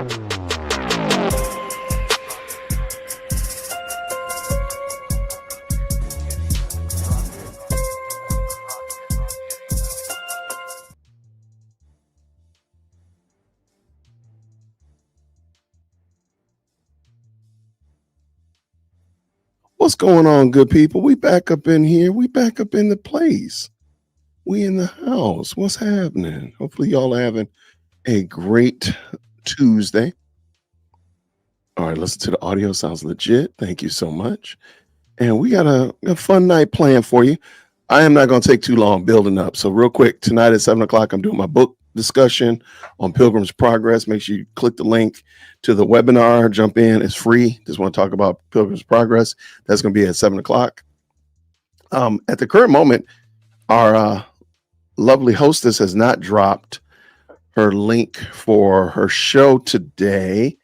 What's going on, good people? We back up in here. We back up in the place. We in the house. What's happening? Hopefully y'all are having a great Tuesday. All right, listen to the audio. Sounds legit. Thank you so much. And we got a fun night planned for you. I am not going to take too long building up. So real quick, tonight at 7 o'clock, I'm doing my book discussion on Pilgrim's Progress. Make sure you click the link to the webinar. Jump in. It's free. Just want to talk about Pilgrim's Progress. That's going to be at 7 o'clock. At the current moment, our lovely hostess has not dropped her link for her show today.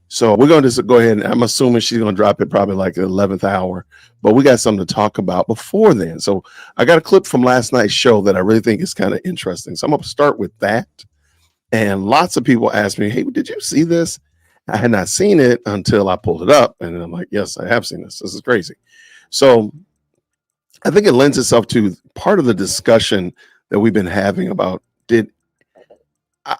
So we're going to just go ahead and I'm assuming she's going to drop it probably like the 11th hour, but we got something to talk about before then. So I got a clip from last night's show that I really think is kind of interesting. So I'm going to start with that. And lots of people asked me, hey, did you see this? I had not seen it until I pulled it up. And I'm like, yes, I have seen this. This is crazy. So I think it lends itself to part of the discussion that we've been having about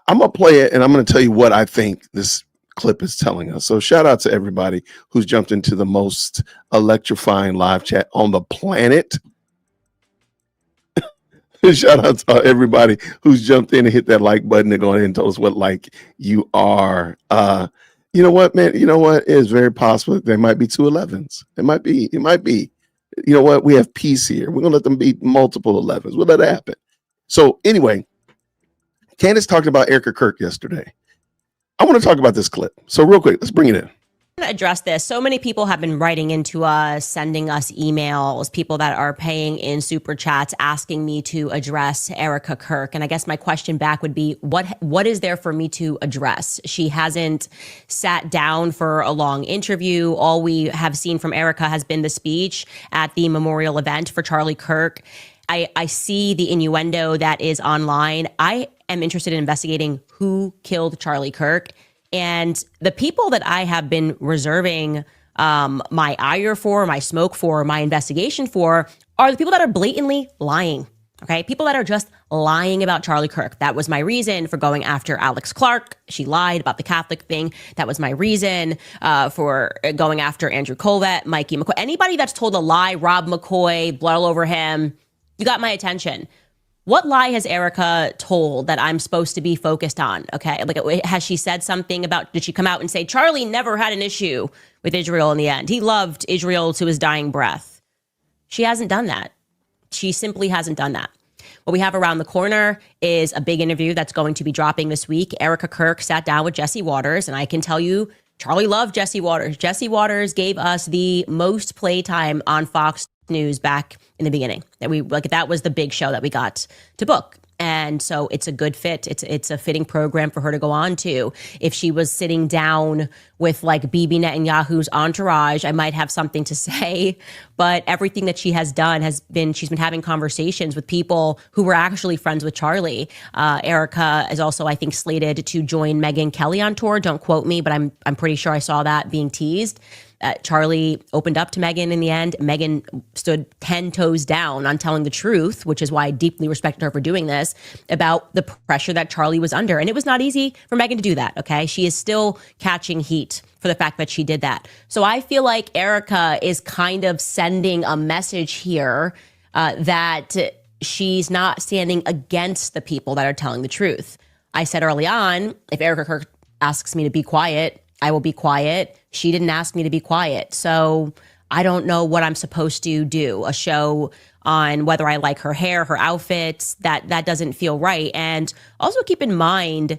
I'm going to play it and I'm going to tell you what I think this clip is telling us. So shout out to everybody who's jumped into the most electrifying live chat on the planet. Shout out to everybody who's jumped in and hit that like button and gone ahead and told us what like you are. You know what, man? You know what? It is very possible there might be two 11s. It might be. You know what? We have peace here. We're gonna let them be multiple 11s. We'll let it happen. So anyway, Candace talked about Erica Kirk yesterday. I want to talk about this clip. So real quick, let's bring it in. To address this, so many people have been writing into us, sending us emails, people that are paying in super chats, asking me to address Erica Kirk. And I guess my question back would be, what is there for me to address? She hasn't sat down for a long interview. All we have seen from Erica has been the speech at the memorial event for Charlie Kirk. I see the innuendo that is online. I am interested in investigating who killed Charlie Kirk. And the people that I have been reserving my ire for, my smoke for, my investigation for are the people that are blatantly lying. Okay, people that are just lying about Charlie Kirk. That was my reason for going after Alex Clark. She lied about the Catholic thing. That was my reason for going after Andrew Colvett, Mikey McCoy. Anybody that's told a lie, Rob McCoy, blood all over him, you got my attention. What lie has Erica told that I'm supposed to be focused on? Okay, like has she said something about, did she come out and say, Charlie never had an issue with Israel in the end. He loved Israel to his dying breath. She hasn't done that. She simply hasn't done that. What we have around the corner is a big interview that's going to be dropping this week. Erica Kirk sat down with Jesse Waters, and I can tell you, Charlie loved Jesse Waters. Jesse Waters gave us the most playtime on Fox News back in the beginning. That was the big show that we got to book. And so it's a good fit. It's a fitting program for her to go on to. If she was sitting down with like Bibi Netanyahu's entourage, I might have something to say. But everything that she has done she's been having conversations with people who were actually friends with Charlie. Erica is also, I think, slated to join Megyn Kelly on tour. Don't quote me, but I'm pretty sure I saw that being teased. Charlie opened up to Megyn in the end. Megyn stood 10 toes down on telling the truth, which is why I deeply respect her for doing this, about the pressure that Charlie was under. And it was not easy for Megyn to do that, okay? She is still catching heat for the fact that she did that. So I feel like Erica is kind of sending a message here that she's not standing against the people that are telling the truth. I said early on, if Erica Kirk asks me to be quiet, I will be quiet. She didn't ask me to be quiet. So I don't know what I'm supposed to do. A show on whether I like her hair, her outfits, that doesn't feel right. And also keep in mind,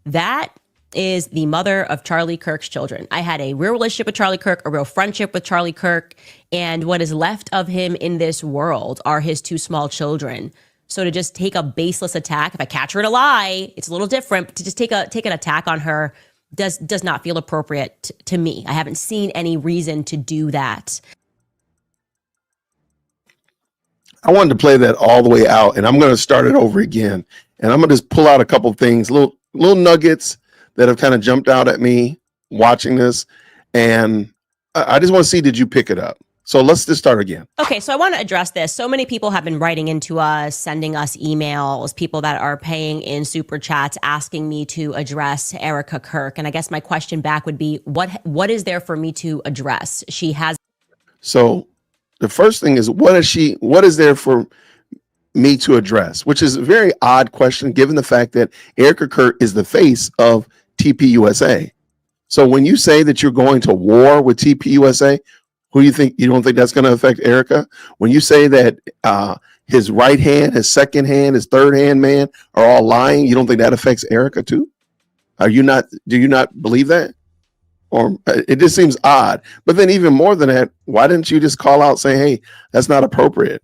that is the mother of Charlie Kirk's children. I had a real relationship with Charlie Kirk, a real friendship with Charlie Kirk. And what is left of him in this world are his two small children. So to just take a baseless attack, if I catch her in a lie, it's a little different, but to just take an attack on her does not feel appropriate to me. I haven't seen any reason to do that. I wanted to play that all the way out, and I'm going to start it over again. And I'm going to just pull out a couple things, little nuggets that have kind of jumped out at me watching this, and I just want to see, did you pick it up? So let's just start again. Okay, so I want to address this. So many people have been writing into us, sending us emails, people that are paying in super chats, asking me to address Erica Kirk. And I guess my question back would be, what is there for me to address? She has. So the first thing is, what is there for me to address? Which is a very odd question, given the fact that Erica Kirk is the face of TPUSA. So when you say that you're going to war with TPUSA, who you don't think that's going to affect Erica? When you say that his right hand, his second hand, his third hand man are all lying, you don't think that affects Erica too? Do you not believe that? Or it just seems odd. But then even more than that, why didn't you just call out saying, hey, that's not appropriate?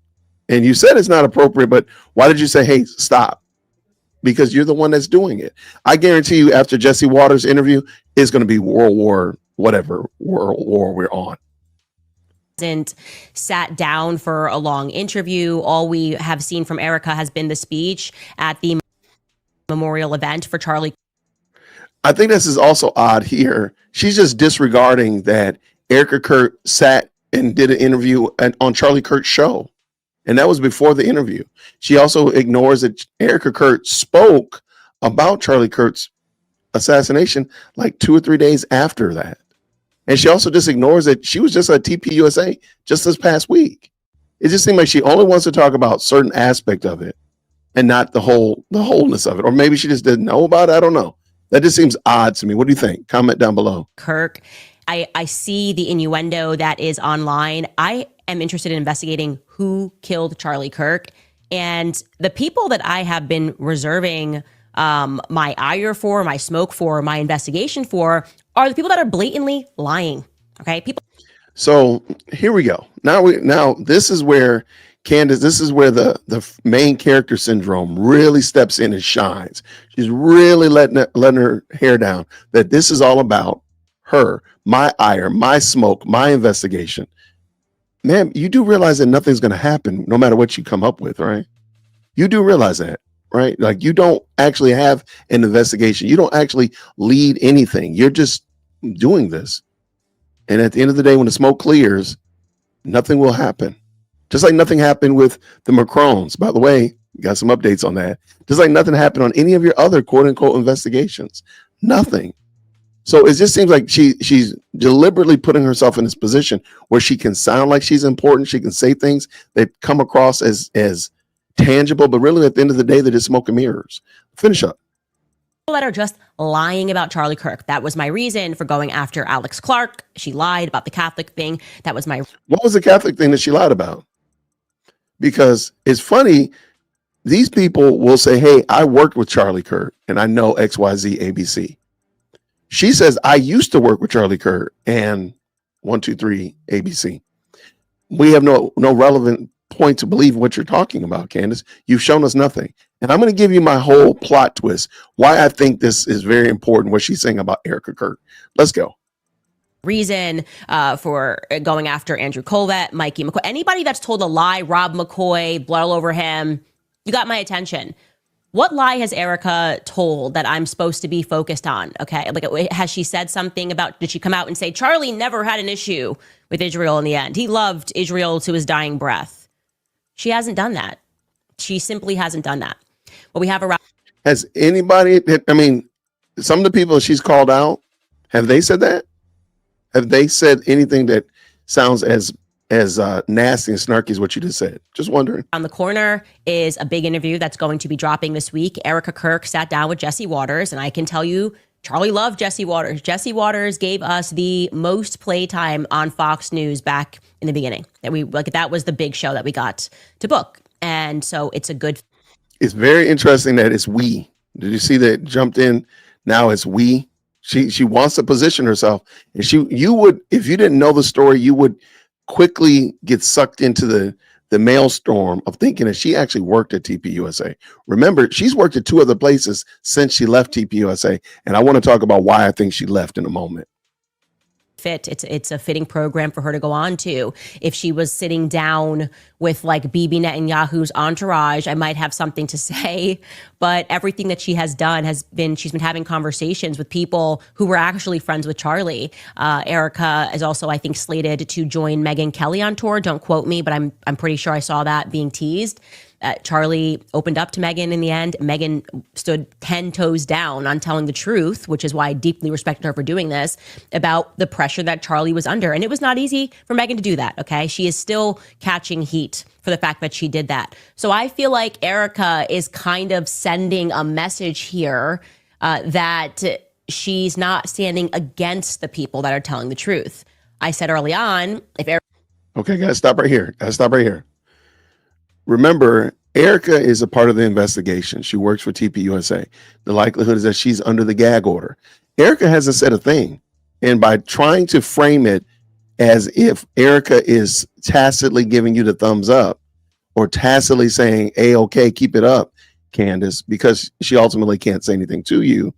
And you said it's not appropriate, but why did you say, hey, stop? Because you're the one that's doing it. I guarantee you after Jesse Waters' interview, it's going to be World War we're on. Sat down for a long interview. All we have seen from Erica has been the speech at the memorial event for Charlie. I think this is also odd here. She's just disregarding that Erica Kirk sat and did an interview on Charlie Kirk's show. And that was before the interview. She also ignores that Erica Kirk spoke about Charlie Kirk's assassination like 2 or 3 days after that. And she also just ignores that she was just at TPUSA just this past week. It just seemed like she only wants to talk about certain aspect of it and not the wholeness of it. Or maybe she just didn't know about it. I don't know. That just seems odd to me. What do you think? Comment down below. Kirk, I see the innuendo that is online. I am interested in investigating who killed Charlie Kirk. And the people that I have been reserving my ire for, my smoke for, my investigation for are the people that are blatantly lying. Okay, people. So here we go. Now this is where Candace, this is where the main character syndrome really steps in and shines. She's really letting her hair down, that this is all about her, my ire, my smoke, my investigation. Man, you do realize that nothing's going to happen no matter what you come up with, right? You do realize that, right? Like, you don't actually have an investigation. You don't actually lead anything. You're just doing this. And at the end of the day, when the smoke clears, nothing will happen. Just like nothing happened with the Macrons. By the way, we got some updates on that. Just like nothing happened on any of your other quote unquote investigations. Nothing. So it just seems like she's deliberately putting herself in this position where she can sound like she's important. She can say things that come across as tangible, but really at the end of the day, they're just smoke and mirrors. Finish up. People that are just lying about Charlie Kirk. That was my reason for going after Alex Clark. She lied about the Catholic thing. That was my. What was the Catholic thing that she lied about? Because it's funny. These people will say, hey, I worked with Charlie Kirk and I know XYZ ABC. She says, I used to work with Charlie Kirk and 1, 2, 3 ABC. We have no relevant point to believe what you're talking about, Candace. You've shown us nothing. And I'm going to give you my whole plot twist, why I think this is very important, what she's saying about Erica Kirk. Let's go. Reason for going after Andrew Colvett, Mikey McCoy, anybody that's told a lie, Rob McCoy, blood all over him, you got my attention. What lie has Erica told that I'm supposed to be focused on? Okay, like, has she said something about, did she come out and say, Charlie never had an issue with Israel in the end? He loved Israel to his dying breath. She hasn't done that. She simply hasn't done that. What we have around. Has anybody, I mean, some of the people she's called out, have they said that? Have they said anything that sounds as nasty and snarky as what you just said? Just wondering. On the corner is a big interview that's going to be dropping this week. Erica Kirk sat down with Jesse Waters, and I can tell you, Charlie loved Jesse Waters. Jesse Waters gave us the most playtime on Fox News back in the beginning. That was the big show that we got to book, and so it's a good. It's very interesting that it's we. Did you see that jumped in? Now it's we. She wants to position herself, and you would, if you didn't know the story, you would quickly get sucked into the maelstrom of thinking that she actually worked at TPUSA. Remember, she's worked at 2 other places since she left TPUSA, and I want to talk about why I think she left in a moment. fit. It's a fitting program for her to go on to. If she was sitting down with like Bibi Netanyahu's entourage, I might have something to say. But everything that she has done has been, she's been having conversations with people who were actually friends with Charlie. Erica is also, I think, slated to join Megyn Kelly on tour. Don't quote me, but I'm pretty sure I saw that being teased. Charlie opened up to Megyn in the end. Megyn stood 10 toes down on telling the truth, which is why I deeply respect her for doing this, about the pressure that Charlie was under. And it was not easy for Megyn to do that, okay? She is still catching heat for the fact that she did that. So I feel like Erica is kind of sending a message here that she's not standing against the people that are telling the truth. I said early on, if Erica... Okay, guys, stop right here. Remember, Erica is a part of the investigation. She works for TPUSA. The likelihood is that she's under the gag order. Erica hasn't said a thing. And by trying to frame it as if Erica is tacitly giving you the thumbs up or tacitly saying, hey, okay, keep it up, Candace, because she ultimately can't say anything to you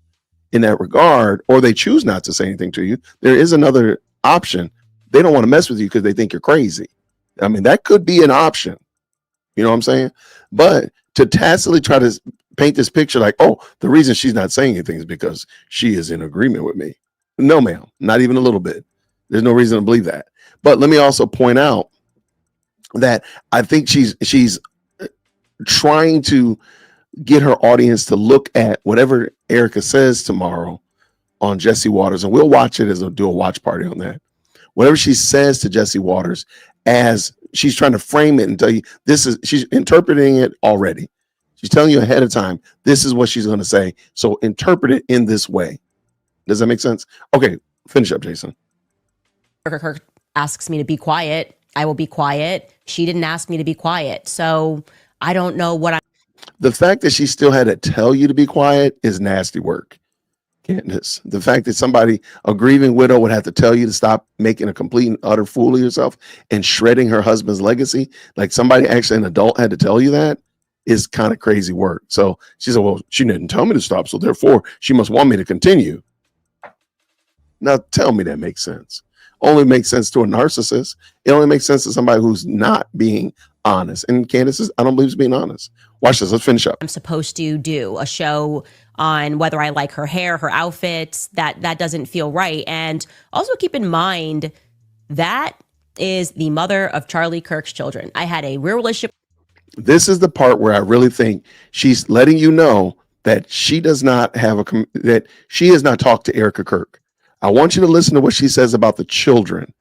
in that regard, or they choose not to say anything to you, there is another option. They don't want to mess with you because they think you're crazy. I mean, that could be an option. You know what I'm saying? But to tacitly try to paint this picture like, oh, the reason she's not saying anything is because she is in agreement with me. No, ma'am, not even a little bit. There's no reason to believe that. But let me also point out that I think she's trying to get her audience to look at whatever Erica says tomorrow on Jesse Waters, and we'll watch it as do a watch party on that. Whatever she says to Jesse Waters, as she's trying to frame it and tell you she's interpreting it already. She's telling you ahead of time, this is what she's going to say. So interpret it in this way. Does that make sense? Okay, finish up, Jason. Kirk asks me to be quiet, I will be quiet. She didn't ask me to be quiet. So I don't know what The fact that she still had to tell you to be quiet is nasty work, Candace. The fact that a grieving widow would have to tell you to stop making a complete and utter fool of yourself and shredding her husband's legacy, like somebody, actually an adult, had to tell you that, is kind of crazy work. So she said, well, she didn't tell me to stop, so therefore she must want me to continue. Now tell me that makes sense. Only makes sense to a narcissist. It only makes sense to somebody who's not being honest. And Candace I don't believe is being honest. Watch this. Let's finish up. I'm supposed to do a show on whether I like her hair, her outfits. That doesn't feel right. And also keep in mind that is the mother of Charlie Kirk's children. I had a real relationship. This is the part where I really think she's letting you know that she does not have that she has not talked to Erica Kirk. I want you to listen to what she says about the children.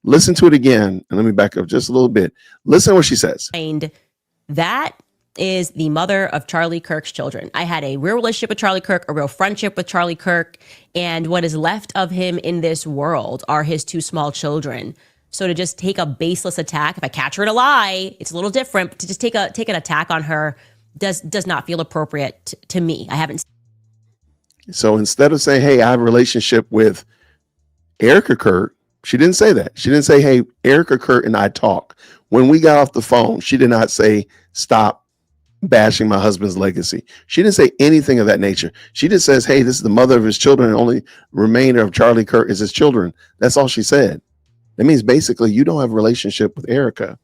Listen to it again. And let me back up just a little bit. Listen to what she says. That is the mother of Charlie Kirk's children. I had a real relationship with Charlie Kirk, a real friendship with Charlie Kirk, and what is left of him in this world are his two small children. So to just take a baseless attack, if I catch her in a lie, it's a little different, but to just take an attack on her does not feel appropriate to me. I haven't. So instead of saying, hey, I have a relationship with Erica Kirk, she didn't say that. She didn't say, hey, Erica Kirk and I talk. When we got off the phone, she did not say, stop bashing my husband's legacy. She didn't say anything of that nature. She just says, hey, this is the mother of his children, and only remainder of Charlie Kirk is his children. That's all she said. That means basically you don't have a relationship with Erica,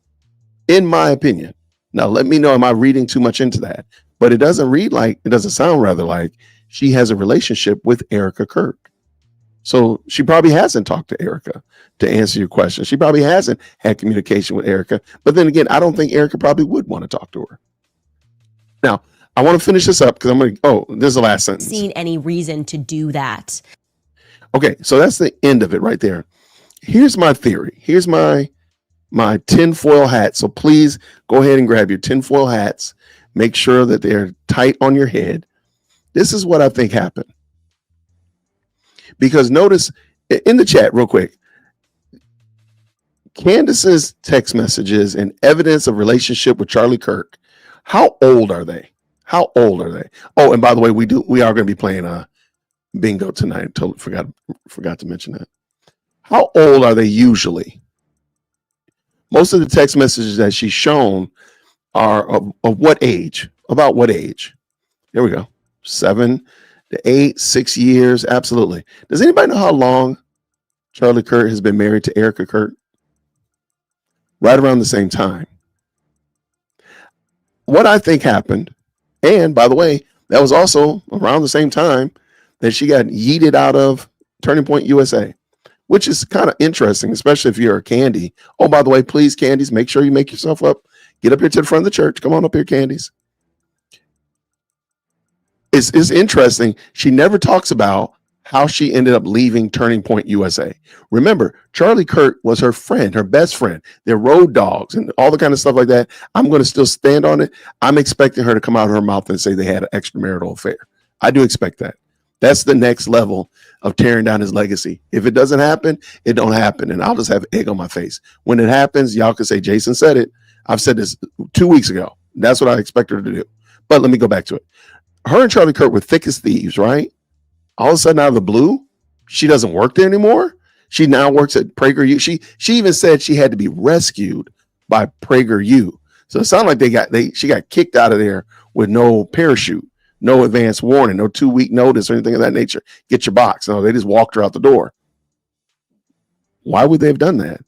in my opinion. Now, let me know, am I reading too much into that? But it doesn't sound rather like she has a relationship with Erica Kirk. So she probably hasn't talked to Erica to answer your question. She probably hasn't had communication with Erica. But then again, I don't think Erica probably would want to talk to her. Now, I want to finish this up because this is the last sentence. Seen any reason to do that. Okay, so that's the end of it right there. Here's my theory. Here's my tinfoil hat. So please go ahead and grab your tinfoil hats. Make sure that they're tight on your head. This is what I think happened. Because notice in the chat real quick, Candace's text messages and evidence of relationship with Charlie Kirk. How old are they? How old are they? Oh, and by the way, we are going to be playing bingo tonight. Totally forgot to mention that. How old are they usually? Most of the text messages that she's shown are of what age? About what age? Here we go. 7 to 8, 6 years. Absolutely. Does anybody know how long Charlie Kirk has been married to Erica Kirk? Right around the same time. What I think happened, and by the way, that was also around the same time that she got yeeted out of Turning Point USA, which is kind of interesting, especially if you're a Candy. Oh, by the way, please, Candies, make sure you make yourself up. Get up here to the front of the church. Come on up here, Candies. It's interesting. She never talks about how she ended up leaving Turning Point USA. Remember, Charlie Kirk was her friend, her best friend. They're road dogs and all the kind of stuff like that. I'm going to still stand on it. I'm expecting her to come out of her mouth and say they had an extramarital affair. I do expect that. That's the next level of tearing down his legacy. If it doesn't happen, it don't happen. And I'll just have egg on my face. When it happens, y'all can say, Jason said it. I've said this 2 weeks ago. That's what I expect her to do. But let me go back to it. Her and Charlie Kirk were thick as thieves, right? All of a sudden, out of the blue, she doesn't work there anymore. She now works at PragerU. She even said she had to be rescued by PragerU. So it sounded like she got kicked out of there with no parachute, no advance warning, no 2-week notice or anything of that nature. Get your box. No, they just walked her out the door. Why would they have done that?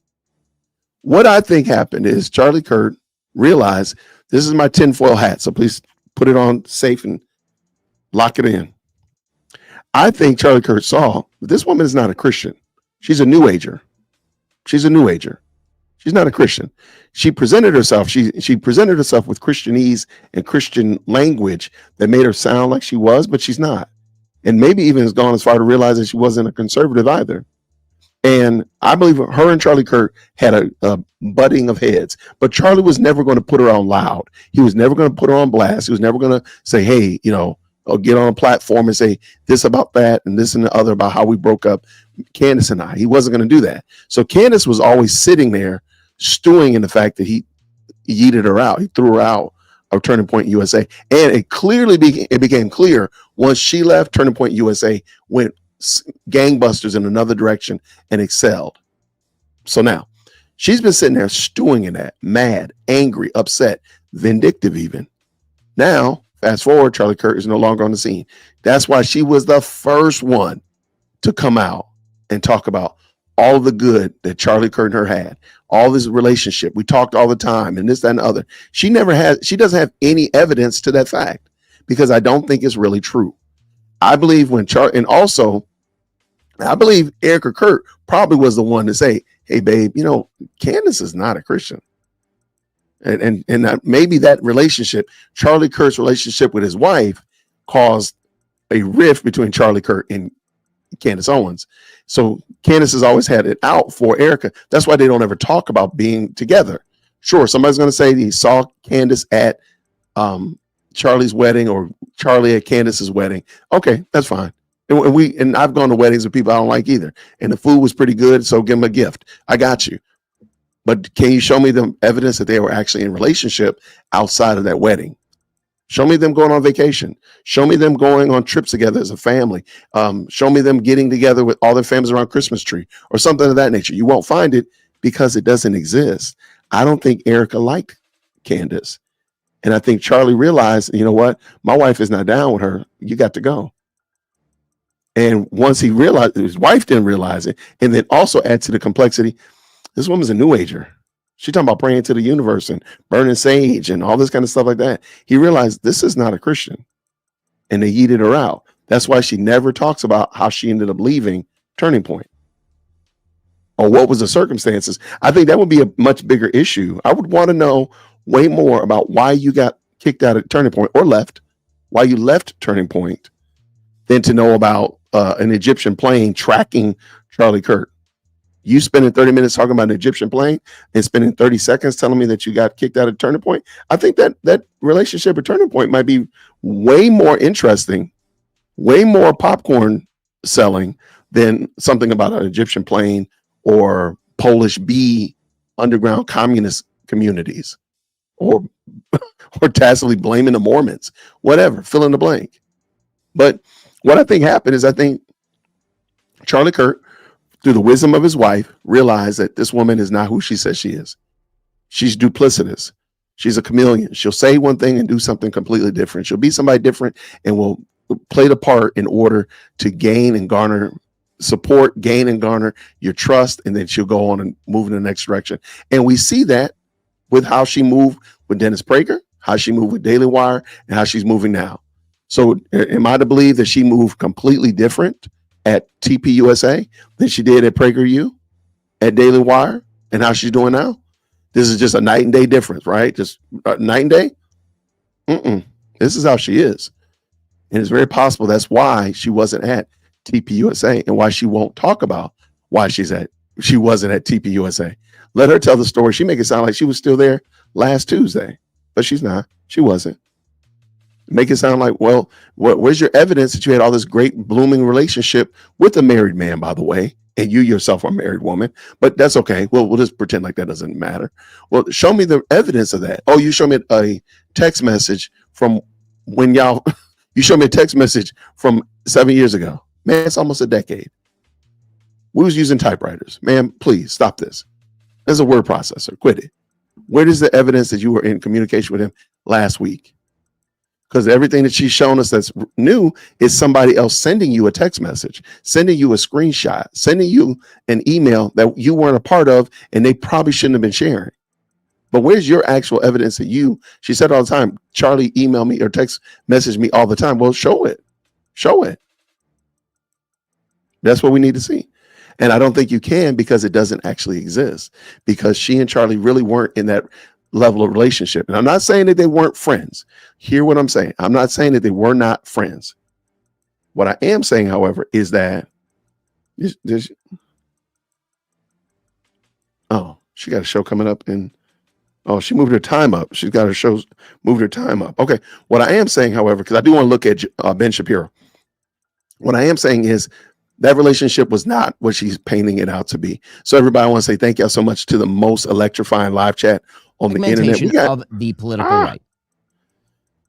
What I think happened is Charlie Kirk realized this is my tinfoil hat, so please put it on safe and lock it in. I think Charlie Kirk saw this woman is not a Christian. She's a New Ager. She's a New Ager. She's not a Christian. She presented herself. She presented herself with Christianese and Christian language that made her sound like she was, but she's not. And maybe even has gone as far to realize that she wasn't a conservative either. And I believe her and Charlie Kirk had a butting of heads, but Charlie was never going to put her on loud. He was never going to put her on blast. He was never going to say, hey, or get on a platform and say this about that and this and the other about how we broke up, Candace and I. He wasn't going to do that. So Candace was always sitting there stewing in the fact that he yeeted her out. He threw her out of Turning Point USA. And it became clear once she left, Turning Point USA went gangbusters in another direction and excelled. So now she's been sitting there stewing in that, mad, angry, upset, vindictive even. Now, fast forward, Charlie Kirk is no longer on the scene. That's why she was the first one to come out and talk about all the good that Charlie Kirk and her had, all this relationship. We talked all the time and this, that, and the other. She doesn't have any evidence to that fact because I don't think it's really true. I believe I believe Erica Kirk probably was the one to say, hey, babe, Candace is not a Christian. And maybe that relationship, Charlie Kirk's relationship with his wife, caused a rift between Charlie Kirk and Candace Owens. So Candace has always had it out for Erica. That's why they don't ever talk about being together. Sure, somebody's going to say he saw Candace at Charlie's wedding or Charlie at Candace's wedding. Okay, that's fine. And I've gone to weddings with people I don't like either. And the food was pretty good, so give them a gift. I got you. But can you show me the evidence that they were actually in a relationship outside of that wedding? Show me them going on vacation. Show me them going on trips together as a family. Show me them getting together with all their families around Christmas tree or something of that nature. You won't find it because it doesn't exist. I don't think Erica liked Candace. And I think Charlie realized, you know what? My wife is not down with her. You got to go. And once he realized, his wife didn't realize it. And then also add to the complexity, this woman's a New Ager. She's talking about praying to the universe and burning sage and all this kind of stuff like that. He realized this is not a Christian. And they yeeted her out. That's why she never talks about how she ended up leaving Turning Point or what was the circumstances. I think that would be a much bigger issue. I would want to know way more about why you got kicked out of Turning Point or left, why you left Turning Point, than to know about an Egyptian plane tracking Charlie Kirk. You spending 30 minutes talking about an Egyptian plane and spending 30 seconds telling me that you got kicked out of Turning Point. I think that relationship at Turning Point might be way more interesting, way more popcorn selling than something about an Egyptian plane or Polish bee underground communist communities or tacitly blaming the Mormons, whatever, fill in the blank. But what I think happened is I think Charlie Kirk, through the wisdom of his wife, realized that this woman is not who she says she is. She's duplicitous. She's a chameleon. She'll say one thing and do something completely different. She'll be somebody different and will play the part in order to gain and garner support, gain and garner your trust, and then she'll go on and move in the next direction. And we see that with how she moved with Dennis Prager, how she moved with Daily Wire, and how she's moving now. So am I to believe that she moved completely different at TPUSA than she did at PragerU, at Daily Wire, and how she's doing now? This is just a night and day difference, right? Just night and day. This is how she is. And it's very possible that's why she wasn't at TPUSA and why she won't talk about why she wasn't at TPUSA. Let her tell the story. She make it sound like she was still there last Tuesday, but she's not. She wasn't. Make it sound like, well, where's your evidence that you had all this great blooming relationship with a married man, by the way, and you yourself are a married woman, but that's okay. Well, we'll just pretend like that doesn't matter. Well, show me the evidence of that. Oh, you show me a text message from when y'all, you show me a text message from 7 years ago. Man, it's almost a decade. We was using typewriters. Man, please stop this. There's a word processor. Quit it. Where is the evidence that you were in communication with him last week? Because everything that she's shown us that's new is somebody else sending you a text message, sending you a screenshot, sending you an email that you weren't a part of, and they probably shouldn't have been sharing. But where's your actual evidence that she said all the time, Charlie email me or text message me all the time. Well, show it. Show it. That's what we need to see. And I don't think you can, because it doesn't actually exist, because she and Charlie really weren't in that level of relationship. And I'm not saying that they weren't friends. Hear what I'm saying. I'm not saying that they were not friends. What I am saying, however, is that she got a show coming up she moved her time up. She's got her shows, moved her time up. Okay. What I am saying, however, because I do want to look at Ben Shapiro. What I am saying is that relationship was not what she's painting it out to be. So everybody, I want to say thank y'all so much to the most electrifying live chat on the internet. We got of the political right.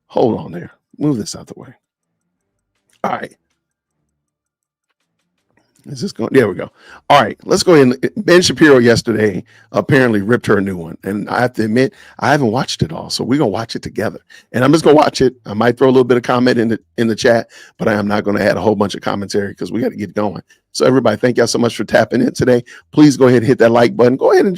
Hold on there. Move this out the way. All right. Is this going? There we go. All right, let's go ahead. Ben Shapiro yesterday apparently ripped her a new one. And I have to admit, I haven't watched it all. So we're going to watch it together. And I'm just going to watch it. I might throw a little bit of comment in the chat, but I am not going to add a whole bunch of commentary because we got to get going. So everybody, thank y'all so much for tapping in today. Please go ahead and hit that like button. Go ahead and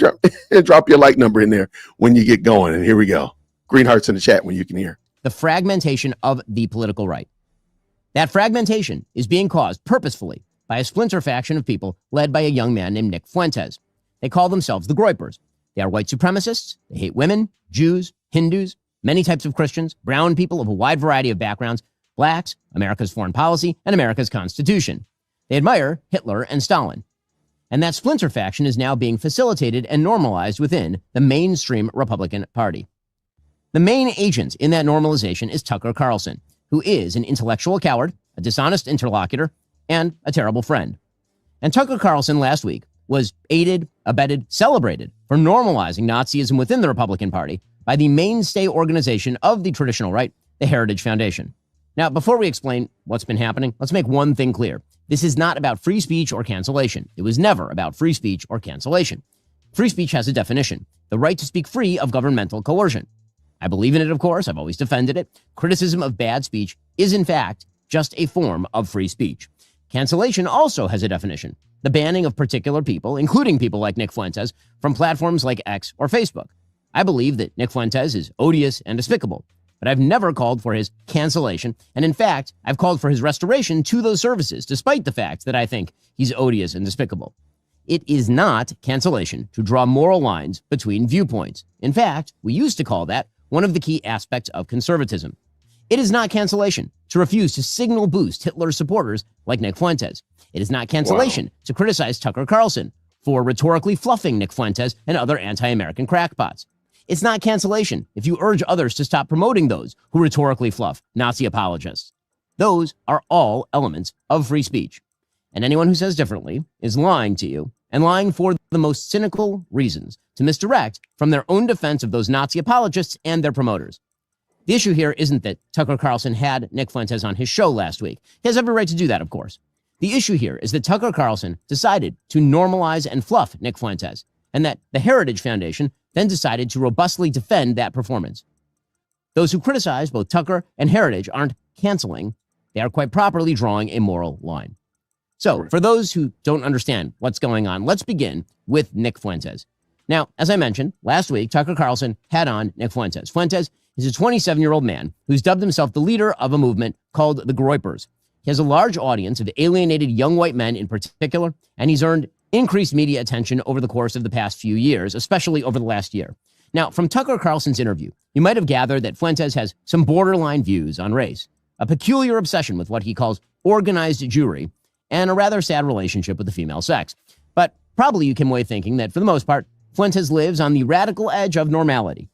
drop your like number in there when you get going. And here we go. Green hearts in the chat when you can hear. The fragmentation of the political right. That fragmentation is being caused purposefully by a splinter faction of people led by a young man named Nick Fuentes. They call themselves the Groypers. They are white supremacists. They hate women, Jews, Hindus, many types of Christians, brown people of a wide variety of backgrounds, blacks, America's foreign policy, and America's Constitution. They admire Hitler and Stalin. And that splinter faction is now being facilitated and normalized within the mainstream Republican Party. The main agent in that normalization is Tucker Carlson, who is an intellectual coward, a dishonest interlocutor, and a terrible friend. And Tucker Carlson last week was aided, abetted, celebrated for normalizing Nazism within the Republican Party by the mainstay organization of the traditional right, the Heritage Foundation. Now, before we explain what's been happening, let's make one thing clear. This is not about free speech or cancellation. It was never about free speech or cancellation. Free speech has a definition, the right to speak free of governmental coercion. I believe in it, of course. I've always defended it. Criticism of bad speech is, in fact, just a form of free speech. Cancellation also has a definition, the banning of particular people, including people like Nick Fuentes, from platforms like X or Facebook. I believe that Nick Fuentes is odious and despicable, but I've never called for his cancellation, and in fact, I've called for his restoration to those services, despite the fact that I think he's odious and despicable. It is not cancellation to draw moral lines between viewpoints. In fact, we used to call that one of the key aspects of conservatism. It is not cancellation to refuse to signal boost Hitler's supporters like Nick Fuentes. It is not cancellation to criticize Tucker Carlson for rhetorically fluffing Nick Fuentes and other anti-American crackpots. It's not cancellation if you urge others to stop promoting those who rhetorically fluff Nazi apologists. Those are all elements of free speech. And anyone who says differently is lying to you, and lying for the most cynical reasons to misdirect from their own defense of those Nazi apologists and their promoters. The issue here isn't that Tucker Carlson had Nick Fuentes on his show last week. He has every right to do that, of course. The issue here is that Tucker Carlson decided to normalize and fluff Nick Fuentes, and that the Heritage Foundation then decided to robustly defend that performance. Those who criticize both Tucker and Heritage aren't canceling. They are quite properly drawing a moral line. So for those who don't understand what's going on, let's begin with Nick Fuentes. Now, as I mentioned, last week, Tucker Carlson had on Nick Fuentes. Fuentes is a 27-year-old man who's dubbed himself the leader of a movement called the Groypers. He has a large audience of alienated young white men in particular, and he's earned increased media attention over the course of the past few years, especially over the last year. Now, from Tucker Carlson's interview, you might have gathered that Fuentes has some borderline views on race, a peculiar obsession with what he calls organized Jewry, and a rather sad relationship with the female sex. But probably you came away thinking that, for the most part, Fuentes lives on the radical edge of normality.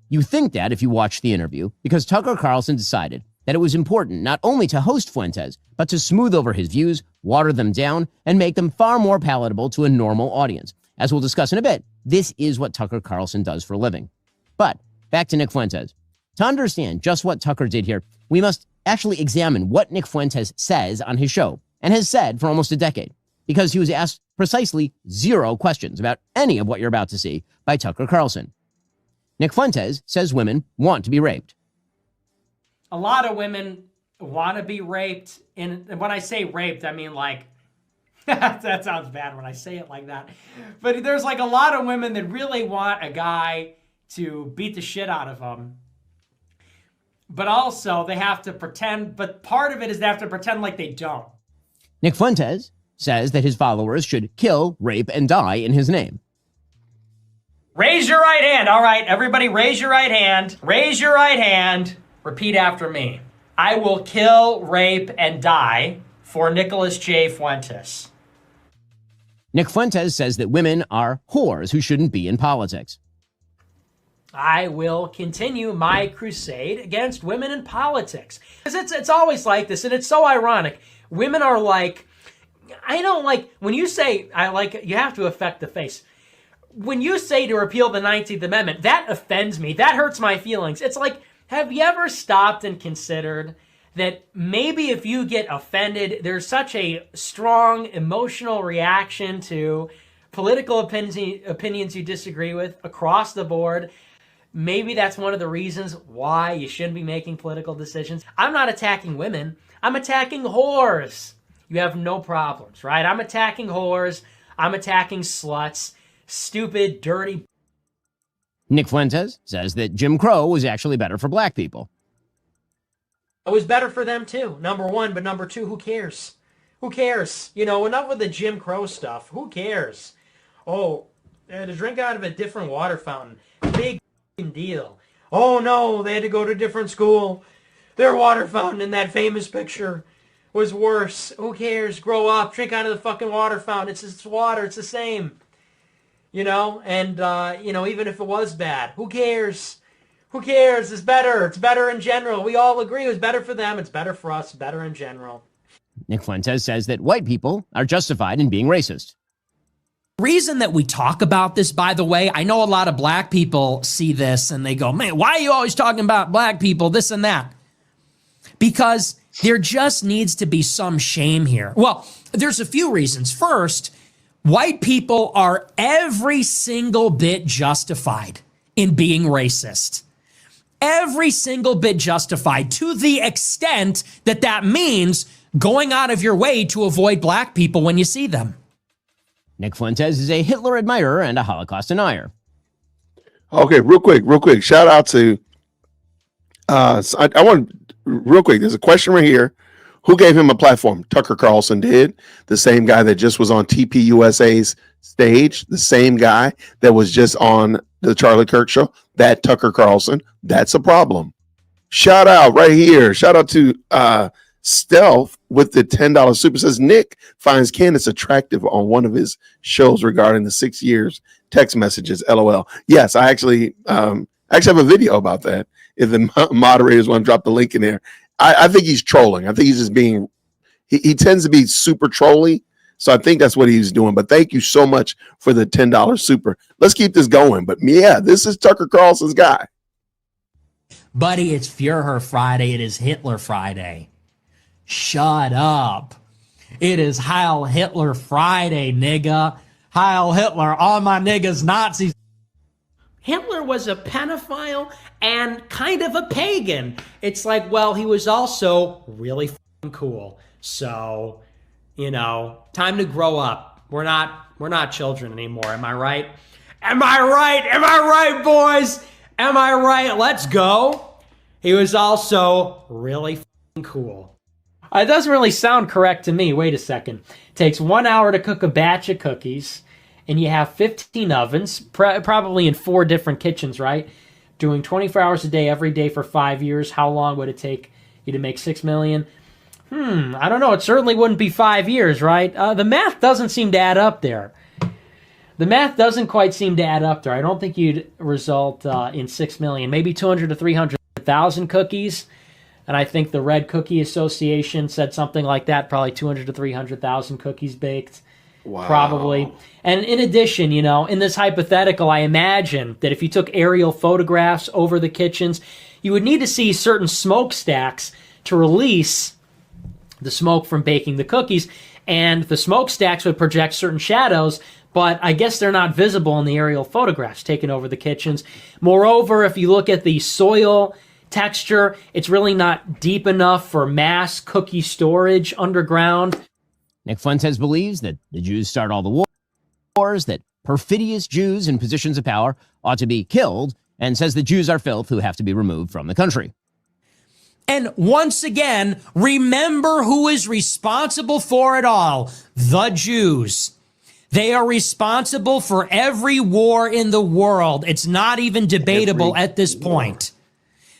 You think that if you watch the interview, because Tucker Carlson decided that it was important not only to host Fuentes, but to smooth over his views, water them down, and make them far more palatable to a normal audience. As we'll discuss in a bit, this is what Tucker Carlson does for a living. But back to Nick Fuentes. To understand just what Tucker did here, we must actually examine what Nick Fuentes says on his show, and has said for almost a decade, because he was asked precisely 0 questions about any of what you're about to see by Tucker Carlson. Nick Fuentes says women want to be raped. A lot of women want to be raped. And when I say raped, I mean like, that sounds bad when I say it like that. But there's like a lot of women that really want a guy to beat the shit out of them. But also they have to pretend, but part of it is they have to pretend like they don't. Nick Fuentes says that his followers should kill, rape, and die in his name. Raise your right hand. All right, everybody raise your right hand. Raise your right hand. Repeat after me. I will kill, rape, and die for Nicholas J. Fuentes. Nick Fuentes says that women are whores who shouldn't be in politics. I will continue my crusade against women in politics. It's always like this, and it's so ironic. Women are like, I don't like, when you say, I like, you have to affect the face. When you say to repeal the 19th Amendment, that offends me. That hurts my feelings. It's like, have you ever stopped and considered that maybe if you get offended, there's such a strong emotional reaction to political opinions you disagree with across the board? Maybe that's one of the reasons why you shouldn't be making political decisions. I'm not attacking women. I'm attacking whores. You have no problems, right? I'm attacking whores. I'm attacking sluts. Stupid, dirty. Nick Fuentes says that Jim Crow was actually better for black people. It was better for them too, number one, but number two, who cares? Who cares? You know, enough with the Jim Crow stuff. Who cares? Oh, they had to drink out of a different water fountain. Big deal. Oh no, they had to go to a different school. Their water fountain in that famous picture was worse. Who cares? Grow up, drink out of the fucking water fountain. It's water, it's the same. You know, and, you know, even if it was bad, who cares? Who cares? It's better. It's better in general. We all agree it was better for them. It's better for us. Better in general. Nick Fuentes says that white people are justified in being racist. The reason that we talk about this, by the way, I know a lot of black people see this and they go, man, why are you always talking about black people, this and that? Because there just needs to be some shame here. Well, there's a few reasons. First, white people are every single bit justified in being racist. Every single bit justified, to the extent that that means going out of your way to avoid black people when you see them. Nick Fuentes is a Hitler admirer and a Holocaust denier. Okay, real quick. Shout out to, I want, real quick, there's a question right here. Who gave him a platform? Tucker Carlson did. The same guy that just was on TPUSA's stage, the same guy that was just on the Charlie Kirk show, that Tucker Carlson, that's a problem. Shout out right here. Shout out to Stealth with the $10 super. Says Nick finds Candace attractive on one of his shows regarding the 6 years text messages. LOL. Yes, I actually have a video about that. If the moderators want to drop the link in there. I think he's trolling. I think he's just being, he tends to be super trolly. So I think that's what he's doing. But thank you so much for the $10 super. Let's keep this going. But yeah, this is Tucker Carlson's guy. Buddy, it's Führer Friday. It is Hitler Friday. Shut up. It is Heil Hitler Friday, nigga. Heil Hitler, all my niggas Nazis. Hitler was a pedophile and kind of a pagan. It's like, well, he was also really fucking cool. So, You know, time to grow up. We're not children anymore. Am I right? Am I right? Am I right, boys? Am I right? Let's go. He was also really f***ing cool. It doesn't really sound correct to me. Wait a second. It takes 1 hour to cook a batch of cookies, and you have 15 ovens, probably in 4 different kitchens, right? Doing 24 hours a day, every day for 5 years. How long would it take you to make 6 million? I don't know. It certainly wouldn't be 5 years, right? The math doesn't seem to add up there. The math doesn't quite seem to add up there. I don't think you'd result in 6 million. Maybe 200 to 300,000 cookies. And I think the Red Cookie Association said something like that, probably 200 to 300,000 cookies baked. Wow. Probably. And in addition, you know, in this hypothetical, I imagine that if you took aerial photographs over the kitchens, you would need to see certain smokestacks to release the smoke from baking the cookies, and the smokestacks would project certain shadows, but I guess they're not visible in the aerial photographs taken over the kitchens. Moreover, if you look at the soil texture, it's really not deep enough for mass cookie storage underground. Nick Fuentes believes that the Jews start all the wars, that perfidious Jews in positions of power ought to be killed, and says the Jews are filth who have to be removed from the country. And once again, remember who is responsible for it all: the Jews. They are responsible for every war in the world. It's not even debatable at this point.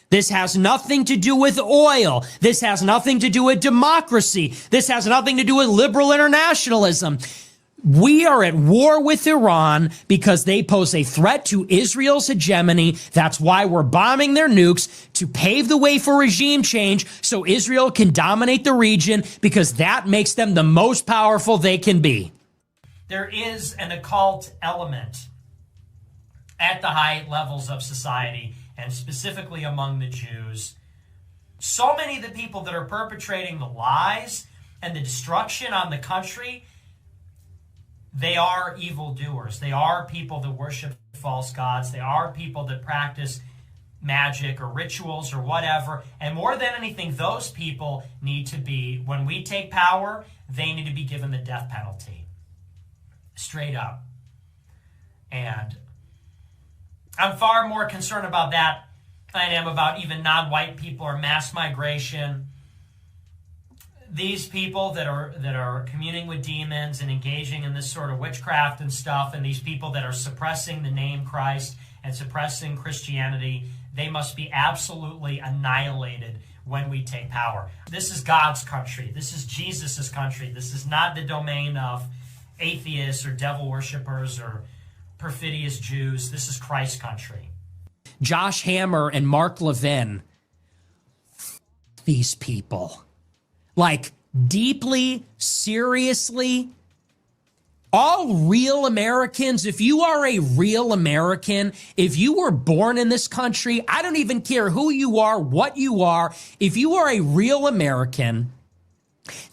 This has nothing to do with oil. This has nothing to do with democracy. This has nothing to do with liberal internationalism. We are at war with Iran because they pose a threat to Israel's hegemony. That's why we're bombing their nukes, to pave the way for regime change so Israel can dominate the region, because that makes them the most powerful they can be. There is an occult element at the high levels of society, and specifically among the Jews. So many of the people that are perpetrating the lies and the destruction on the country, they are evildoers. They are people that worship false gods. They are people that practice magic or rituals or whatever. And more than anything, those people need to be, when we take power, they need to be given the death penalty. Straight up. And I'm far more concerned about that than I am about even non-white people or mass migration. These people that are communing with demons and engaging in this sort of witchcraft and stuff, and these people that are suppressing the name Christ and suppressing Christianity, they must be absolutely annihilated when we take power. This is God's country. This is Jesus's country. This is not the domain of atheists or devil worshippers or perfidious Jews. This is Christ's country. Josh Hammer and Mark Levin, these people. Like, deeply, seriously, all real Americans, if you are a real American, if you were born in this country, I don't even care who you are, what you are, if you are a real American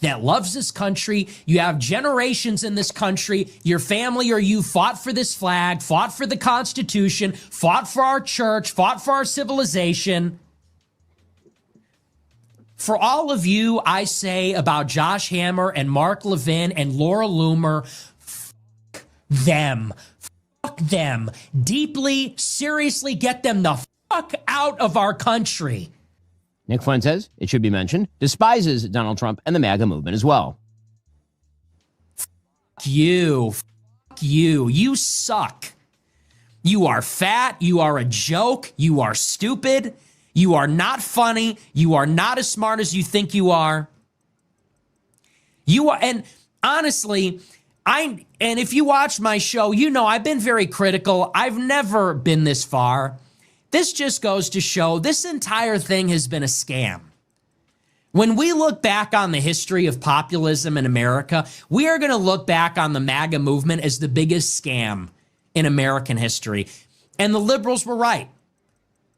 that loves this country, you have generations in this country, your family or you fought for this flag, fought for the Constitution, fought for our church, fought for our civilization. For all of you, I say about Josh Hammer and Mark Levin and Laura Loomer, fuck them. Fuck them. Deeply, seriously, get them the fuck out of our country. Nick Fuentes, it should be mentioned, despises Donald Trump and the MAGA movement as well. Fuck you. Fuck you. You suck. You are fat. You are a joke. You are stupid. You are not funny. You are not as smart as you think you are. You are, and honestly, and if you watch my show, you know I've been very critical. I've never been this far. This just goes to show this entire thing has been a scam. When we look back on the history of populism in America, we are going to look back on the MAGA movement as the biggest scam in American history. And the liberals were right.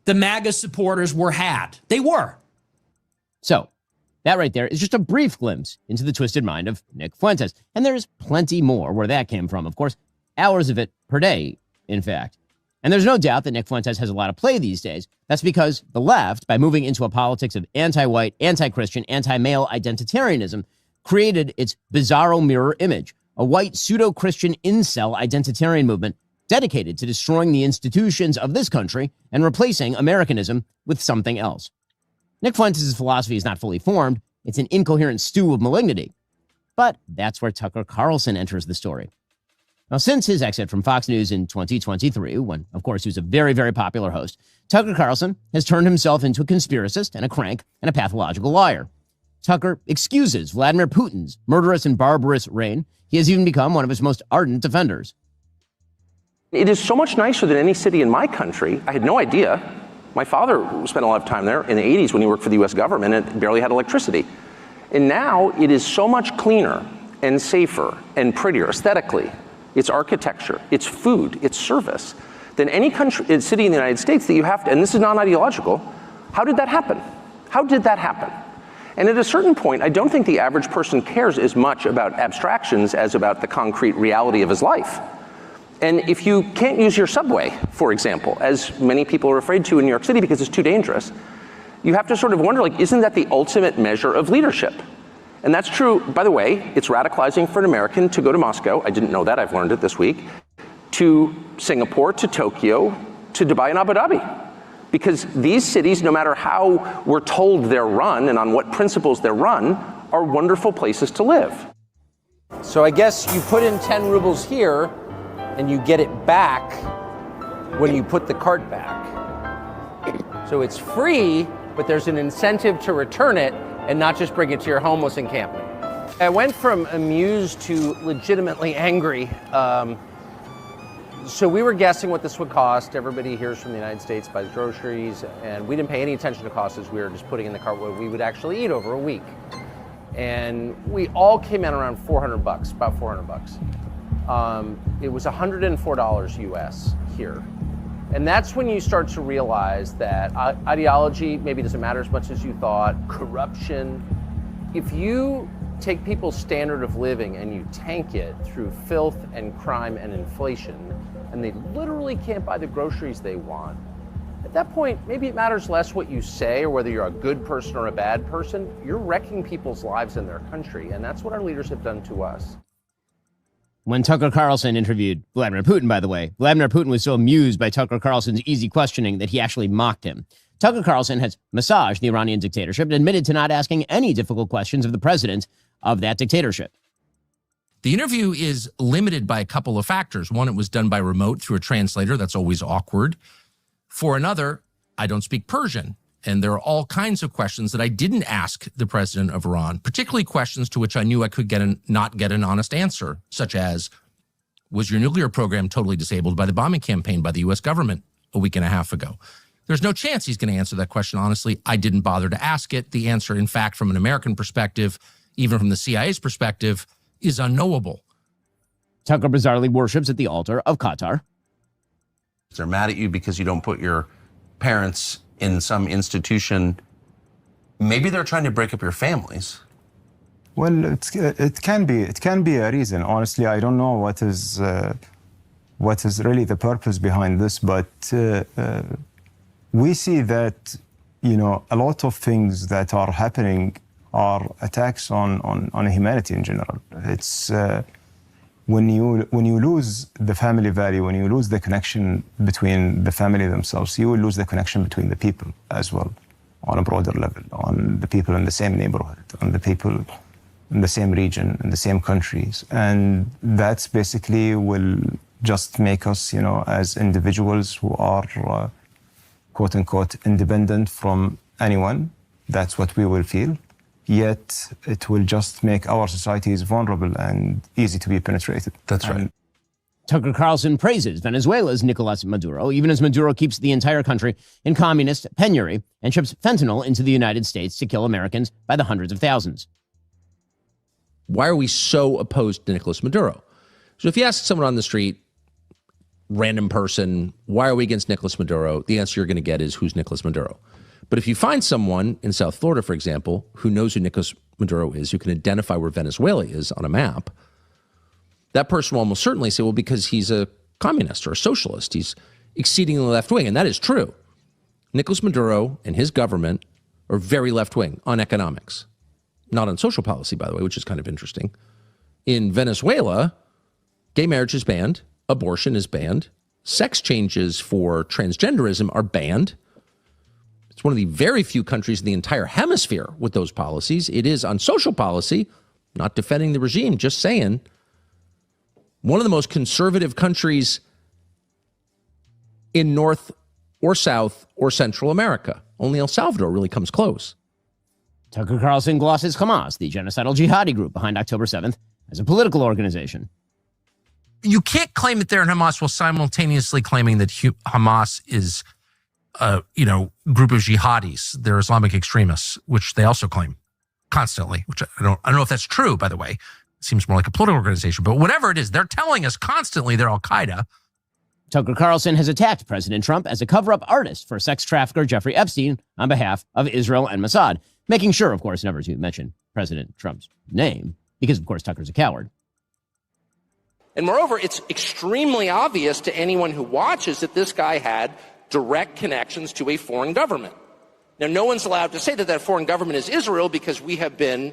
The MAGA supporters were had. They were. So, that right there is just a brief glimpse into the twisted mind of Nick Fuentes. And there's plenty more where that came from. Of course, hours of it per day, in fact. And there's no doubt that Nick Fuentes has a lot of play these days. That's because the left, by moving into a politics of anti-white, anti-Christian, anti-male identitarianism, created its bizarro mirror image, a white pseudo-Christian incel identitarian movement dedicated to destroying the institutions of this country and replacing Americanism with something else. Nick Fuentes' philosophy is not fully formed. It's an incoherent stew of malignity. But that's where Tucker Carlson enters the story. Now, since his exit from Fox News in 2023, when, of course, he was a very, very popular host, Tucker Carlson has turned himself into a conspiracist and a crank and a pathological liar. Tucker excuses Vladimir Putin's murderous and barbarous reign. He has even become one of his most ardent defenders. It is so much nicer than any city in my country. I had no idea. My father spent a lot of time there in the 80s when he worked for the US government and barely had electricity. And now it is so much cleaner and safer and prettier aesthetically. Its architecture, its food, its service, than any country, city in the United States that you have to, and this is non-ideological, how did that happen? How did that happen? And at a certain point, I don't think the average person cares as much about abstractions as about the concrete reality of his life. And if you can't use your subway, for example, as many people are afraid to in New York City because it's too dangerous, you have to sort of wonder, like, isn't that the ultimate measure of leadership? And that's true, by the way, it's radicalizing for an American to go to Moscow, I didn't know that, I've learned it this week, to Singapore, to Tokyo, to Dubai and Abu Dhabi. Because these cities, no matter how we're told they're run and on what principles they're run, are wonderful places to live. So I guess you put in 10 rubles here and you get it back when you put the cart back. So it's free, but there's an incentive to return it and not just bring it to your homeless encampment. I went from amused to legitimately angry. So we were guessing what this would cost. Everybody hears from the United States buys groceries, and we didn't pay any attention to costs as we were just putting in the cart what we would actually eat over a week. And we all came in around $400, about $400. It was $104 US here. And that's when you start to realize that ideology maybe doesn't matter as much as you thought, corruption. If you take people's standard of living and you tank it through filth and crime and inflation, and they literally can't buy the groceries they want, at that point, maybe it matters less what you say or whether you're a good person or a bad person. You're wrecking people's lives in their country, and that's what our leaders have done to us. When Tucker Carlson interviewed Vladimir Putin, by the way, Vladimir Putin was so amused by Tucker Carlson's easy questioning that he actually mocked him. Tucker Carlson has massaged the Iranian dictatorship and admitted to not asking any difficult questions of the president of that dictatorship. The interview is limited by a couple of factors. One, it was done by remote through a translator. That's always awkward. For another, I don't speak Persian. And there are all kinds of questions that I didn't ask the president of Iran, particularly questions to which I knew I could not get an honest answer, such as, was your nuclear program totally disabled by the bombing campaign by the U.S. government a week and a half ago? There's no chance he's going to answer that question honestly. I didn't bother to ask it. The answer, in fact, from an American perspective, even from the CIA's perspective, is unknowable. Tucker bizarrely worships at the altar of Qatar. They're mad at you because you don't put your parents in some institution. Maybe they're trying to break up your families. Well, it can be a reason. Honestly, I don't know what is really the purpose behind this, but we see that, you know, a lot of things that are happening are attacks on humanity in general. It's when you lose the family value, when you lose the connection between the family themselves, you will lose the connection between the people as well, on a broader level, on the people in the same neighborhood, on the people in the same region, in the same countries. And that's basically will just make us, you know, as individuals who are quote unquote independent from anyone, that's what we will feel. Yet it will just make our societies vulnerable and easy to be penetrated. That's right. Tucker Carlson praises Venezuela's Nicolas Maduro, even as Maduro keeps the entire country in communist penury and ships fentanyl into the United States to kill Americans by the hundreds of thousands. Why are we so opposed to Nicolas Maduro? So if you ask someone on the street, random person, why are we against Nicolas Maduro? The answer you're going to get is, who's Nicolas Maduro? But if you find someone in South Florida, for example, who knows who Nicolas Maduro is, who can identify where Venezuela is on a map, that person will almost certainly say, well, because he's a communist or a socialist, he's exceedingly left-wing, and that is true. Nicolas Maduro and his government are very left-wing on economics. not on social policy, by the way, which is kind of interesting. In Venezuela, gay marriage is banned, abortion is banned, sex changes for transgenderism are banned. It's one of the very few countries in the entire hemisphere with those policies. It is on social policy, not defending the regime, just saying, one of the most conservative countries in North or South or Central America. Only El Salvador really comes close. Tucker Carlson glosses Hamas, the genocidal jihadi group behind October 7th, as a political organization. You can't claim that they're in Hamas while simultaneously claiming that Hamas is a group of jihadis. They're Islamic extremists, which they also claim constantly, which I don't know if that's true, by the way. It seems more like a political organization, but whatever it is, they're telling us constantly they're Al-Qaeda. Tucker Carlson has attacked President Trump as a cover-up artist for sex trafficker Jeffrey Epstein on behalf of Israel and Mossad, making sure, of course, never to mention President Trump's name, because, of course, Tucker's a coward. And moreover, it's extremely obvious to anyone who watches that this guy had direct connections to a foreign government. Now, no one's allowed to say that that foreign government is Israel because we have been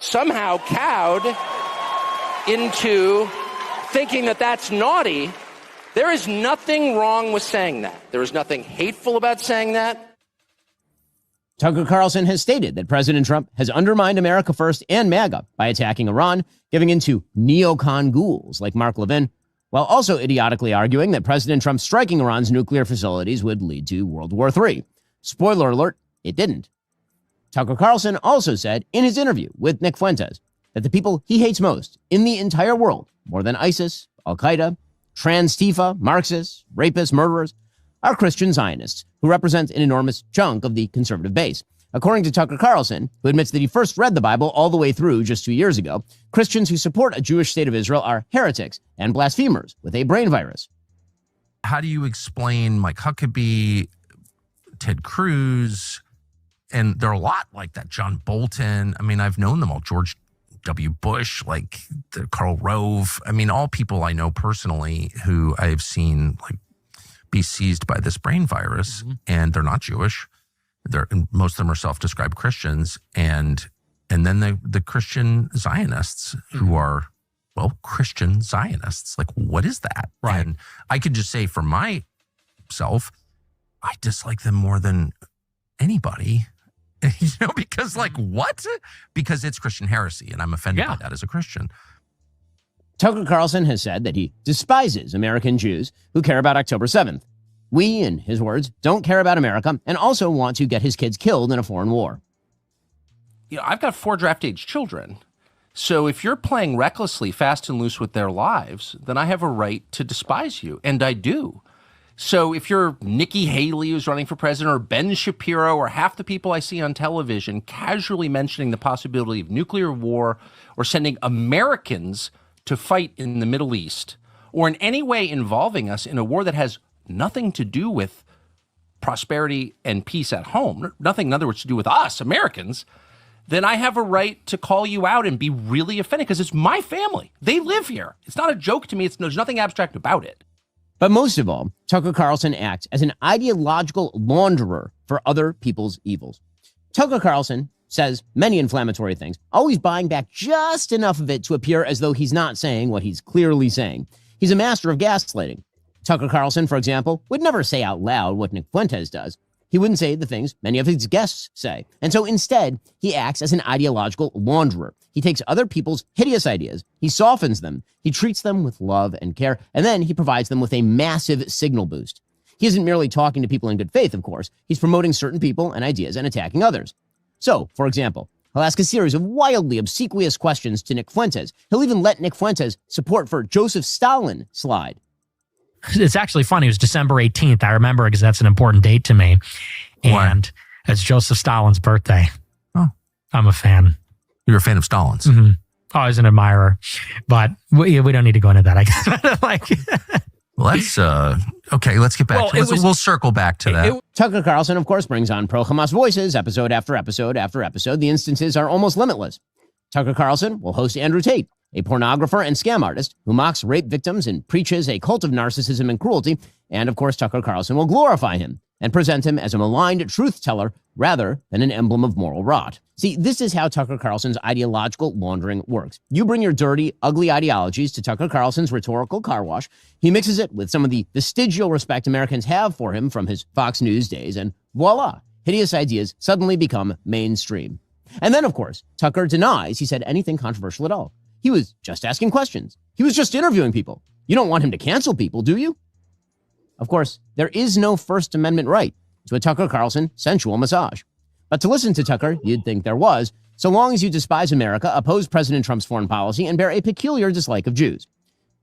somehow cowed into thinking that that's naughty. There is nothing wrong with saying that. There is nothing hateful about saying that. Tucker Carlson has stated that President Trump has undermined America First and MAGA by attacking Iran, giving in to neocon ghouls like Mark Levin, while also idiotically arguing that President Trump striking Iran's nuclear facilities would lead to World War III. Spoiler alert, it didn't. Tucker Carlson also said in his interview with Nick Fuentes that the people he hates most in the entire world, more than ISIS, Al-Qaeda, Trans-Tifa, Marxists, rapists, murderers, are Christian Zionists who represent an enormous chunk of the conservative base. According to Tucker Carlson, who admits that he first read the Bible all the way through just 2 years ago, Christians who support a Jewish state of Israel are heretics and blasphemers with a brain virus. How do you explain Mike Huckabee, Ted Cruz, and there are a lot like that, John Bolton. I mean, I've known them all, George W. Bush, like Karl Rove. I mean, all people I know personally who I've seen like be seized by this brain virus, and they're not Jewish. Most of them are self-described Christians, and then the Christian Zionists who are, well, Christian Zionists. Like, what is that? Right. And I could just say for myself, I dislike them more than anybody. Because like what? Because it's Christian heresy, and I'm offended by that as a Christian. Tucker Carlson has said that he despises American Jews who care about October 7th. We, in his words, don't care about America and also want to get his kids killed in a foreign war. I've got 4 draft-age children. So if you're playing recklessly, fast and loose with their lives, then I have a right to despise you, and I do. So if you're Nikki Haley, who's running for president, or Ben Shapiro, or half the people I see on television casually mentioning the possibility of nuclear war or sending Americans to fight in the Middle East, or in any way involving us in a war that has nothing to do with prosperity and peace at home, nothing, in other words, to do with us, Americans, then I have a right to call you out and be really offended because it's my family. They live here. It's not a joke to me. There's nothing abstract about it. But most of all, Tucker Carlson acts as an ideological launderer for other people's evils. Tucker Carlson says many inflammatory things, always buying back just enough of it to appear as though he's not saying what he's clearly saying. He's a master of gaslighting. Tucker Carlson, for example, would never say out loud what Nick Fuentes does. He wouldn't say the things many of his guests say. And so instead, he acts as an ideological launderer. He takes other people's hideous ideas, he softens them, he treats them with love and care, and then he provides them with a massive signal boost. He isn't merely talking to people in good faith, of course. He's promoting certain people and ideas and attacking others. So, for example, he'll ask a series of wildly obsequious questions to Nick Fuentes. He'll even let Nick Fuentes' support for Joseph Stalin slide. It's actually funny. It was December 18th. I remember because that's an important date to me. And it's Joseph Stalin's birthday. Oh. I'm a fan. You're a fan of Stalin's? Mm-hmm. Always an admirer. But we don't need to go into that, I guess. Let's, okay, let's get back to it. We'll circle back to that. Tucker Carlson, of course, brings on pro-Hamas voices episode after episode after episode. The instances are almost limitless. Tucker Carlson will host Andrew Tate, a pornographer and scam artist who mocks rape victims and preaches a cult of narcissism and cruelty. And of course, Tucker Carlson will glorify him and present him as a maligned truth teller rather than an emblem of moral rot. See, this is how Tucker Carlson's ideological laundering works. You bring your dirty, ugly ideologies to Tucker Carlson's rhetorical car wash. He mixes it with some of the vestigial respect Americans have for him from his Fox News days, and voila, hideous ideas suddenly become mainstream. And then, of course, Tucker denies he said anything controversial at all. He was just asking questions. He was just interviewing people. You don't want him to cancel people, do you? Of course, there is no First Amendment right to a Tucker Carlson sensual massage. But to listen to Tucker, you'd think there was, so long as you despise America, oppose President Trump's foreign policy, and bear a peculiar dislike of Jews.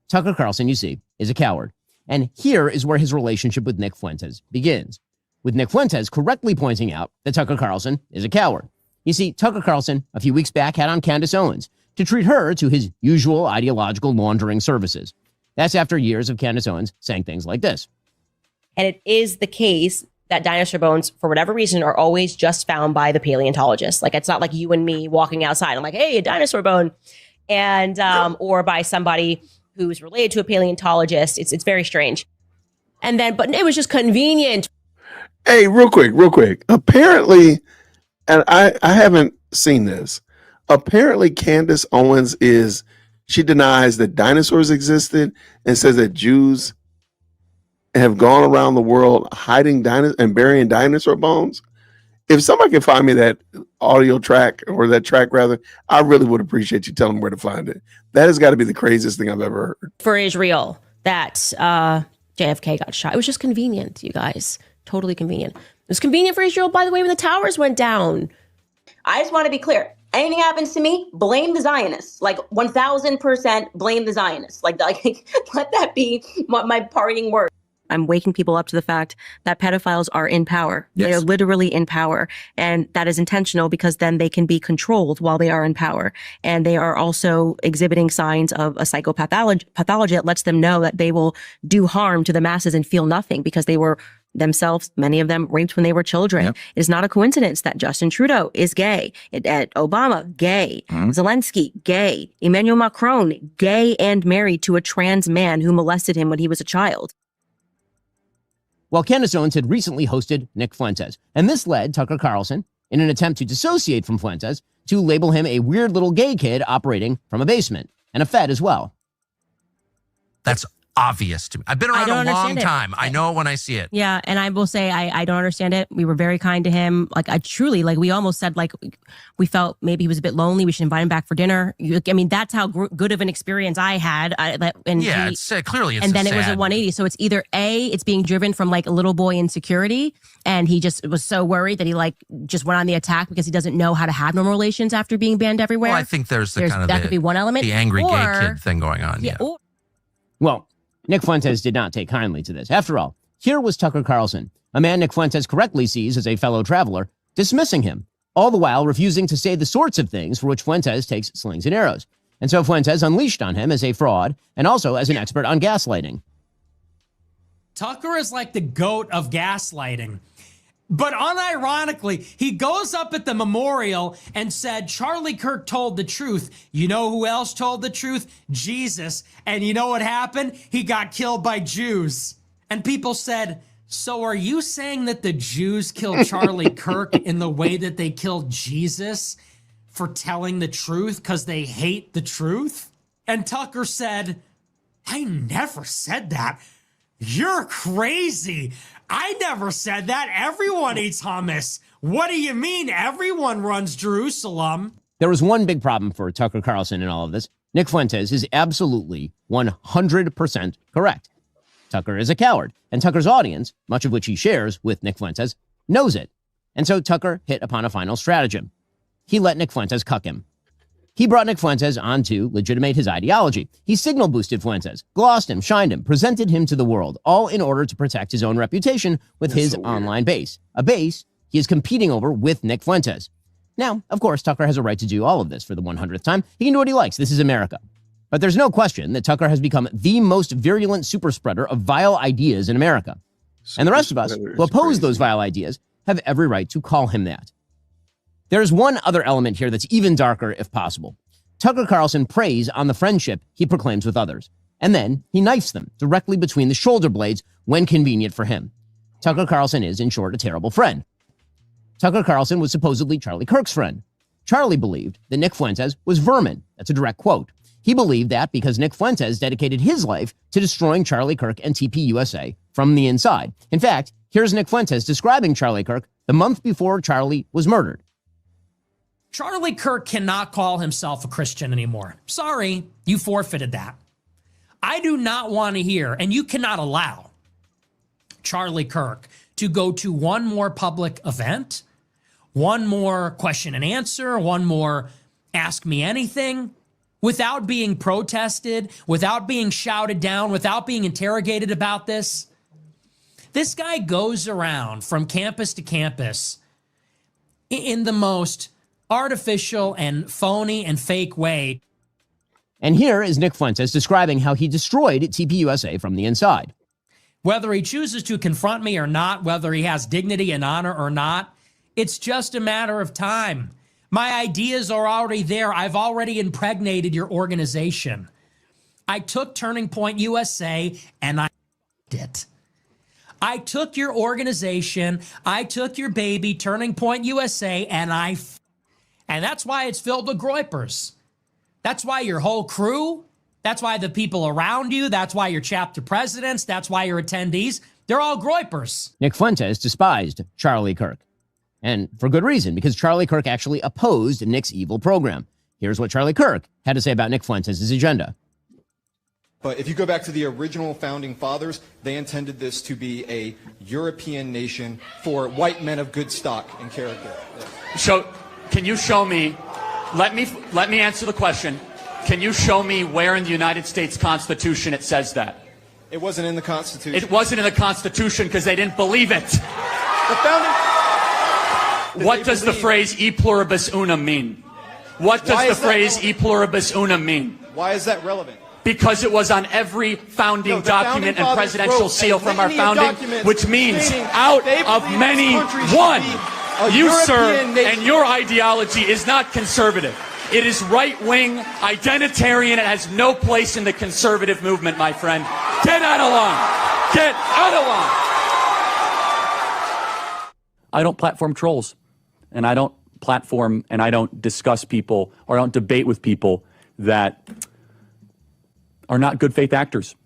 Tucker Carlson, you see, is a coward. And here is where his relationship with Nick Fuentes begins, with Nick Fuentes correctly pointing out that Tucker Carlson is a coward. You see, Tucker Carlson, a few weeks back, had on Candace Owens to treat her to his usual ideological laundering services. That's after years of Candace Owens saying things like this. And it is the case that dinosaur bones, for whatever reason, are always just found by the paleontologist. Like, it's not like you and me walking outside. I'm like, hey, a dinosaur bone. And, or by somebody who's related to a paleontologist. It's very strange. And then, but it was just convenient. Hey, real quick. Apparently, and I haven't seen this. Apparently, Candace Owens she denies that dinosaurs existed and says that Jews have gone around the world hiding and burying dinosaur bones. If somebody can find me that audio track, or that track rather, I really would appreciate you telling me where to find it. That has got to be the craziest thing I've ever heard. For Israel, that JFK got shot. It was just convenient, you guys. Totally convenient. It was convenient for Israel, by the way, when the towers went down. I just want to be clear. Anything happens to me, blame the Zionists. Like 1000% blame the Zionists. Like let that be my parting word. I'm waking people up to the fact that pedophiles are in power. Yes. They are literally in power. And that is intentional because then they can be controlled while they are in power. And they are also exhibiting signs of a psychopathology that lets them know that they will do harm to the masses and feel nothing because they were themselves, many of them, raped when they were children. Yep. It is not a coincidence that Justin Trudeau is gay. Obama, gay. Zelensky, gay. Emmanuel Macron, gay and married to a trans man who molested him when he was a child. Well, Candace Owens had recently hosted Nick Fuentes, and this led Tucker Carlson, in an attempt to dissociate from Fuentes, to label him a weird little gay kid operating from a basement, and a Fed as well. That's obvious to me. I've been around a long time. I know it when I see it. Yeah, and I will say I don't understand it. We were very kind to him. Like, I truly, like, we almost said, like, we felt maybe he was a bit lonely. We should invite him back for dinner. I mean, that's how good of an experience I had. It's clearly it's and then it was a 180. So it's either A, it's being driven from like a little boy insecurity, and he just was so worried that he just went on the attack because he doesn't know how to have normal relations after being banned everywhere. Well, I think there's that could be one element. The angry gay kid thing going on. Yeah. Well, Nick Fuentes did not take kindly to this. After all, here was Tucker Carlson, a man Nick Fuentes correctly sees as a fellow traveler, dismissing him, all the while refusing to say the sorts of things for which Fuentes takes slings and arrows. And so Fuentes unleashed on him as a fraud and also as an expert on gaslighting. Tucker is like the GOAT of gaslighting. But unironically, he goes up at the memorial and said, Charlie Kirk told the truth. You know who else told the truth? Jesus. And you know what happened? He got killed by Jews. And people said, so are you saying that the Jews killed Charlie Kirk in the way that they killed Jesus for telling the truth because they hate the truth? And Tucker said, I never said that. You're crazy. I never said that. Everyone eats hummus. What do you mean? Everyone runs Jerusalem. There was one big problem for Tucker Carlson in all of this. Nick Fuentes is absolutely 100% correct. Tucker is a coward, and Tucker's audience, much of which he shares with Nick Fuentes, knows it. And so Tucker hit upon a final stratagem. He let Nick Fuentes cuck him. He brought Nick Fuentes on to legitimate his ideology. He signal boosted Fuentes, glossed him, shined him, presented him to the world, all in order to protect his own reputation with his online base, a base he is competing over with Nick Fuentes. Now, of course, Tucker has a right to do all of this for the 100th time. He can do what he likes. This is America. But there's no question that Tucker has become the most virulent super spreader of vile ideas in America. And the rest of us who oppose those vile ideas have every right to call him that. There's one other element here that's even darker if possible. Tucker Carlson preys on the friendship he proclaims with others, and then he knifes them directly between the shoulder blades when convenient for him. Tucker Carlson is, in short, a terrible friend. Tucker Carlson was supposedly Charlie Kirk's friend. Charlie believed that Nick Fuentes was vermin. That's a direct quote. He believed that because Nick Fuentes dedicated his life to destroying Charlie Kirk and TPUSA from the inside. In fact, here's Nick Fuentes describing Charlie Kirk the month before Charlie was murdered. Charlie Kirk cannot call himself a Christian anymore. Sorry, you forfeited that. I do not want to hear, and you cannot allow Charlie Kirk to go to one more public event, one more question and answer, one more ask me anything, without being protested, without being shouted down, without being interrogated about this. This guy goes around from campus to campus in the most artificial and phony and fake way. And here is Nick Fuentes describing how he destroyed TPUSA from the inside. Whether he chooses to confront me or not, whether he has dignity and honor or not, it's just a matter of time. My ideas are already there. I've already impregnated your organization. I took Turning Point USA and I it. I took your organization, I took your baby, Turning Point USA, and that's why it's filled with groypers. That's why your whole crew, that's why the people around you, that's why your chapter presidents, that's why your attendees, they're all groypers. Nick Fuentes despised Charlie Kirk. And for good reason, because Charlie Kirk actually opposed Nick's evil program. Here's what Charlie Kirk had to say about Nick Fuentes' agenda. But if you go back to the original founding fathers, they intended this to be a European nation for white men of good stock and character. So, can you show me, let me answer the question. Can you show me where in the United States Constitution it says that? It wasn't in the Constitution. It wasn't in the Constitution because they didn't believe it. The founding... What does the phrase e pluribus unum mean? What does the phrase e pluribus unum mean? Why is that relevant? Because it was on every founding document and presidential seal from our founding, which means out of many, one. You, sir, and your ideology is not conservative. It is right-wing, identitarian. It has no place in the conservative movement, my friend. Get out of line. Get out of line. I don't platform trolls, and I don't platform and I don't discuss people or I don't debate with people that are not good faith actors.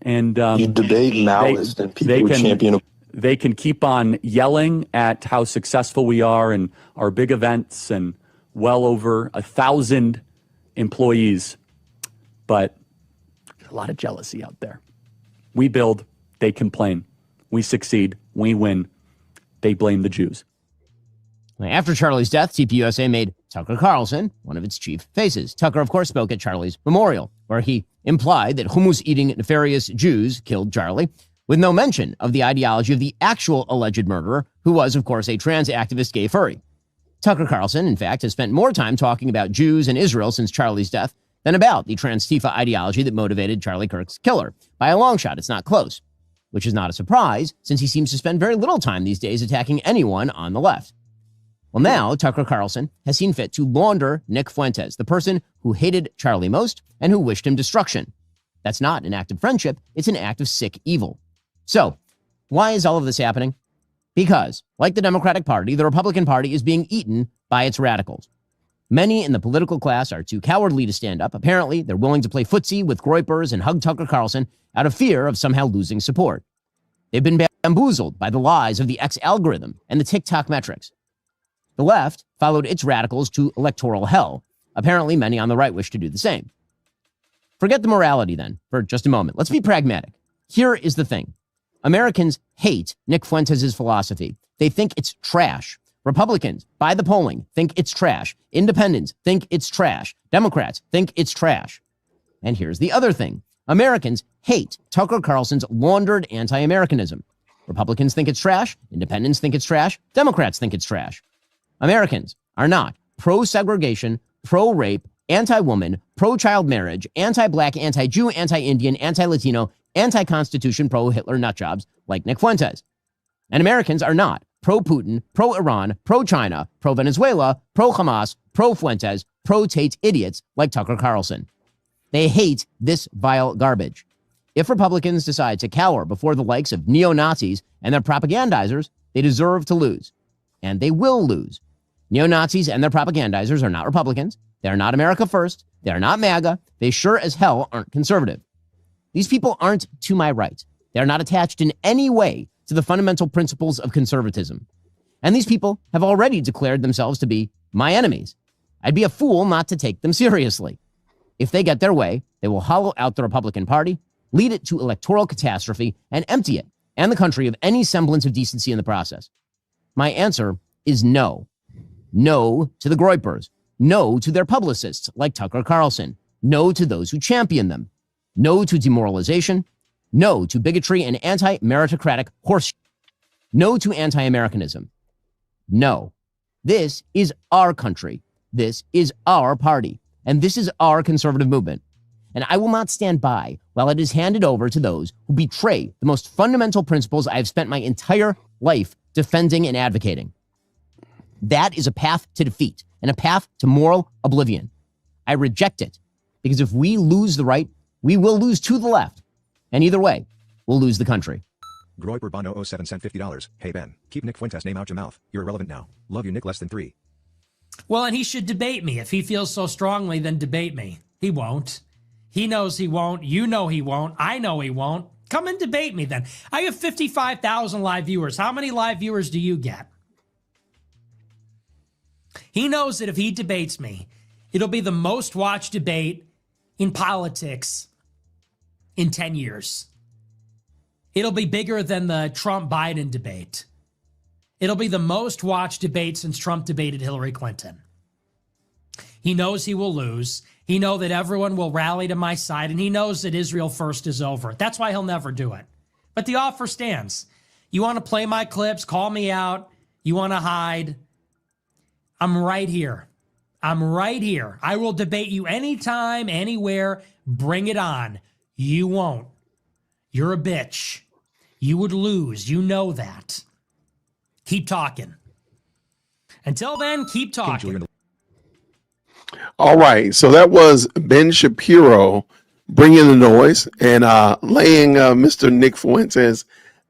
And you debate Maoists and people who champion. They can keep on yelling at how successful we are and our big events and well over 1,000 employees, but there's a lot of jealousy out there. We build, they complain. We succeed, we win. They blame the Jews. After Charlie's death, TPUSA made Tucker Carlson one of its chief faces. Tucker, of course, spoke at Charlie's memorial, where he implied that hummus-eating nefarious Jews killed Charlie, with no mention of the ideology of the actual alleged murderer, who was, of course, a trans activist gay furry. Tucker Carlson, in fact, has spent more time talking about Jews and Israel since Charlie's death than about the trans-Tifa ideology that motivated Charlie Kirk's killer. By a long shot, it's not close, which is not a surprise, since he seems to spend very little time these days attacking anyone on the left. Well, now Tucker Carlson has seen fit to launder Nick Fuentes, the person who hated Charlie most and who wished him destruction. That's not an act of friendship, it's an act of sick evil. So, why is all of this happening? Because, like the Democratic Party, the Republican Party is being eaten by its radicals. Many in the political class are too cowardly to stand up. Apparently, they're willing to play footsie with groypers and hug Tucker Carlson out of fear of somehow losing support. They've been bamboozled by the lies of the X algorithm and the TikTok metrics. The left followed its radicals to electoral hell. Apparently, many on the right wish to do the same. Forget the morality, then, for just a moment. Let's be pragmatic. Here is the thing. Americans hate Nick Fuentes' philosophy. They think it's trash. Republicans, by the polling, think it's trash. Independents think it's trash. Democrats think it's trash. And here's the other thing. Americans hate Tucker Carlson's laundered anti-Americanism. Republicans think it's trash. Independents think it's trash. Democrats think it's trash. Americans are not pro-segregation, pro-rape, anti-woman, pro-child marriage, anti-black, anti-Jew, anti-Indian, anti-Latino, anti-Constitution, pro-Hitler nutjobs like Nick Fuentes. And Americans are not pro-Putin, pro-Iran, pro-China, pro-Venezuela, pro-Hamas, pro-Fuentes, pro-Tate idiots like Tucker Carlson. They hate this vile garbage. If Republicans decide to cower before the likes of neo-Nazis and their propagandizers, they deserve to lose. and they will lose. Neo-Nazis and their propagandizers are not Republicans. They're not America First. They're not MAGA. They sure as hell aren't conservative. These people aren't to my right. They're not attached in any way to the fundamental principles of conservatism. And these people have already declared themselves to be my enemies. I'd be a fool not to take them seriously. If they get their way, they will hollow out the Republican Party, lead it to electoral catastrophe, and empty it and the country of any semblance of decency in the process. My answer is no. No to the Groypers. No to their publicists like Tucker Carlson. No to those who champion them. No to demoralization. No to bigotry and anti-meritocratic horse. No to anti-Americanism. No. This is our country. This is our party. And this is our conservative movement. And I will not stand by while it is handed over to those who betray the most fundamental principles I have spent my entire life defending and advocating. That is a path to defeat and a path to moral oblivion. I reject it because if we lose the right, we will lose to the left. And either way, we'll lose the country. Groyper Bono 07 cent $50. Hey Ben, keep Nick Fuentes' name out your mouth. You're irrelevant now. Love you, Nick. Less than 3. Well, and he should debate me. If he feels so strongly, then debate me. He won't. He knows he won't. You know he won't. I know he won't. Come and debate me then. I have 55,000 live viewers. How many live viewers do you get? He knows that if he debates me, it'll be the most watched debate in politics in 10 years. It'll be bigger than the Trump-Biden debate. It'll be the most watched debate since Trump debated Hillary Clinton. He knows he will lose. He knows that everyone will rally to my side, and he knows that Israel first is over. That's why he'll never do it. But the offer stands. You want to play my clips, call me out. You want to hide. I'm right here. I'm right here. I will debate you anytime, anywhere. Bring it on. You won't. You're a bitch. You would lose. You know that. Keep talking. Until then, keep talking. All right. So that was Ben Shapiro bringing the noise and laying Mr. Nick Fuentes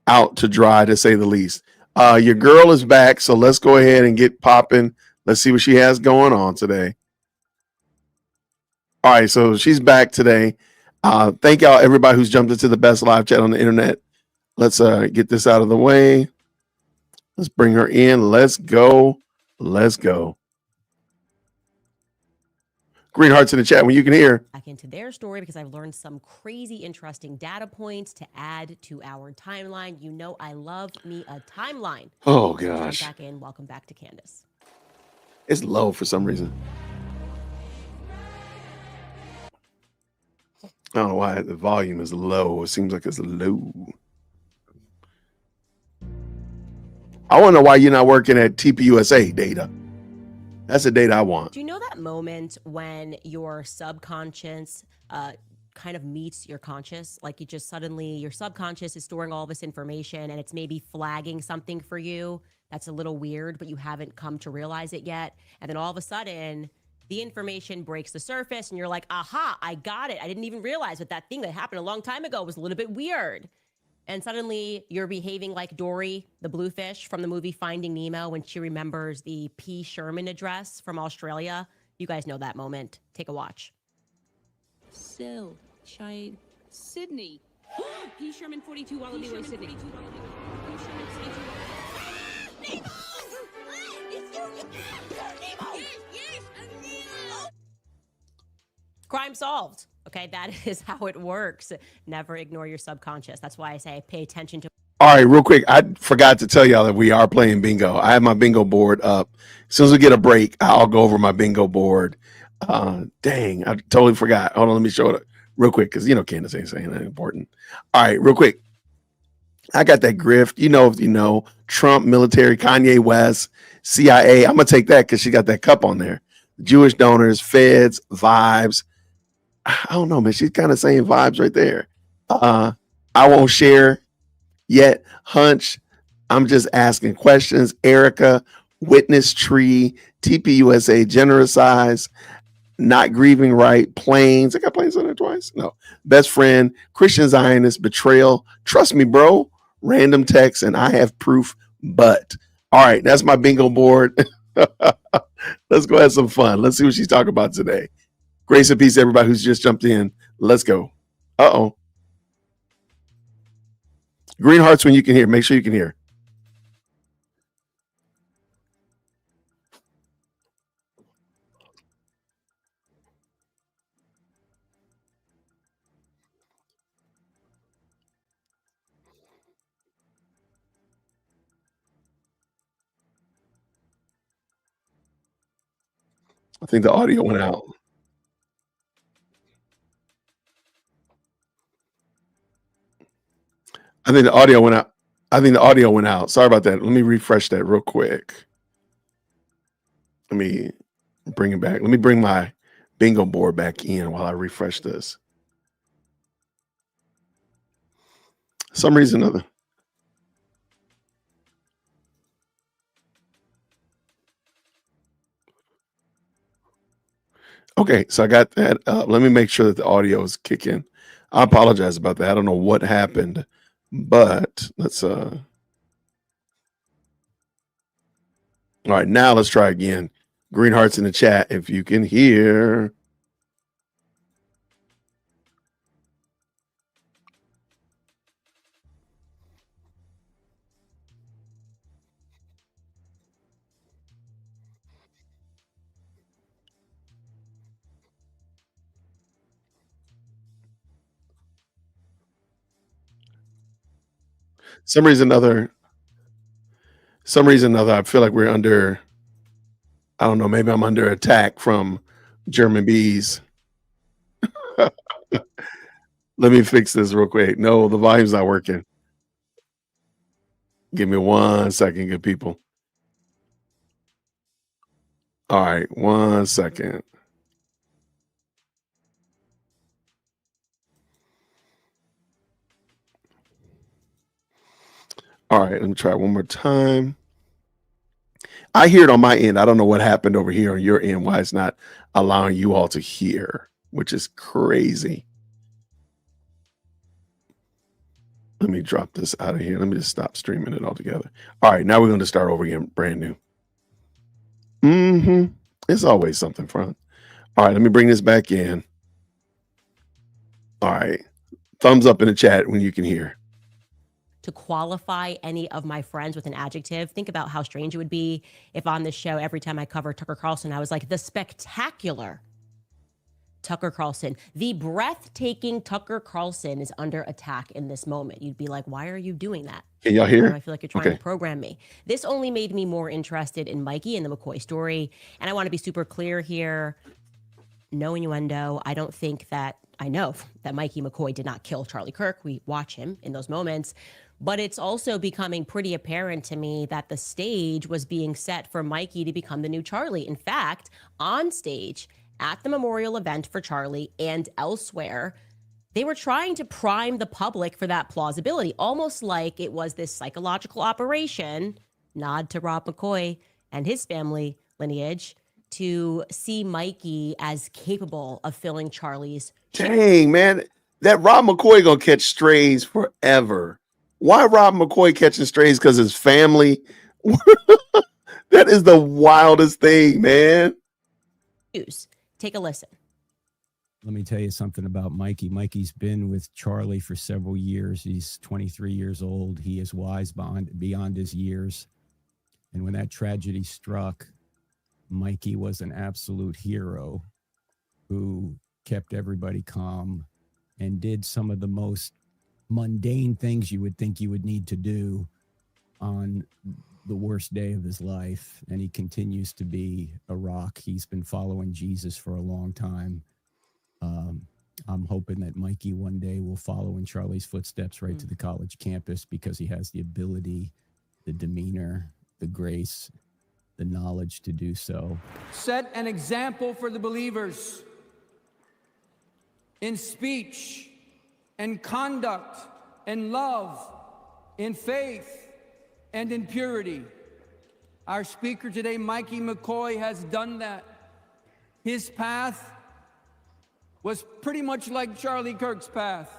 out to dry, to say the least. Your girl is back, so let's go ahead and get popping. Let's see what she has going on today. All right. So she's back today. Thank y'all, everybody who's jumped into the best live chat on the internet. Let's get this out of the way. Let's bring her in. Let's go. Let's go. Green hearts in the chat when you can hear. Back into their story because I've learned some crazy, interesting data points to add to our timeline. You know I love me a timeline. Oh, gosh. Jump back in. Welcome back to Candace. It's low for some reason. I don't know why the volume is low. It seems like it's low. I want to know why you're not working at TPUSA data. That's the data I want. Do you know that moment when your subconscious kind of meets your conscious? Like you just suddenly, your subconscious is storing all this information and it's maybe flagging something for you that's a little weird, but you haven't come to realize it yet. And then all of a sudden, the information breaks the surface and you're like, aha, I got it. I didn't even realize that that thing that happened a long time ago was a little bit weird. And suddenly you're behaving like Dory, the bluefish from the movie Finding Nemo, when she remembers the P. Sherman address from Australia. You guys know that moment. Take a watch. So, Sydney. P. Sherman 42 Wallaby Way, Sydney. Nemo! Crime solved. Okay, that is how it works. Never ignore your subconscious. That's why I say pay attention to. All right, real quick. I forgot to tell y'all that we are playing bingo. I have my bingo board up. As soon as we get a break, I'll go over my bingo board. Dang, I totally forgot. Hold on, let me show it real quick because, Candace ain't saying that important. All right, real quick. I got that grift. If you know, Trump, military, Kanye West, CIA. I'm going to take that because she got that cup on there. Jewish donors, feds, vibes. I don't know, man. She's kind of saying vibes right there. I won't share yet. Hunch. I'm just asking questions. Erica, witness tree, TPUSA, genericize, not grieving right, planes. I got planes on there twice. No. Best friend, Christian Zionist, betrayal. Trust me, bro. Random text, and I have proof, but. All right, that's my bingo board. Let's go have some fun. Let's see what she's talking about today. Grace and peace, everybody who's just jumped in. Let's go. Uh-oh. Green hearts when you can hear. Make sure you can hear. I think the audio went out. I think the audio went out. I think the audio went out. Sorry about that. Let me refresh that real quick. Let me bring it back. Let me bring my bingo board back in while I refresh this. Some reason or other. Okay, so I got that up. Let me make sure that the audio is kicking. I apologize about that. I don't know what happened, but let's all right, now let's try again. Green hearts in the chat if you can hear. Some reason or other, I feel like we're under, I don't know, maybe I'm under attack from German bees. Let me fix this real quick. No, the volume's not working. Give me 1 second, good people. All right, 1 second. All right, let me try one more time. I hear it on my end. I don't know what happened over here on your end, why it's not allowing you all to hear, which is crazy. Let me drop this out of here. Let me just stop streaming it altogether. All right, now we're going to start over again, brand new. It's always something fun. All right, let me bring this back in. All right, thumbs up in the chat when you can hear. To qualify any of my friends with an adjective, think about how strange it would be if on this show, every time I cover Tucker Carlson, I was like, the spectacular Tucker Carlson, the breathtaking Tucker Carlson is under attack in this moment. You'd be like, why are you doing that? Can y'all hear? I feel like you're trying to program me. This only made me more interested in Mikey and the McCoy story. And I want to be super clear here. No innuendo. I don't think that, I know that Mikey McCoy did not kill Charlie Kirk. We watch him in those moments. But it's also becoming pretty apparent to me that the stage was being set for Mikey to become the new Charlie. In fact, on stage at the memorial event for Charlie and elsewhere, they were trying to prime the public for that plausibility, almost like it was this psychological operation, nod to Rob McCoy and his family lineage, to see Mikey as capable of filling Charlie's shoes. Dang, man, that Rob McCoy gonna catch strays forever. Why Rob McCoy catching strays? Because his family. That is the wildest thing, man. Take a listen. Let me tell you something about Mikey. Mikey's been with Charlie for several years. He's 23 years old. He is wise beyond his years. And when that tragedy struck, Mikey was an absolute hero who kept everybody calm and did some of the most mundane things you would think you would need to do on the worst day of his life. And he continues to be a rock. He's been following Jesus for a long time. I'm hoping that Mikey one day will follow in Charlie's footsteps right to the college campus, because he has the ability, the demeanor, the grace, the knowledge to do so. Set an example for the believers in speech and conduct and love, in faith and in purity. Our speaker today, Mikey McCoy, has done that. His path was pretty much like Charlie Kirk's path.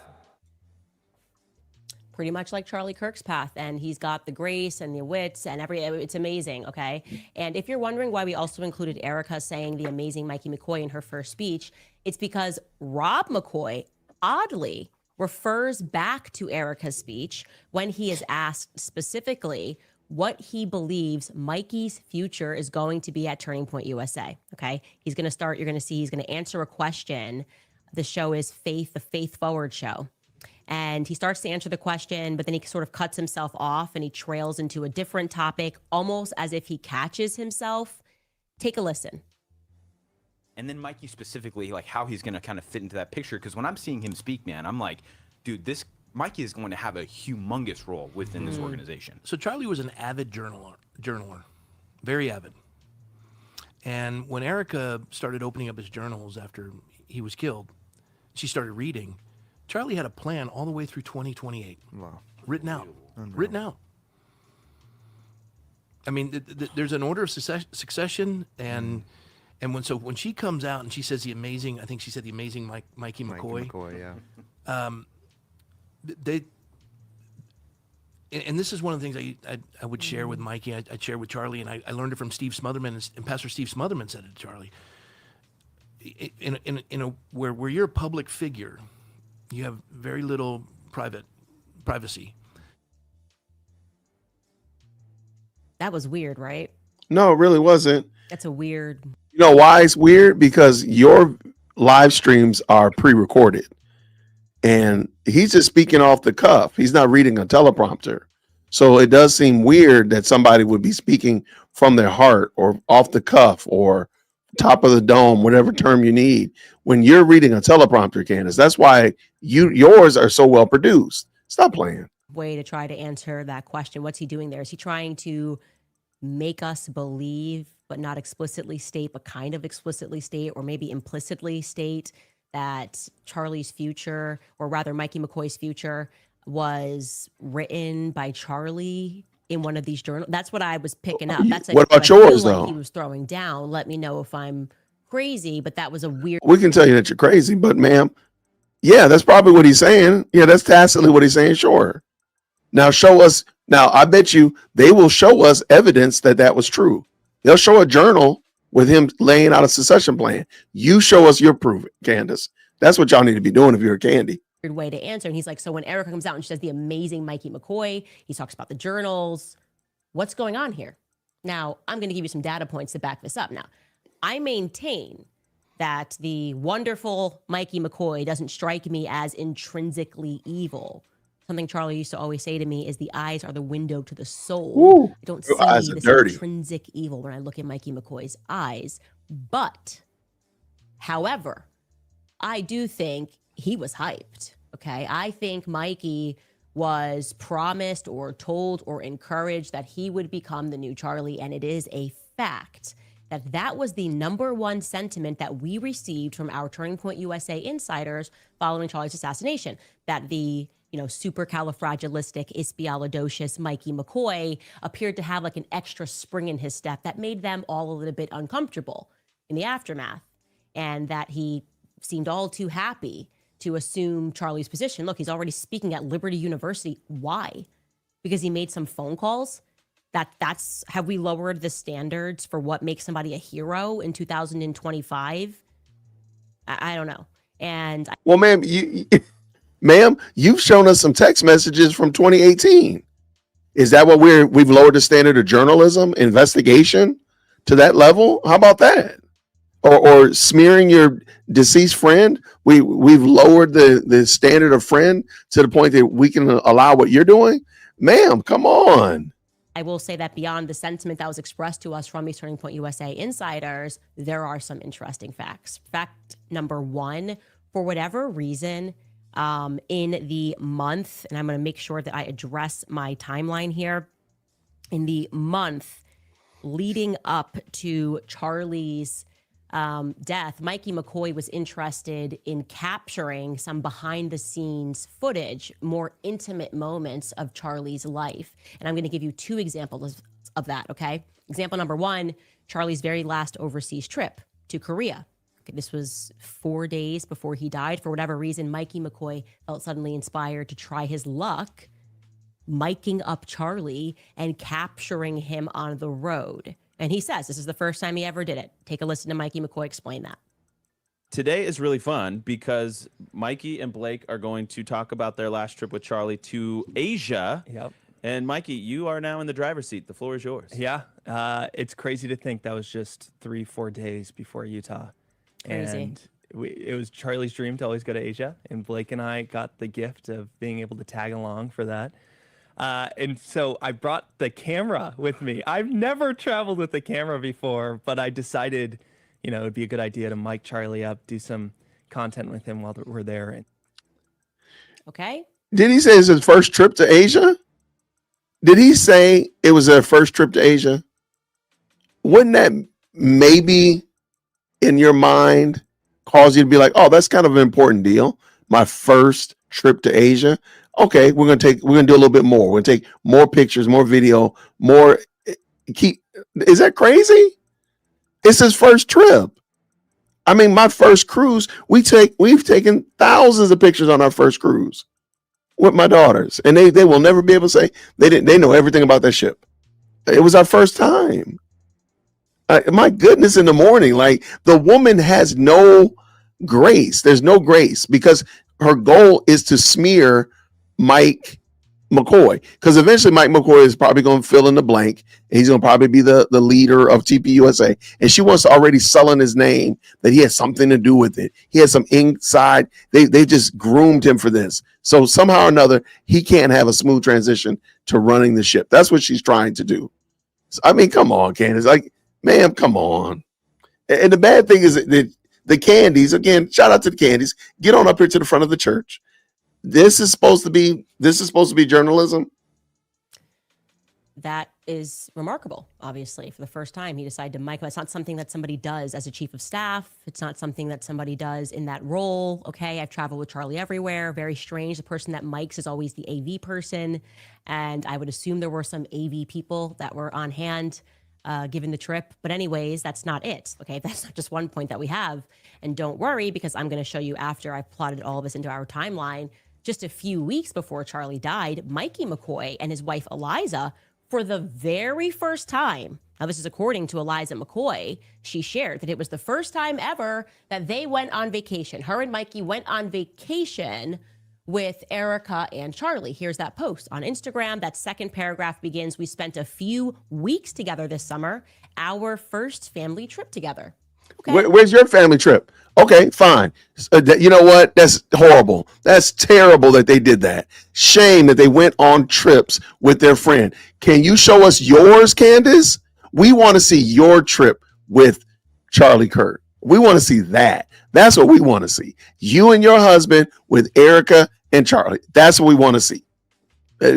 pretty much like Charlie Kirk's path, and he's got the grace and the wits and it's amazing, okay? And if you're wondering why we also included Erica saying the amazing Mikey McCoy in her first speech, it's because Rob McCoy, oddly, refers back to Erica's speech when he is asked specifically what he believes Mikey's future is going to be at Turning Point USA, okay? He's going to start, you're going to see, he's going to answer a question. The show is the Faith Forward show. And he starts to answer the question, but then he sort of cuts himself off and he trails into a different topic, almost as if he catches himself. Take a listen. And then Mikey specifically, like how he's going to kind of fit into that picture. Because when I'm seeing him speak, man, I'm like, dude, Mikey is going to have a humongous role within this organization. So Charlie was an avid journaler, very avid. And when Erica started opening up his journals after he was killed, she started reading. Charlie had a plan all the way through 2028. Wow. Written out. Written out. I mean, there's an order of succession, and when she comes out and she says the amazing Mikey McCoy. Yeah. And this is one of the things I would share with Mikey. I'd share with Charlie, and I learned it from Steve Smotherman, and Pastor Steve Smotherman said it to Charlie. Where you're a public figure, you have very little privacy. That was weird, right? No, it really wasn't. That's a weird. You know why it's weird? Because your live streams are pre-recorded. And he's just speaking off the cuff. He's not reading a teleprompter. So it does seem weird that somebody would be speaking from their heart or off the cuff or top of the dome, whatever term you need, when you're reading a teleprompter, Candace. That's why yours are so well produced. Stop playing. Way to try to answer that question. What's he doing there? Is he trying to make us believe, but not explicitly state, but kind of explicitly state, or maybe implicitly state that Charlie's future, or rather Mikey McCoy's future, was written by Charlie in one of these journals? That's what I was picking up. That's what about yours, though? He was throwing down. Let me know if I'm crazy, but that was a weird. We can tell you that you're crazy, but ma'am, yeah, that's probably what he's saying. Yeah, that's tacitly what he's saying. Sure. Now show us. Now I bet you they will show us evidence that was true. They'll show a journal with him laying out a succession plan. You show us your proof, Candace. That's what y'all need to be doing if you're a Candy. Way to answer. And he's like, so when Erica comes out and she says the amazing Mikey McCoy, he talks about the journals. What's going on here? Now, I'm going to give you some data points to back this up. Now, I maintain that the wonderful Mikey McCoy doesn't strike me as intrinsically evil. Something Charlie used to always say to me is the eyes are the window to the soul. Ooh, I don't see this intrinsic evil when I look at Mikey McCoy's eyes. But, however, I do think he was hyped. Okay. I think Mikey was promised or told or encouraged that he would become the new Charlie. And it is a fact that was the #1 sentiment that we received from our Turning Point USA insiders following Charlie's assassination, that the supercalifragilistic Mikey McCoy appeared to have like an extra spring in his step that made them all a little bit uncomfortable in the aftermath, and that he seemed all too happy to assume Charlie's position. Look, he's already speaking at Liberty University. Why? Because he made some phone calls? Have we lowered the standards for what makes somebody a hero in 2025? I don't know. And well, ma'am, you've shown us some text messages from 2018. Is that what we've lowered the standard of journalism, investigation to that level? How about that? Or smearing your deceased friend? We've lowered the standard of friend to the point that we can allow what you're doing? Ma'am, come on. I will say that beyond the sentiment that was expressed to us from these Turning Point USA insiders, there are some interesting facts. Fact number 1, for whatever reason, in the month, and I'm going to make sure that I address my timeline here, in the month leading up to Charlie's death, Mikey McCoy was interested in capturing some behind the scenes footage, more intimate moments of Charlie's life. And I'm going to give you 2 examples of that, okay? Example number 1, Charlie's very last overseas trip to Korea. Okay, this was 4 days before he died. For whatever reason, Mikey McCoy felt suddenly inspired to try his luck miking up Charlie and capturing him on the road. And he says this is the first time he ever did it. Take a listen to Mikey McCoy explain that. Today is really fun because Mikey and Blake are going to talk about their last trip with Charlie to Asia. Yep. And Mikey, you are now in the driver's seat. The floor is yours. Yeah. It's crazy to think that was just 3-4 days before Utah. Crazy. And it was Charlie's dream to always go to Asia. And Blake and I got the gift of being able to tag along for that. And so I brought the camera with me. I've never traveled with a camera before, but I decided, you know, it'd be a good idea to mic Charlie up, do some content with him while we're there. Okay. Did he say it's his first trip to Asia? Did he say it was their first trip to Asia? Wouldn't that maybe in your mind cause you to be like, oh, that's kind of an important deal. My first trip to Asia. Okay, we're gonna do a little bit more. We're gonna take more pictures, more video, more. Is that crazy? It's his first trip. I mean, my first cruise, we've taken thousands of pictures on our first cruise with my daughters, and they will never be able to say they know everything about that ship. It was our first time. My goodness, in the morning, like the woman has no grace. There's no grace because her goal is to smear Mike McCoy, because eventually Mike McCoy is probably going to fill in the blank, and he's going to probably be the leader of TPUSA, and she wants to already sell in his name that he has something to do with it. He has some inside. They just groomed him for this. So somehow or another, he can't have a smooth transition to running the ship. That's what she's trying to do. So, I mean, come on, Candace. Like, ma'am, come on. And the bad thing is that the Candies, again, shout out to the Candies, get on up here to the front of the church. This is supposed to be journalism. That is remarkable. Obviously, for the first time, he decided to mic. It's not something that somebody does as a chief of staff. It's not something that somebody does in that role. Okay, I've traveled with Charlie everywhere. Very strange. The person that mics is always the AV person, and I would assume there were some AV people that were on hand given the trip. But anyways, that's not it. Okay, that's not just one point that we have. And don't worry, because I'm going to show you after I've plotted all of this into our timeline. Just a few weeks before Charlie died, Mikey McCoy and his wife Eliza, for the very first time, now this is according to Eliza McCoy, she shared that it was the first time ever that they went on vacation. Her and Mikey went on vacation with Erica and Charlie. Here's that post on Instagram. That second paragraph begins, "We spent a few weeks together this summer, our first family trip together." Okay. Where's your family trip? Okay, fine. You know what? That's horrible. That's terrible that they did that. Shame that they went on trips with their friend. Can you show us yours, Candace? We want to see your trip with Charlie Kirk. We want to see that. That's what we want to see. You and your husband with Erica and Charlie. That's what we want to see.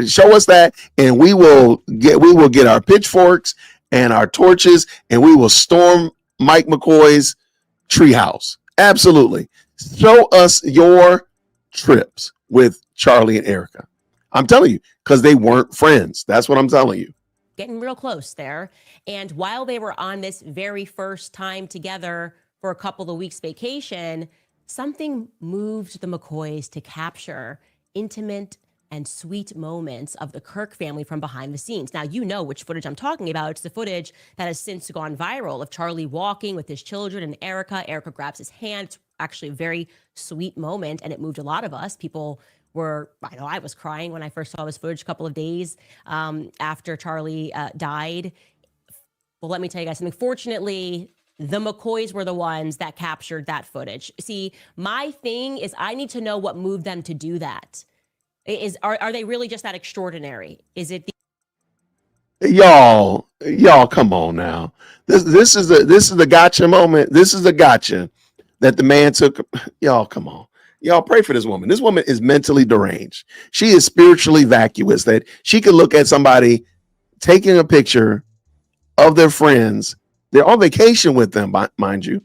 Show us that, and we will get our pitchforks and our torches, and we will storm Mike McCoy's treehouse. Absolutely. Show us your trips with Charlie and Erica. I'm telling you, because they weren't friends. That's what I'm telling you. Getting real close there. And while they were on this very first time together for a couple of weeks vacation, something moved the McCoys to capture intimate and sweet moments of the Kirk family from behind the scenes. Now, you know which footage I'm talking about. It's the footage that has since gone viral of Charlie walking with his children and Erica. Erica grabs his hand. It's actually a very sweet moment, and it moved a lot of us. People were, I know I was crying when I first saw this footage a couple of days after Charlie died. Well, let me tell you guys something. Fortunately, the McCoys were the ones that captured that footage. See, my thing is I need to know what moved them to do that. Are they really just that extraordinary? Is it y'all come on now. This is the gotcha moment. This is the gotcha that the man took. Y'all come on. Y'all pray for this woman. This woman is mentally deranged. She is spiritually vacuous, that she could look at somebody taking a picture of their friends. They're on vacation with them, mind you.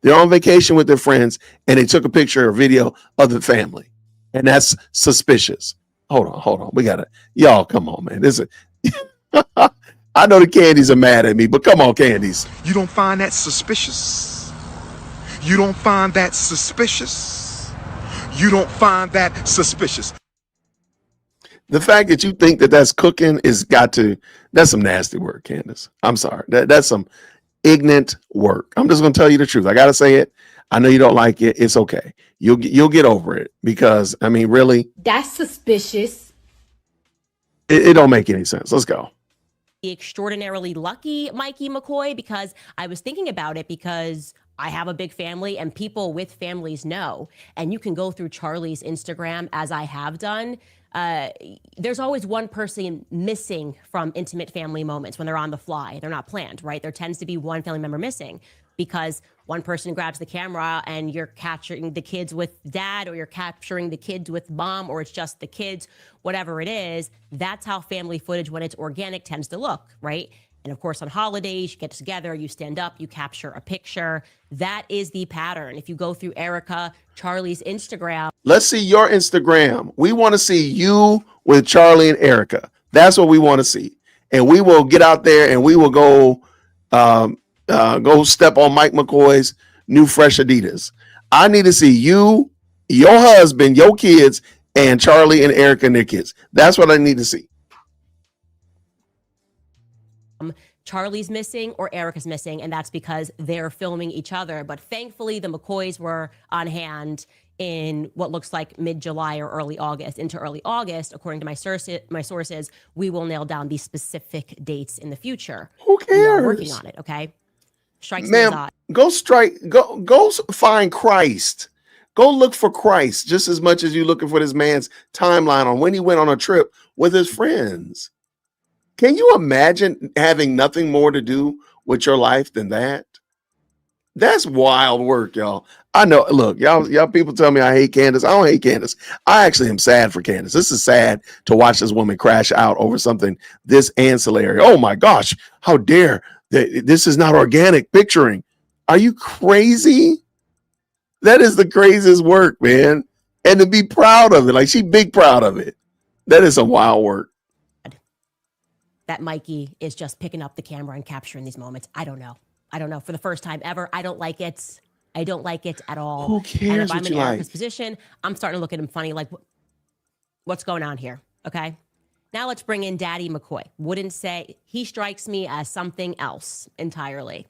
They're on vacation with their friends, and they took a picture or video of the family. And that's suspicious. Hold on. We got to, y'all, come on, man. This is, I know the Candies are mad at me, but come on, Candies. You don't find that suspicious? You don't find that suspicious? You don't find that suspicious? The fact that you think that that's cooking that's some nasty work, Candace. I'm sorry. That's some ignorant work. I'm just going to tell you the truth. I got to say it. I know you don't like it. It's okay. You'll get over it because, I mean, really, That's suspicious. it don't make any sense. Let's go. Extraordinarily lucky, Mikey McCoy, because I was thinking about it because I have a big family and people with families know. And you can go through Charlie's Instagram as I have done. There's always one person missing from intimate family moments when they're on the fly. They're not planned, right? There tends to be one family member missing because one person grabs the camera and you're capturing the kids with dad, or you're capturing the kids with mom, or it's just the kids, whatever it is. That's how family footage, when it's organic, tends to look, right? And of course, on holidays, you get together, you stand up, you capture a picture. That is the pattern. If you go through Erica, Charlie's Instagram. Let's see your Instagram. We want to see you with Charlie and Erica. That's what we want to see. And we will get out there and we will go step on Mike McCoy's new fresh Adidas. I need to see you, your husband, your kids, and Charlie and Erica and their kids. That's what I need to see. Charlie's missing or Erica's missing, and that's because they're filming each other. But thankfully, the McCoys were on hand in what looks like mid-July or early August. Into early August, according to my sources, we will nail down these specific dates in the future. Who cares? We are working on it, okay? Strikes me as odd. Go find Christ. Go look for Christ just as much as you're looking for this man's timeline on when he went on a trip with his friends. Can you imagine having nothing more to do with your life than that? That's wild work, y'all. I know. Look, y'all people tell me I hate Candace. I don't hate Candace. I actually am sad for Candace. This is sad to watch this woman crash out over something this ancillary. Oh my gosh, how dare this is not organic picturing. Are you crazy? That is the craziest work, man. And to be proud of it, like she big proud of it. That is some wild work. That Mikey is just picking up the camera and capturing these moments. I don't know. For the first time ever. I don't like it. I don't like it at all. Who cares? And if I'm what in you Erica's like? position, I'm starting to look at him funny, like, what's going on here? Okay. Now let's bring in Daddy McCoy. Wouldn't say he strikes me as something else entirely.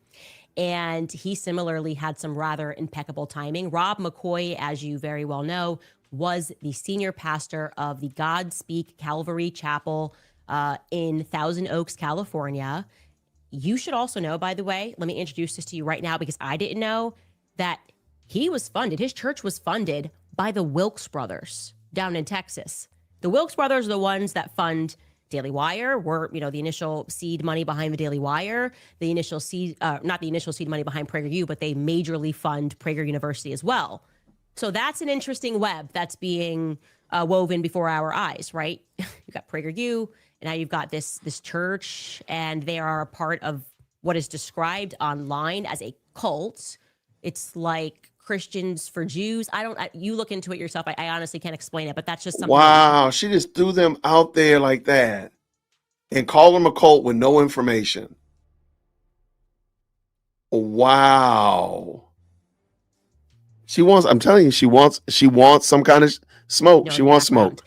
And he similarly had some rather impeccable timing. Rob McCoy, as you very well know, was the senior pastor of the God Speak Calvary Chapel in Thousand Oaks, California. You should also know, by the way, let me introduce this to you right now because I didn't know that his church was funded by the Wilkes brothers down in Texas. The Wilkes brothers are the ones that fund Daily Wire, were, the initial seed money behind the Daily Wire, the initial seed, not the initial seed money behind PragerU, but they majorly fund Prager University as well. So that's an interesting web that's being woven before our eyes, right? You've got PragerU, and now you've got this church, and they are a part of what is described online as a cult. It's like Christians for Jews. You look into it yourself. I honestly can't explain it, but that's just something. Wow, she just threw them out there like that and called them a cult with no information. Wow. I'm telling you, she wants some kind of smoke. She wants smoke.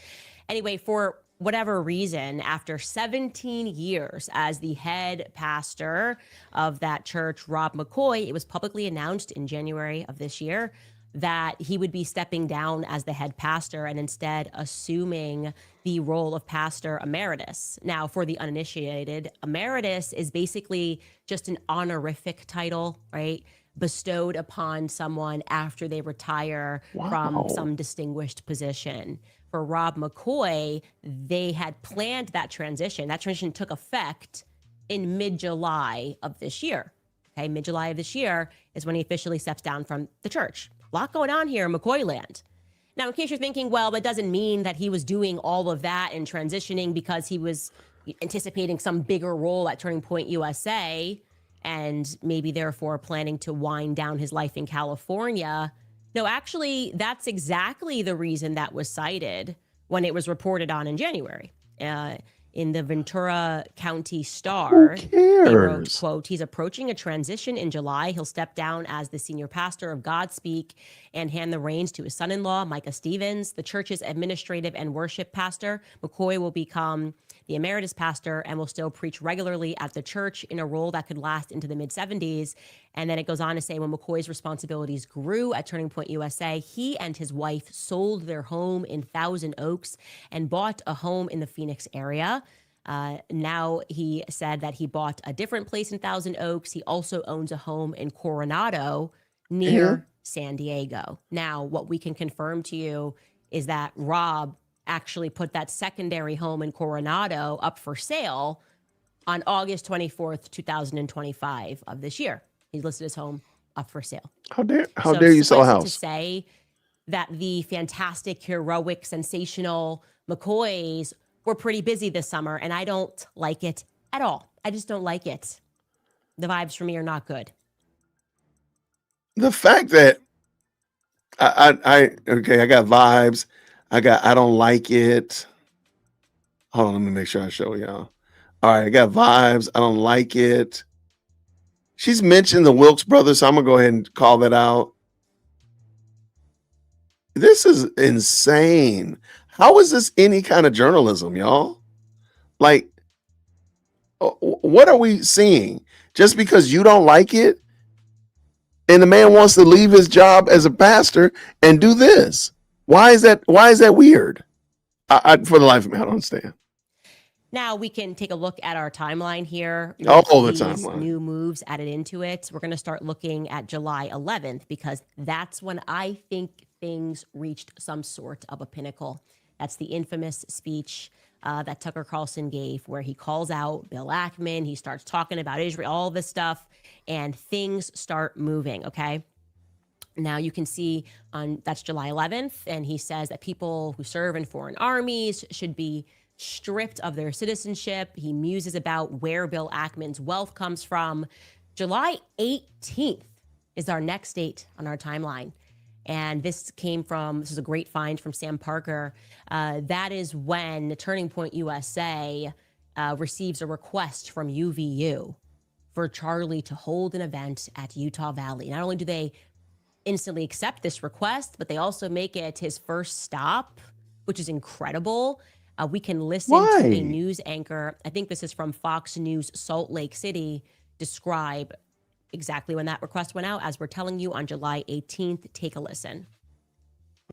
Anyway, for whatever reason, after 17 years as the head pastor of that church, Rob McCoy, it was publicly announced in January of this year that he would be stepping down as the head pastor and instead assuming the role of pastor emeritus. Now, for the uninitiated, emeritus is basically just an honorific title, right? Bestowed upon someone after they retire from some distinguished position. For Rob McCoy, they had planned that transition. That transition took effect in mid-July of this year. Okay, mid-July of this year is when he officially steps down from the church. A lot going on here in McCoy land. Now, in case you're thinking, well, that doesn't mean that he was doing all of that and transitioning because he was anticipating some bigger role at Turning Point USA and maybe therefore planning to wind down his life in California. No, actually, that's exactly the reason that was cited when it was reported on in January. In the Ventura County Star, Who they wrote, cares? quote, he's approaching a transition in July. He'll step down as the senior pastor of Godspeak and hand the reins to his son-in-law, Micah Stevens. The church's administrative and worship pastor, McCoy, will become the emeritus pastor and will still preach regularly at the church in a role that could last into the mid-70s. And then it goes on to say, when McCoy's responsibilities grew at Turning Point USA, he and his wife sold their home in Thousand Oaks and bought a home in the Phoenix area. Now he said that he bought a different place in Thousand Oaks. He also owns a home in Coronado near San Diego. Now, what we can confirm to you is that Rob actually put that secondary home in Coronado up for sale on August 24th, 2025 of this year. He listed his home up for sale. How dare you sell a suffice it house? to say that the fantastic, heroic, sensational McCoys were pretty busy this summer, and I don't like it at all. I just don't like it. The vibes for me are not good. The fact that I got vibes. I don't like it. Hold on, let me make sure I show y'all. All right, I got vibes. I don't like it. She's mentioned the Wilkes brothers, so I'm gonna go ahead and call that out. This is insane. How is this any kind of journalism, y'all? Like, what are we seeing? Just because you don't like it, and the man wants to leave his job as a pastor and do this? Why is that weird? For the life of me, I don't understand. Now we can take a look at our timeline here. Oh, the these timeline. New moves added into it. We're going to start looking at July 11th because that's when I think things reached some sort of a pinnacle. That's the infamous speech that Tucker Carlson gave where he calls out Bill Ackman. He starts talking about Israel, all this stuff, and things start moving, okay? Now you can see that's July 11th, and he says that people who serve in foreign armies should be stripped of their citizenship. He muses about where Bill Ackman's wealth comes from. July 18th is our next date on our timeline. And this is a great find from Sam Parker. That is when Turning Point USA receives a request from UVU for Charlie to hold an event at Utah Valley. Not only do they instantly accept this request, but they also make it his first stop, which is incredible. We can listen to a news anchor, I think this is from Fox News Salt Lake City, describe exactly when that request went out, as we're telling you on July 18th. Take a listen.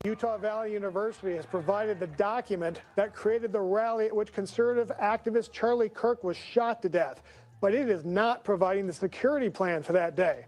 Utah Valley University has provided the document that created the rally at which conservative activist Charlie Kirk was shot to death, but it is not providing the security plan for that day.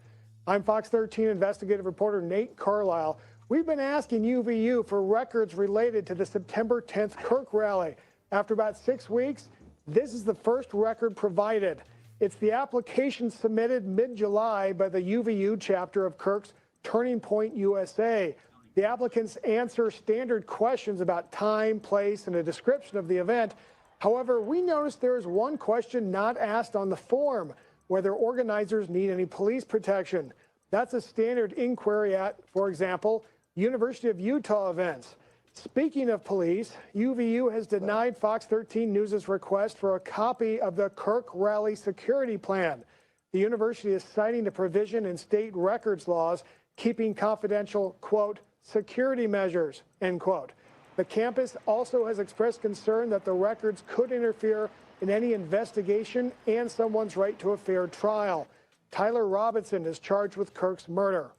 I'm Fox 13 investigative reporter Nate Carlisle. We've been asking UVU for records related to the September 10th Kirk rally. After about 6 weeks, this is the first record provided. It's the application submitted mid-July by the UVU chapter of Kirk's Turning Point USA. The applicants answer standard questions about time, place, and a description of the event. However, we noticed there is one question not asked on the form, whether organizers need any police protection. That's a standard inquiry at, for example, University of Utah events. Speaking of police, UVU has denied Fox 13 News' request for a copy of the Kirk Rally security plan. The university is citing the provision in state records laws keeping confidential, quote, security measures, end quote. The campus also has expressed concern that the records could interfere in any investigation and someone's right to a fair trial. Tyler Robinson is charged with Kirk's murder.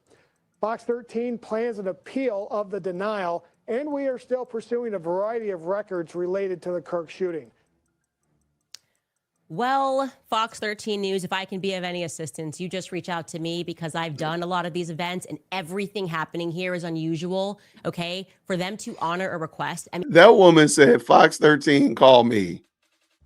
Fox 13 plans an appeal of the denial, and we are still pursuing a variety of records related to the Kirk shooting. Well, Fox 13 News, if I can be of any assistance, you just reach out to me because I've done a lot of these events and everything happening here is unusual, okay? For them to honor a request. That woman said, Fox 13, call me.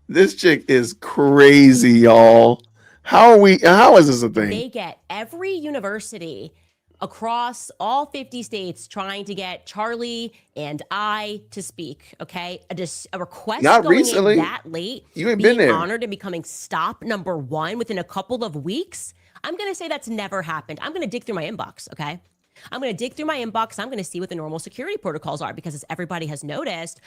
This chick is crazy, y'all. How is this a thing? They get every university across all 50 states trying to get Charlie and I to speak, okay? A request Not going recently. in that late, You ain't being been there. honored and becoming stop number one within a couple of weeks. I'm going to say that's never happened. I'm going to dig through my inbox, okay? I'm going to dig through my inbox. I'm going to see what the normal security protocols are, because as everybody has noticed,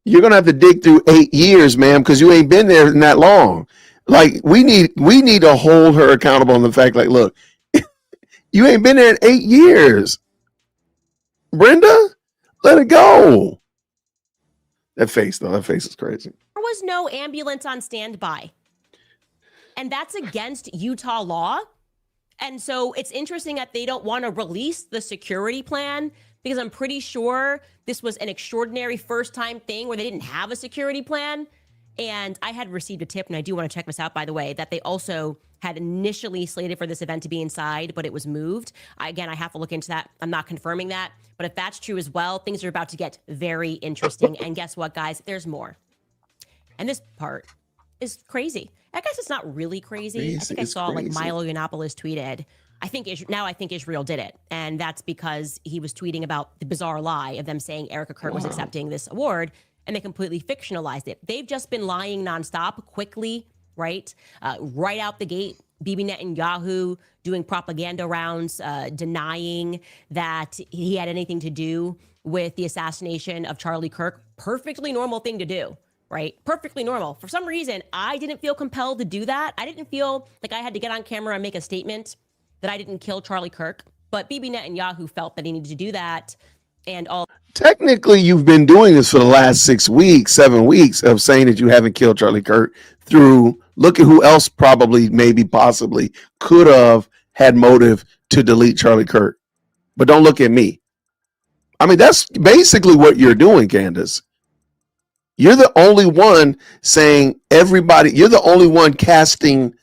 You're gonna have to dig through 8 years, ma'am, because you ain't been there that long. Like we need to hold her accountable on the fact, like, look, you ain't been there in 8 years. Brenda, let it go. That face is crazy. there was no ambulance on standby. And that's against Utah law. And so it's interesting that they don't want to release the security plan, because I'm pretty sure this was an extraordinary first-time thing where they didn't have a security plan. And I had received a tip, and I do want to check this out, by the way, that they also had initially slated for this event to be inside, but it was moved. Again, I have to look into that. I'm not confirming that. But if that's true as well, things are about to get very interesting. And guess what, guys? There's more. And this part is crazy. I guess it's not really crazy. I think I saw like Milo Yiannopoulos tweeted, I think Israel did it. And that's because he was tweeting about the bizarre lie of them saying Erica Kurt was accepting this award, and they completely fictionalized it. They've just been lying nonstop, quickly, right? Right out the gate. Bibi Netanyahu doing propaganda rounds, denying that he had anything to do with the assassination of Charlie Kirk. Perfectly normal thing to do. Right? Perfectly normal. For some reason, I didn't feel compelled to do that. I didn't feel like I had to get on camera and make a statement that I didn't kill Charlie Kirk. But Bibi Netanyahu felt that he needed to do that. And all. Technically, you've been doing this for the last 6 weeks, 7 weeks of saying that you haven't killed Charlie Kirk through look at who else probably, maybe, possibly could have had motive to delete Charlie Kirk. But don't look at me. I mean, that's basically what you're doing, Candace. You're the only one saying everybody, you're the only one casting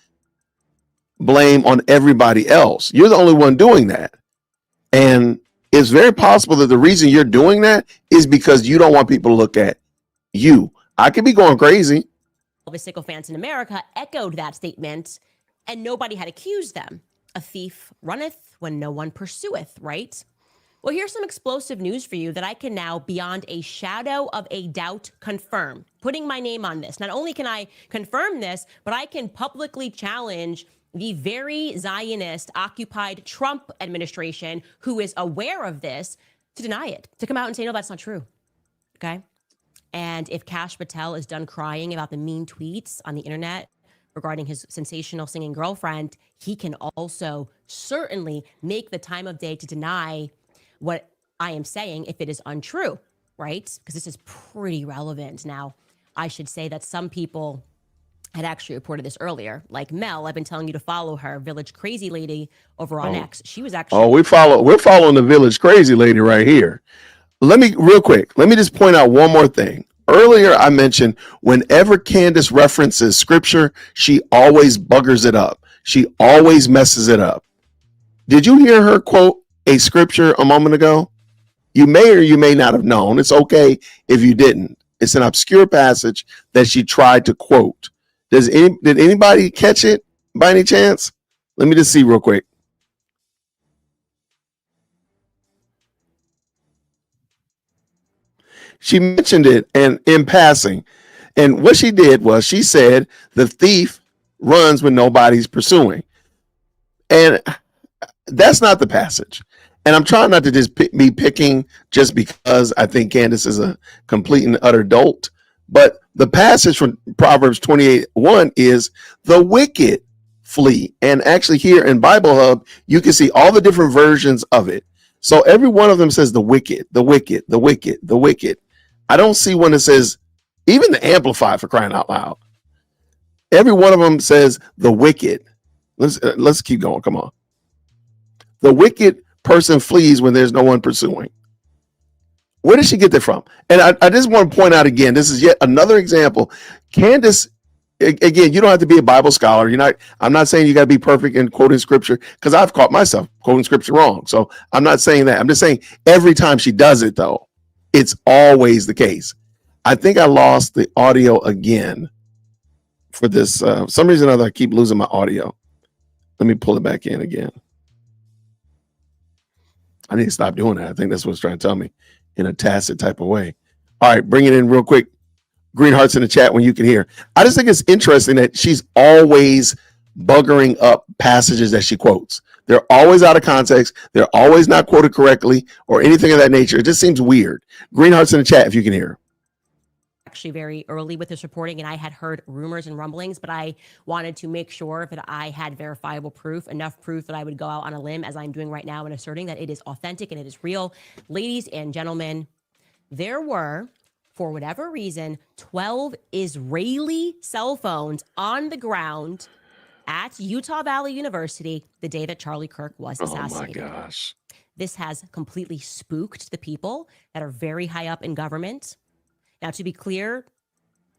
blame on everybody else. You're the only one doing that. And it's very possible that the reason you're doing that is because you don't want people to look at you. I could be going crazy. All the sycophants in America echoed that statement, and nobody had accused them. A thief runneth when no one pursueth, right? Well, here's some explosive news for you that I can now, beyond a shadow of a doubt, confirm. Putting my name on this. Not only can I confirm this, but I can publicly challenge the very Zionist occupied Trump administration, who is aware of this, to deny it, to come out and say, no, that's not true. Okay? And if Kash Patel is done crying about the mean tweets on the internet regarding his sensational singing girlfriend, he can also certainly make the time of day to deny what I am saying if it is untrue, right? Because this is pretty relevant. Now, I should say that some people had actually reported this earlier. Like Mel, I've been telling you to follow her, Village Crazy Lady over on X. She was actually... we're following the Village Crazy Lady right here. Let me just point out one more thing. Earlier, I mentioned whenever Candace references scripture, she always buggers it up. She always messes it up. Did you hear her quote a scripture a moment ago? You may or you may not have known. It's okay if you didn't. It's an obscure passage that she tried to quote. Did anybody catch it by any chance? Let me just see real quick. She mentioned it and in passing. And what she did was she said the thief runs when nobody's pursuing. And that's not the passage. And I'm trying not to just be picking just because I think Candace is a complete and utter dolt. But the passage from Proverbs 28:1 is the wicked flee. And actually here in Bible Hub, you can see all the different versions of it. So every one of them says the wicked, the wicked, the wicked, the wicked. I don't see one that says, even the Amplified, for crying out loud. Every one of them says the wicked. Let's keep going. Come on. The wicked person flees when there's no one pursuing. Where did she get that from? And I just want to point out again, this is yet another example. Candace, again, you don't have to be a Bible scholar. I'm not saying you got to be perfect in quoting scripture, because I've caught myself quoting scripture wrong. So I'm not saying that. I'm just saying every time she does it, though, it's always the case. I think I lost the audio again for this. For some reason or other, I keep losing my audio. Let me pull it back in again. I need to stop doing that. I think that's what it's trying to tell me in a tacit type of way. All right, bring it in real quick. Green hearts in the chat when you can hear. I just think it's interesting that she's always buggering up passages that she quotes. They're always out of context. They're always not quoted correctly or anything of that nature. It just seems weird. Green hearts in the chat if you can hear. Actually very early with this reporting, and I had heard rumors and rumblings, but I wanted to make sure that I had verifiable proof, enough proof that I would go out on a limb, as I'm doing right now, and asserting that it is authentic and it is real. Ladies and gentlemen, there were, for whatever reason, 12 Israeli cell phones on the ground at Utah Valley University the day that Charlie Kirk was assassinated. Oh my gosh. This has completely spooked the people that are very high up in government. Now, to be clear,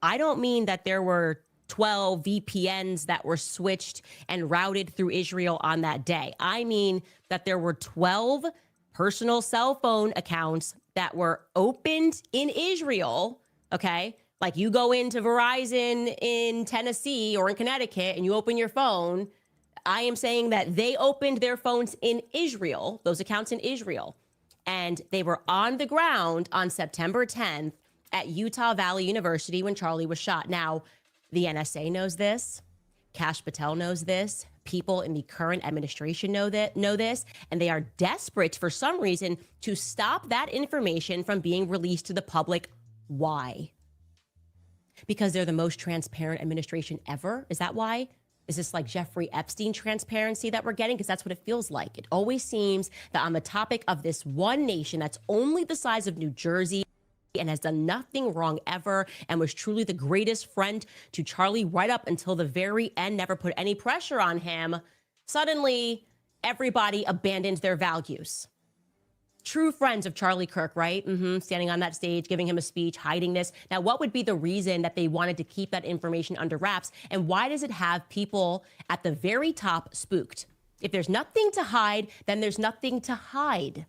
I don't mean that there were 12 VPNs that were switched and routed through Israel on that day. I mean that there were 12 personal cell phone accounts that were opened in Israel, okay? Like you go into Verizon in Tennessee or in Connecticut and you open your phone. I am saying that they opened their phones in Israel, those accounts in Israel, and they were on the ground on September 10th at Utah Valley University when Charlie was shot. Now, the NSA knows this. Kash Patel knows this. People in the current administration know this, and they are desperate for some reason to stop that information from being released to the public. Why? Because they're the most transparent administration ever? Is that why? Is this like Jeffrey Epstein transparency that we're getting? Because that's what it feels like. It always seems that on the topic of this one nation that's only the size of New Jersey and has done nothing wrong ever and was truly the greatest friend to Charlie right up until the very end, never put any pressure on him, suddenly everybody abandoned their values. True friends of Charlie Kirk, right? Standing on that stage, giving him a speech, hiding this. Now, what would be the reason that they wanted to keep that information under wraps? And why does it have people at the very top spooked? If there's nothing to hide, then there's nothing to hide,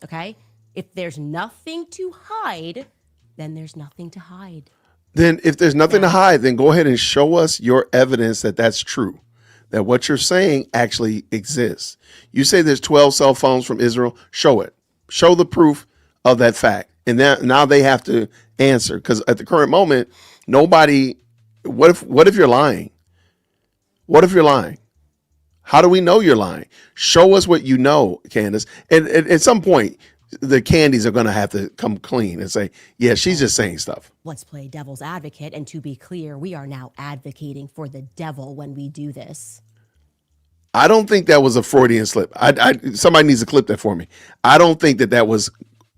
okay? If there's nothing to hide, then there's nothing to hide. Then if there's nothing to hide, then go ahead and show us your evidence that that's true, that what you're saying actually exists. You say there's 12 cell phones from Israel. Show it. Show the proof of that fact. And now they have to answer, because at the current moment, nobody, what if you're lying? What if you're lying? How do we know you're lying? Show us what you know, Candace. And at some point, the candies are going to have to come clean and say, yeah, she's just saying stuff. Let's play devil's advocate. And to be clear, we are now advocating for the devil when we do this. I don't think that was a Freudian slip. Somebody needs to clip that for me. I don't think that was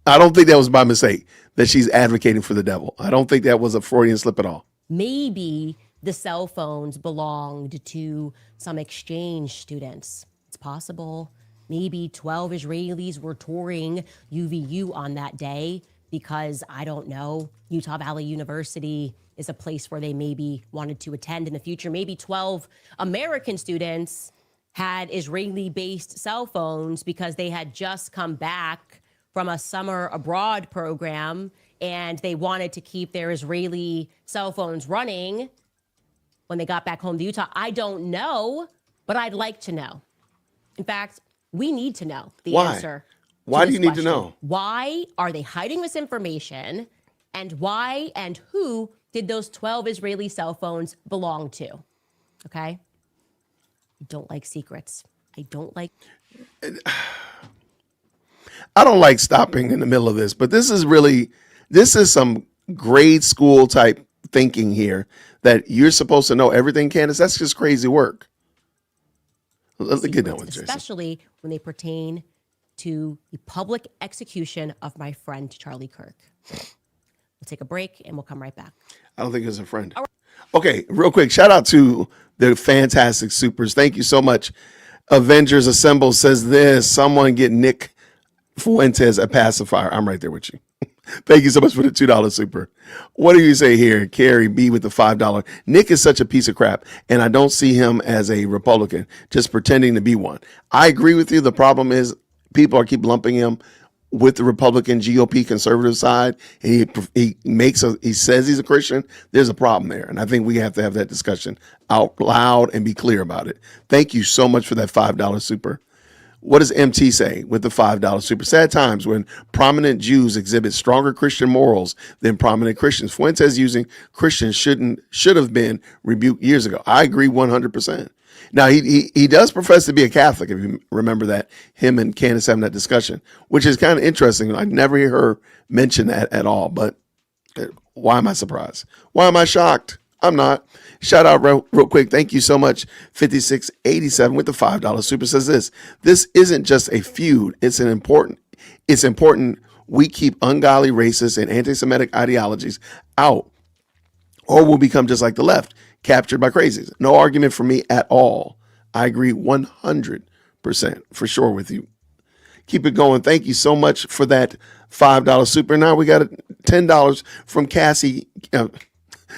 by mistake that she's advocating for the devil. I don't think that was a Freudian slip at all. Maybe the cell phones belonged to some exchange students. It's possible. Maybe 12 Israelis were touring UVU on that day because, I don't know, Utah Valley University is a place where they maybe wanted to attend in the future. Maybe 12 American students had Israeli-based cell phones because they had just come back from a summer abroad program and they wanted to keep their Israeli cell phones running when they got back home to Utah. I don't know, but I'd like to know. In fact, we need to know the answer. Why do you need to know? Why are they hiding this information? And why and who did those 12 Israeli cell phones belong to? Okay? I don't like secrets. I don't like stopping in the middle of this, but this is some grade school type thinking here that you're supposed to know everything, Candace. That's just crazy work. Let's get done with Jason. Especially when they pertain to the public execution of my friend Charlie Kirk. We'll take a break and we'll come right back. I don't think it's a friend. Okay, real quick, shout out to the fantastic supers. Thank you so much. Avengers Assemble says this: someone get Nick Fuentes a pacifier. I'm right there with you. Thank you so much for the $2 super. What do you say here? Carrie B with the $5. Nick is such a piece of crap, and I don't see him as a Republican, just pretending to be one. I agree with you. The problem is people keep lumping him with the Republican GOP conservative side, and he says he's a Christian. There's a problem there, and I think we have to have that discussion out loud and be clear about it. Thank you so much for that $5 super. What does MT say with the $5 super? Sad times when prominent Jews exhibit stronger Christian morals than prominent Christians. Fuentes using Christians should have been rebuked years ago. I agree 100%. Now, he does profess to be a Catholic, if you remember that, him and Candace having that discussion, which is kind of interesting. I never hear her mention that at all, but why am I surprised? Why am I shocked? I'm not. Shout out real quick. Thank you so much. 5687 with the $5 super says this isn't just a feud. It's important we keep ungodly, racist, and anti-Semitic ideologies out, or we'll become just like the left, captured by crazies. No argument for me at all. I agree 100% for sure with you. Keep it going. Thank you so much for that $5 super. Now we got $10 from Cassie.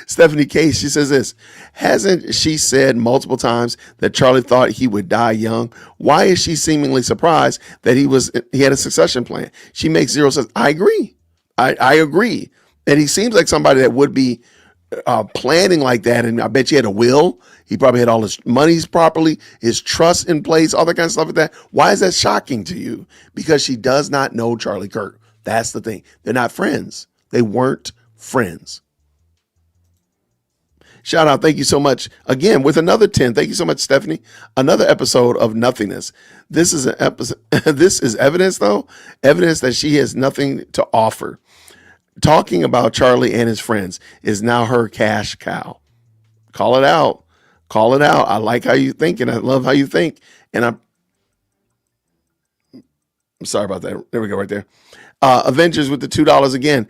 Stephanie Case, she says this, hasn't she said multiple times that Charlie thought he would die young? Why is she seemingly surprised that he had a succession plan? She makes zero sense. I agree. I agree. And he seems like somebody that would be planning like that. And I bet you had a will. He probably had all his monies properly, his trust in place, all that kind of stuff like that. Why is that shocking to you? Because she does not know Charlie Kirk. That's the thing. They're not friends. They weren't friends. Shout out. Thank you so much. Again, with another 10. Thank you so much, Stephanie. Another episode of nothingness. This is an episode. This is evidence, though. Evidence that she has nothing to offer. Talking about Charlie and his friends is now her cash cow. Call it out. Call it out. I like how you think, and I love how you think. And I'm sorry about that. There we go, right there. Avengers with the $2 again.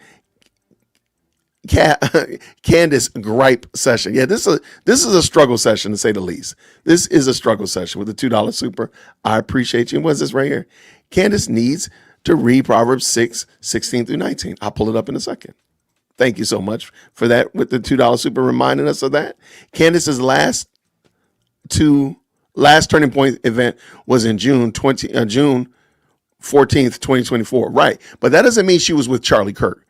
Candace gripe session. Yeah, this is a struggle session, to say the least. This is a struggle session with the $2 super. I appreciate you. What's this right here? Candace needs to read Proverbs 6:16 through 19. I'll pull it up in a second. Thank you so much for that with the $2 super reminding us of that. Candace's last turning point event was in June 14th, 2024. Right. But that doesn't mean she was with Charlie Kirk.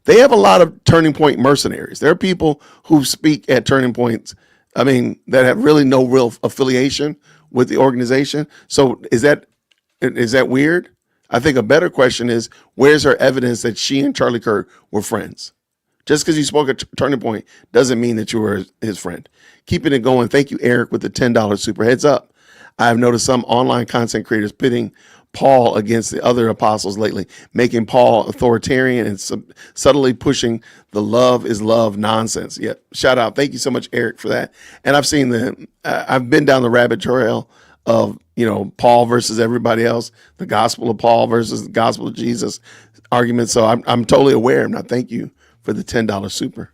They have a lot of Turning Point mercenaries. There are people who speak at Turning Points, that have really no real affiliation with the organization. So is that weird? I think a better question is, where's her evidence that she and Charlie Kirk were friends? Just because you spoke at Turning Point doesn't mean that you were his friend. Keeping it going. Thank you, Eric, with the $10 super. Heads up. I've noticed some online content creators pitting Paul against the other apostles lately, making Paul authoritarian and subtly pushing the love is love nonsense. Yeah, shout out. Thank you so much, Eric, for that. And I've seen I've been down the rabbit trail of, Paul versus everybody else, the gospel of Paul versus the gospel of Jesus argument. So I'm totally aware. And I thank you for the $10 super.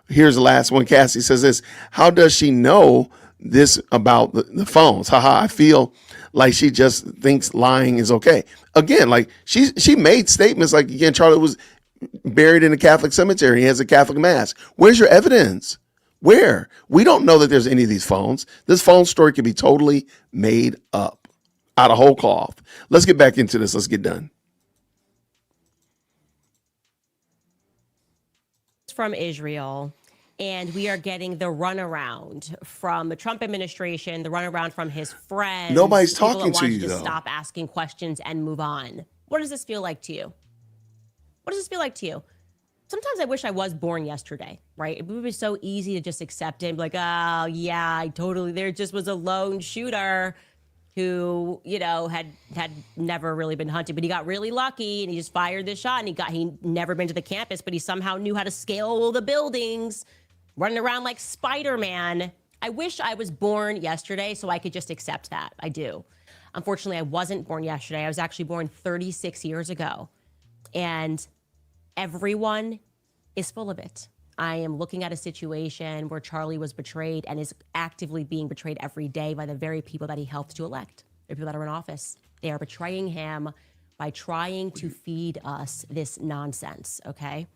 Here's the last one. Cassie says this, how does she know this about the phones? Haha, I feel like she just thinks lying is okay. Again, like she made statements like, again, Charlie was buried in a Catholic cemetery. He has a Catholic mass. Where's your evidence? Where? We don't know that there's any of these phones. This phone story could be totally made up out of whole cloth. Let's get back into this. Let's get done. From Israel. And we are getting the runaround from the Trump administration, the runaround from his friends. Nobody's talking to you, though. Stop asking questions and move on. What does this feel like to you? What does this feel like to you? Sometimes I wish I was born yesterday, right? It would be so easy to just accept it and be like, oh, yeah, there just was a lone shooter who, had never really been hunted, but he got really lucky and he just fired this shot and he never been to the campus, but he somehow knew how to scale the buildings, running around like Spider-Man. I wish I was born yesterday so I could just accept that. I do. Unfortunately, I wasn't born yesterday. I was actually born 36 years ago. And everyone is full of it. I am looking at a situation where Charlie was betrayed and is actively being betrayed every day by the very people that he helped to elect, the people that are in office. They are betraying him by trying to feed us this nonsense, okay?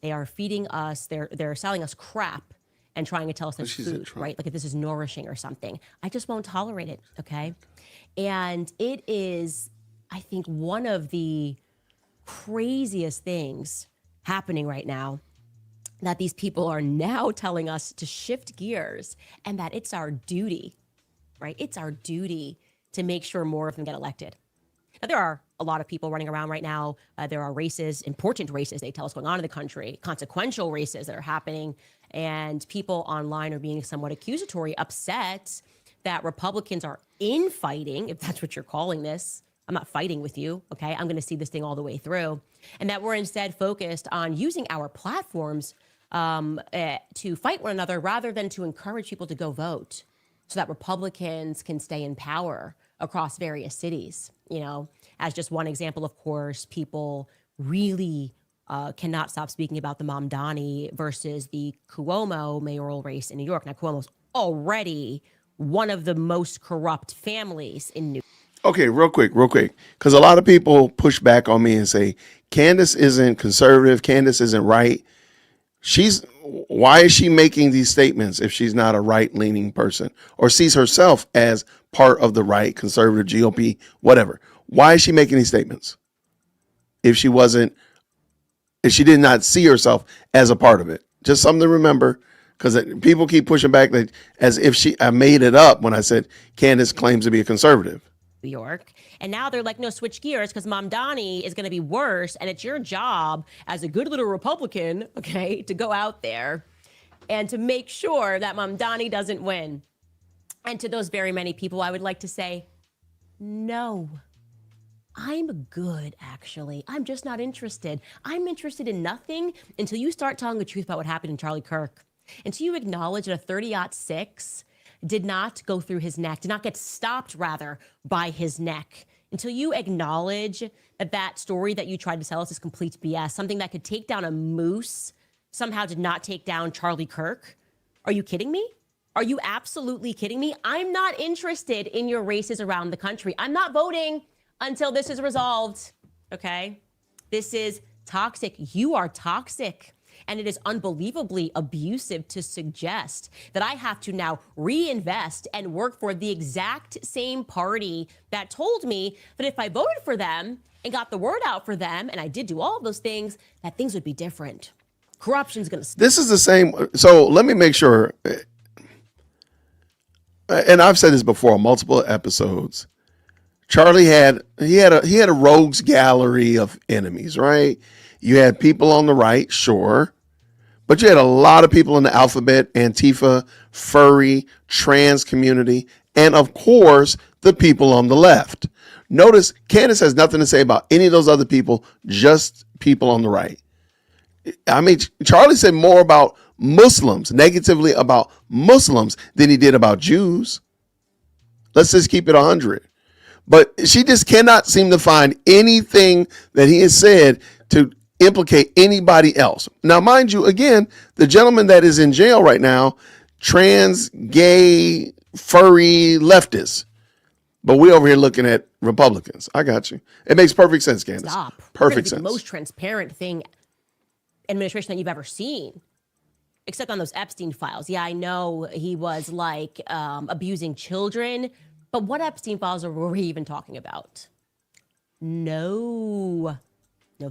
They are feeding us, they're selling us crap and trying to tell us it's food, right? Like if this is nourishing or something. I just won't tolerate it, okay? And it is, I think, one of the craziest things happening right now, that these people are now telling us to shift gears and that it's our duty, right? It's our duty to make sure more of them get elected. Now, there are a lot of people running around right now. There are races, important races, they tell us, going on in the country, consequential races that are happening, and people online are being somewhat accusatory, upset that Republicans are infighting, if that's what you're calling this. I'm not fighting with you, okay? I'm going to see this thing all the way through. And that we're instead focused on using our platforms to fight one another rather than to encourage people to go vote so that Republicans can stay in power across various cities. You know, as just one example, of course, people really cannot stop speaking about the Mamdani versus the Cuomo mayoral race in New York. Now, Cuomo's already one of the most corrupt families in New York. Okay, real quick, because a lot of people push back on me and say, Candace isn't conservative, Candace isn't right. Why is she making these statements if she's not a right-leaning person or sees herself as part of the right, conservative, GOP, whatever? Why is she making these statements if she did not see herself as a part of it? Just something to remember, because people keep pushing back as if I made it up when I said Candace claims to be a conservative. New York. And now they're like, no, switch gears because Mamdani is going to be worse. And it's your job as a good little Republican, okay, to go out there and to make sure that Mamdani doesn't win. And to those very many people, I would like to say, no, I'm good, actually. I'm just not interested. I'm interested in nothing until you start telling the truth about what happened in Charlie Kirk. Until you acknowledge that a 30-06 did not go through his neck, did not get stopped, rather, by his neck. Until you acknowledge that story that you tried to sell us is complete BS, something that could take down a moose somehow did not take down Charlie Kirk. Are you kidding me? Are you absolutely kidding me? I'm not interested in your races around the country. I'm not voting until this is resolved, okay? This is toxic. You are toxic. And it is unbelievably abusive to suggest that I have to now reinvest and work for the exact same party that told me that if I voted for them and got the word out for them, and I did do all of those things, that things would be different. Corruption's going to stop. This is the same. So let me make sure. And I've said this before on multiple episodes. Charlie had a rogues gallery of enemies, right? You had people on the right, sure. But you had a lot of people in the alphabet, Antifa, furry, trans community, and of course, the people on the left. Notice Candace has nothing to say about any of those other people, just people on the right. I mean, Charlie said more about Muslims, negatively about Muslims, than he did about Jews. Let's just keep it 100. But she just cannot seem to find anything that he has said to implicate anybody else. Now, mind you, again, the gentleman that is in jail right now, trans, gay, furry, leftist. But we over here looking at Republicans. I got you. It makes perfect sense, Candace. Stop. Perfect sense. The most transparent thing administration that you've ever seen, except on those Epstein files. Yeah, I know he was like abusing children, but what Epstein files were we even talking about? No,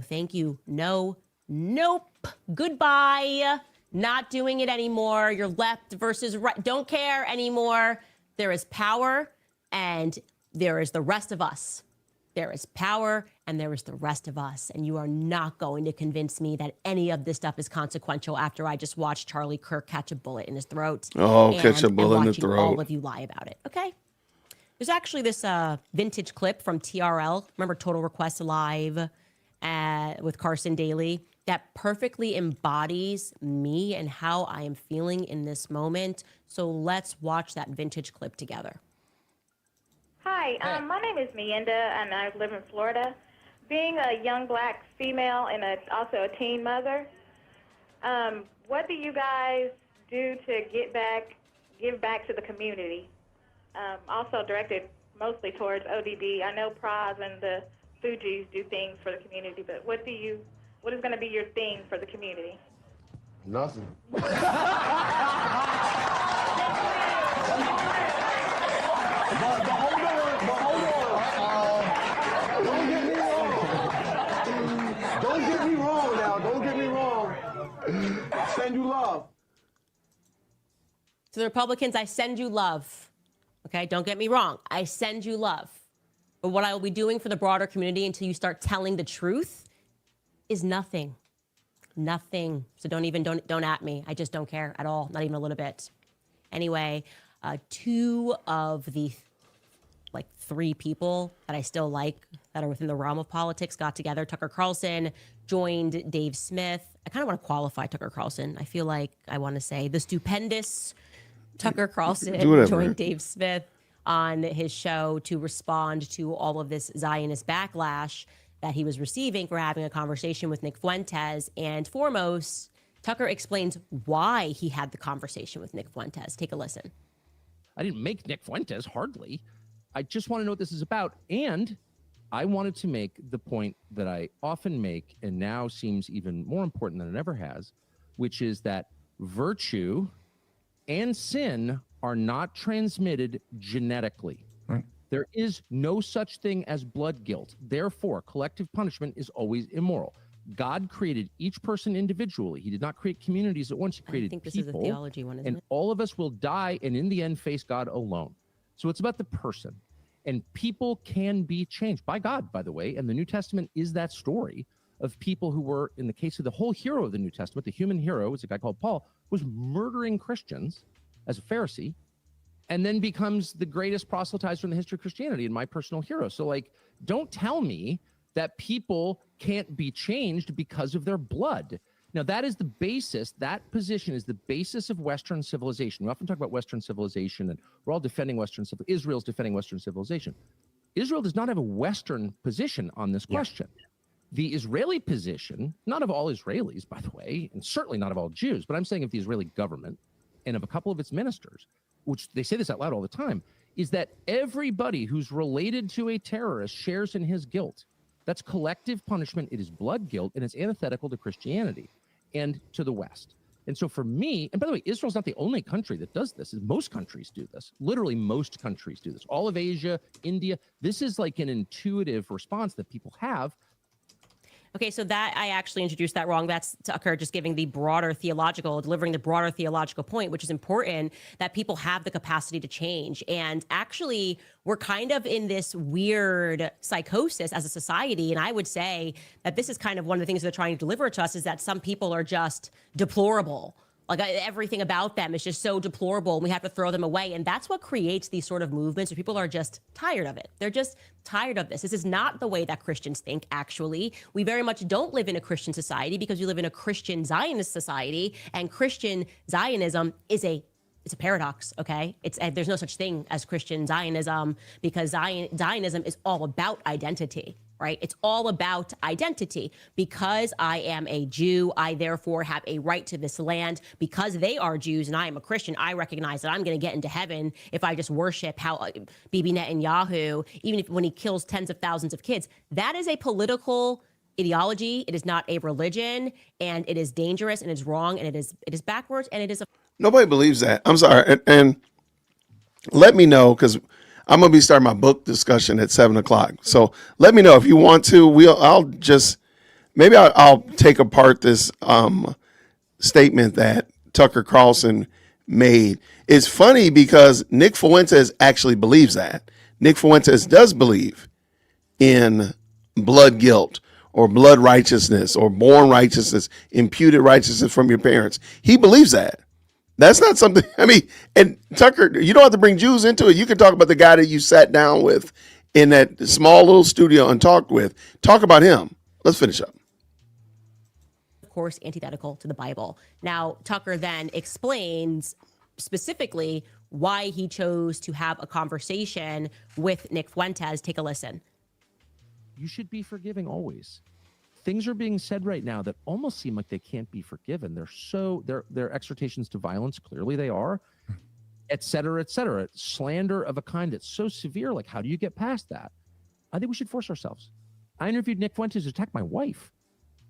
thank you. No, nope. Goodbye. Not doing it anymore. You're left versus right. Don't care anymore. There is power and there is the rest of us. There is power and there is the rest of us. And you are not going to convince me that any of this stuff is consequential after I just watched Charlie Kirk catch a bullet in his throat. Oh, catch a bullet in the throat. All of you lie about it. Okay. There's actually this vintage clip from TRL. Remember Total Request Live with Carson Daly? That perfectly embodies me and how I am feeling in this moment. So let's watch that vintage clip together. Hi, my name is Mienda, and I live in Florida. Being a young black female and also a teen mother, what do you guys do to give back to the community? Also directed mostly towards ODB. I know Praz and the Fugees do things for the community, but what is going to be your thing for the community? Nothing. Don't get me wrong now. Don't get me wrong. I send you love. To the Republicans, I send you love. Okay, don't get me wrong. I send you love. But what I will be doing for the broader community until you start telling the truth is nothing. Nothing. So don't at me. I just don't care at all. Not even a little bit. Anyway, two of the like three people that I still like that are within the realm of politics got together. Tucker Carlson joined Dave Smith. I kind of want to qualify Tucker Carlson. I feel like I want to say the stupendous Tucker Carlson joined Dave Smith on his show to respond to all of this Zionist backlash that he was receiving for having a conversation with Nick Fuentes. And foremost, Tucker explains why he had the conversation with Nick Fuentes. Take a listen. I didn't make Nick Fuentes, hardly. I just want to know what this is about. And I wanted to make the point that I often make and now seems even more important than it ever has, which is that virtue and sin are not transmitted genetically. Right. There is no such thing as blood guilt. Therefore, collective punishment is always immoral. God created each person individually. He did not create communities at once. He created people. I think this is a theology one, isn't it? And all of us will die and in the end face God alone. So it's about the person. And people can be changed by God, by the way. And the New Testament is that story of people who were, in the case of the whole hero of the New Testament, the human hero is a guy called Paul, was murdering Christians as a Pharisee, and then becomes the greatest proselytizer in the history of Christianity and my personal hero. So, like, don't tell me that people can't be changed because of their blood. Now, that is the basis, that position is the basis of Western civilization. We often talk about Western civilization, and we're all defending Western civilization. Israel's defending Western civilization. Israel does not have a Western position on this question. The Israeli position, not of all Israelis, by the way, and certainly not of all Jews, but I'm saying of the Israeli government and of a couple of its ministers, which they say this out loud all the time, is that everybody who's related to a terrorist shares in his guilt. That's collective punishment. It is blood guilt, and it's antithetical to Christianity and to the West. And so for me, and by the way, Israel's not the only country that does this. Most countries do this. Literally most countries do this. All of Asia, India, this is like an intuitive response that people have. Okay, so that I actually introduced that wrong. That's Tucker just giving delivering the broader theological point, which is important, that people have the capacity to change. And actually, we're kind of in this weird psychosis as a society. And I would say that this is kind of one of the things they're trying to deliver to us, is that some people are just deplorable. Like everything about them is just so deplorable, and we have to throw them away. And that's what creates these sort of movements where people are just tired of it. They're just tired of this. This is not the way that Christians think, actually. We very much don't live in a Christian society because we live in a Christian Zionist society, and Christian Zionism is it's a paradox, okay? There's no such thing as Christian Zionism, because Zionism is all about identity, right? It's all about identity. Because I am a Jew, I therefore have a right to this land. Because they are Jews and I am a Christian, I recognize that I'm going to get into heaven if I just worship Bibi Netanyahu, even when he kills tens of thousands of kids. That is a political ideology. It is not a religion, and it is dangerous, and it's wrong, and it is backwards, and it is Nobody believes that. I'm sorry. And let me know, because I'm going to be starting my book discussion at 7:00. So let me know if you want to. I'll take apart this statement that Tucker Carlson made. It's funny because Nick Fuentes actually believes that. Nick Fuentes does believe in blood guilt or blood righteousness or born righteousness, imputed righteousness from your parents. He believes that. That's not something, and Tucker, you don't have to bring Jews into it. You can talk about the guy that you sat down with in that small little studio and talked with. Talk about him. Let's finish up. Of course, antithetical to the Bible. Now, Tucker then explains specifically why he chose to have a conversation with Nick Fuentes. Take a listen. You should be forgiving always. Things are being said right now that almost seem like they can't be forgiven. They're exhortations to violence. Clearly they are, et cetera, et cetera. Slander of a kind that's so severe. Like, how do you get past that? I think we should force ourselves. I interviewed Nick Fuentes to attack my wife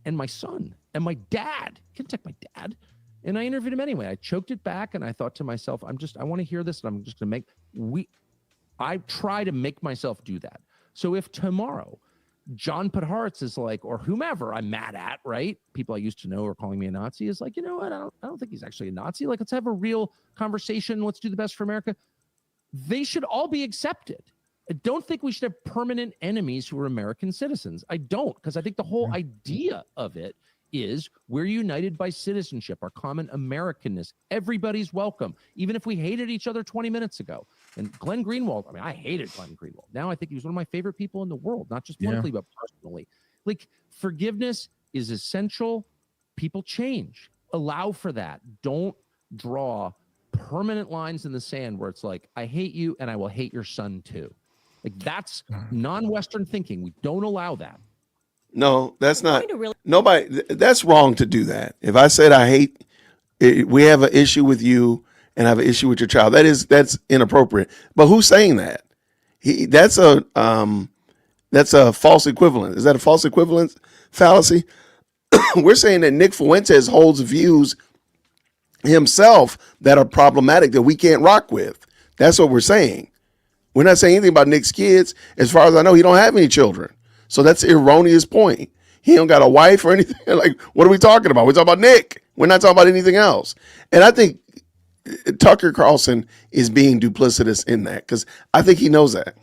and my son and my dad. He can attack my dad. And I interviewed him anyway. I choked it back, and I thought to myself, I want to hear this, and I'm just going to I try to make myself do that. So if tomorrow John Podhoretz is like, or whomever I'm mad at, right? People I used to know are calling me a Nazi, is like, you know what? I don't think he's actually a Nazi. Like, let's have a real conversation. Let's do the best for America. They should all be accepted. I don't think we should have permanent enemies who are American citizens. I don't, because I think the whole idea of it is we're united by citizenship, our common Americanness. Everybody's welcome, even if we hated each other 20 minutes ago. And Glenn Greenwald, I mean, I hated Glenn Greenwald. Now I think he was one of my favorite people in the world, not just politically, but personally. Like, forgiveness is essential. People change. Allow for that. Don't draw permanent lines in the sand where it's like, I hate you and I will hate your son too. Like, that's non-Western thinking. We don't allow that. No, that's not. Nobody. That's wrong to do that. If I said I hate, we have an issue with you and I have an issue with your child, that's inappropriate. But who's saying that? That's a false equivalent. Is that a false equivalence fallacy? We're saying that Nick Fuentes holds views himself that are problematic that we can't rock with. That's what we're saying. We're not saying anything about Nick's kids. As far as I know, he don't have any children. So that's an erroneous point. He don't got a wife or anything. Like, what are we talking about? We're talking about Nick. We're not talking about anything else. And I think Tucker Carlson is being duplicitous in that, because I think he knows that.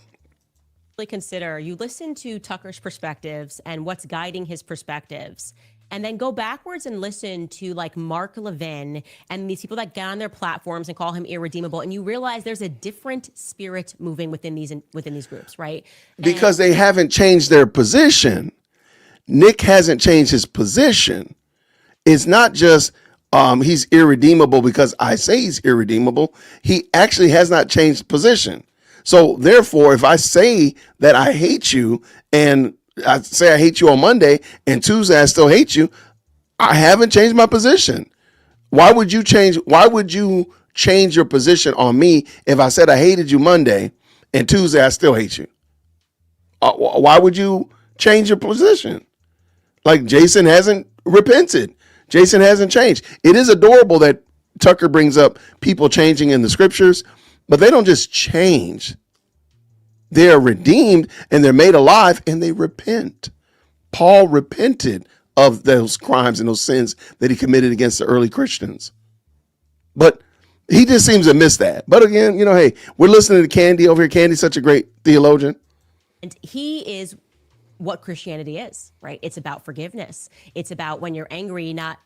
Consider, you listen to Tucker's perspectives and what's guiding his perspectives, and then go backwards and listen to like Mark Levin and these people that get on their platforms and call him irredeemable, and you realize there's a different spirit moving within these groups, right? Because they haven't changed their position. Nick hasn't changed his position. It's not just he's irredeemable because I say he's irredeemable. He actually has not changed position. So therefore, if I say that I hate you, and I say I hate you on Monday, and Tuesday I still hate you, I haven't changed my position. Why would you change your position on me if I said I hated you Monday and Tuesday I still hate you? Why would you change your position? Like, Jason hasn't repented. Jason hasn't changed. It is adorable that Tucker brings up people changing in the scriptures, but they don't just change. They are redeemed and they're made alive and they repent. Paul repented of those crimes and those sins that he committed against the early Christians. But he just seems to miss that. But again, hey, we're listening to Candy over here. Candy's such a great theologian. And he is what Christianity is, right? It's about forgiveness. It's about when you're angry, not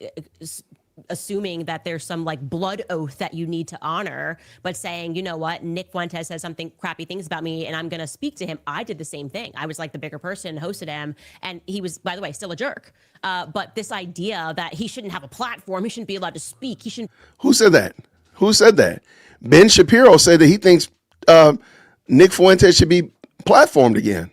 assuming that there's some like blood oath that you need to honor, but saying, you know what, Nick Fuentes says something crappy things about me and I'm going to speak to him. I did the same thing. I was like the bigger person, hosted him, and he was, by the way, still a jerk. But this idea that he shouldn't have a platform, he shouldn't be allowed to speak. He shouldn't. Who said that? Ben Shapiro said that he thinks Nick Fuentes should be platformed again.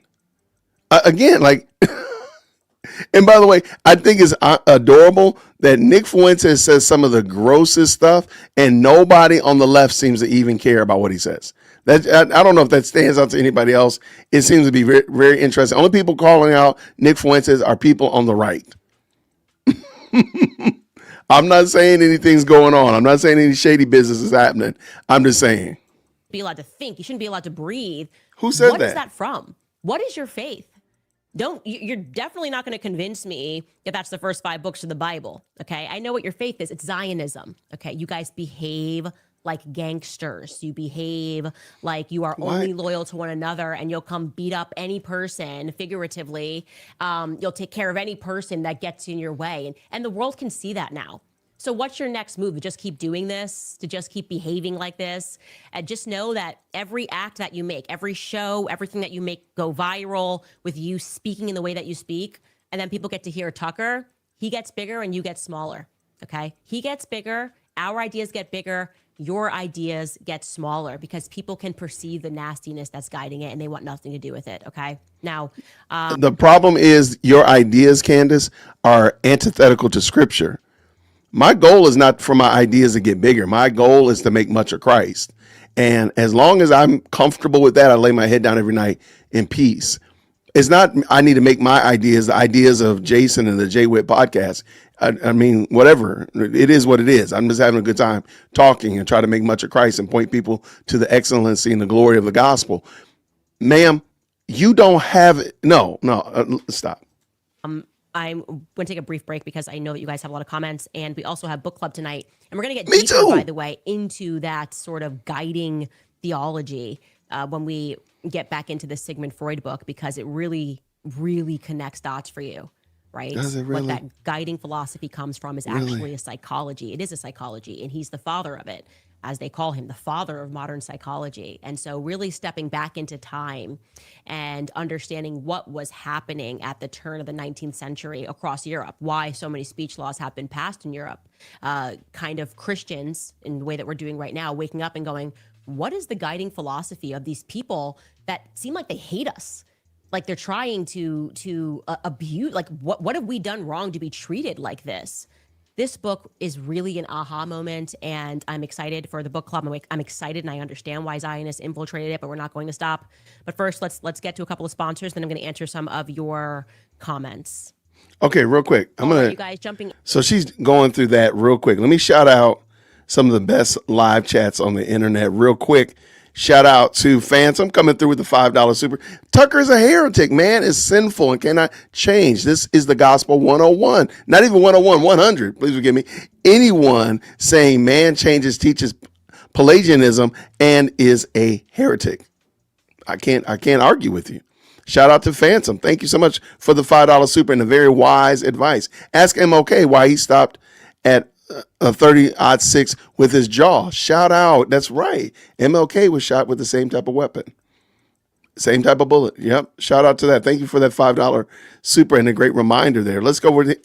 And by the way, I think it's adorable that Nick Fuentes says some of the grossest stuff and nobody on the left seems to even care about what he says. That I don't know if that stands out to anybody else. It seems to be very, very interesting. Only people calling out Nick Fuentes are people on the right. I'm not saying anything's going on. I'm not saying any shady business is happening. I'm just saying. Be allowed to think. You shouldn't be allowed to breathe. Who said that? What is that from? What is your faith? You're definitely not going to convince me that that's the first 5 books of the Bible. Okay. I know what your faith is. It's Zionism. Okay. You guys behave like gangsters. You behave like you are only loyal to one another, and you'll come beat up any person figuratively. You'll take care of any person that gets in your way. And the world can see that now. So what's your next move? To just keep doing this? To just keep behaving like this? And just know that every act that you make, every show, everything that you make go viral with you speaking in the way that you speak. And then people get to hear Tucker. He gets bigger and you get smaller. Okay. He gets bigger. Our ideas get bigger. Your ideas get smaller because people can perceive the nastiness that's guiding it and they want nothing to do with it. Okay. Now, the problem is your ideas, Candace, are antithetical to scripture. My goal is not for my ideas to get bigger. My goal is to make much of Christ. And as long as I'm comfortable with that, I lay my head down every night in peace. It's not, I need to make my ideas, the ideas of Jason and the J-Wit podcast. I mean, whatever. It is what it is. I'm just having a good time talking and try to make much of Christ and point people to the excellency and the glory of the gospel. Ma'am, you don't have, stop. I'm going to take a brief break because I know that you guys have a lot of comments, and we also have book club tonight. And we're going to get deeper, by the way, into that sort of guiding theology when we get back into the Sigmund Freud book, because it really, really connects dots for you. right? Does it really? What that guiding philosophy comes from is Really? actually a psychology. It is a psychology, and he's the father of it, as they call him, the father of modern psychology. And so really stepping back into time and understanding what was happening at the turn of the 19th century across Europe, why so many speech laws have been passed in Europe, kind of Christians in the way that we're doing right now, waking up and going, what is the guiding philosophy of these people that seem like they hate us? Like they're trying to abuse, like what have we done wrong to be treated like this? This book is really an aha moment, and I'm excited for the book club. I'm excited, and I understand why Zionists infiltrated it, but we're not going to stop. But first, let's get to a couple of sponsors, then I'm going to answer some of your comments. Okay, real quick. You guys jumping. So she's going through that real quick. Let me shout out some of the best live chats on the internet real quick. Shout out to Phantom coming through with the $5 super. Tucker is a heretic, man. Is sinful and cannot change. This is the gospel 101. Not even 101, 100. Please forgive me. Anyone saying man changes, teaches Pelagianism and is a heretic. I can't argue with you. Shout out to Phantom. Thank you so much for the $5 super and the very wise advice. Ask MOK why he stopped at a 30-06 with his jaw. Shout out. That's right. MLK was shot with the same type of weapon. Same type of bullet. Yep. Shout out to that. Thank you for that $5 super and a great reminder there. Let's go with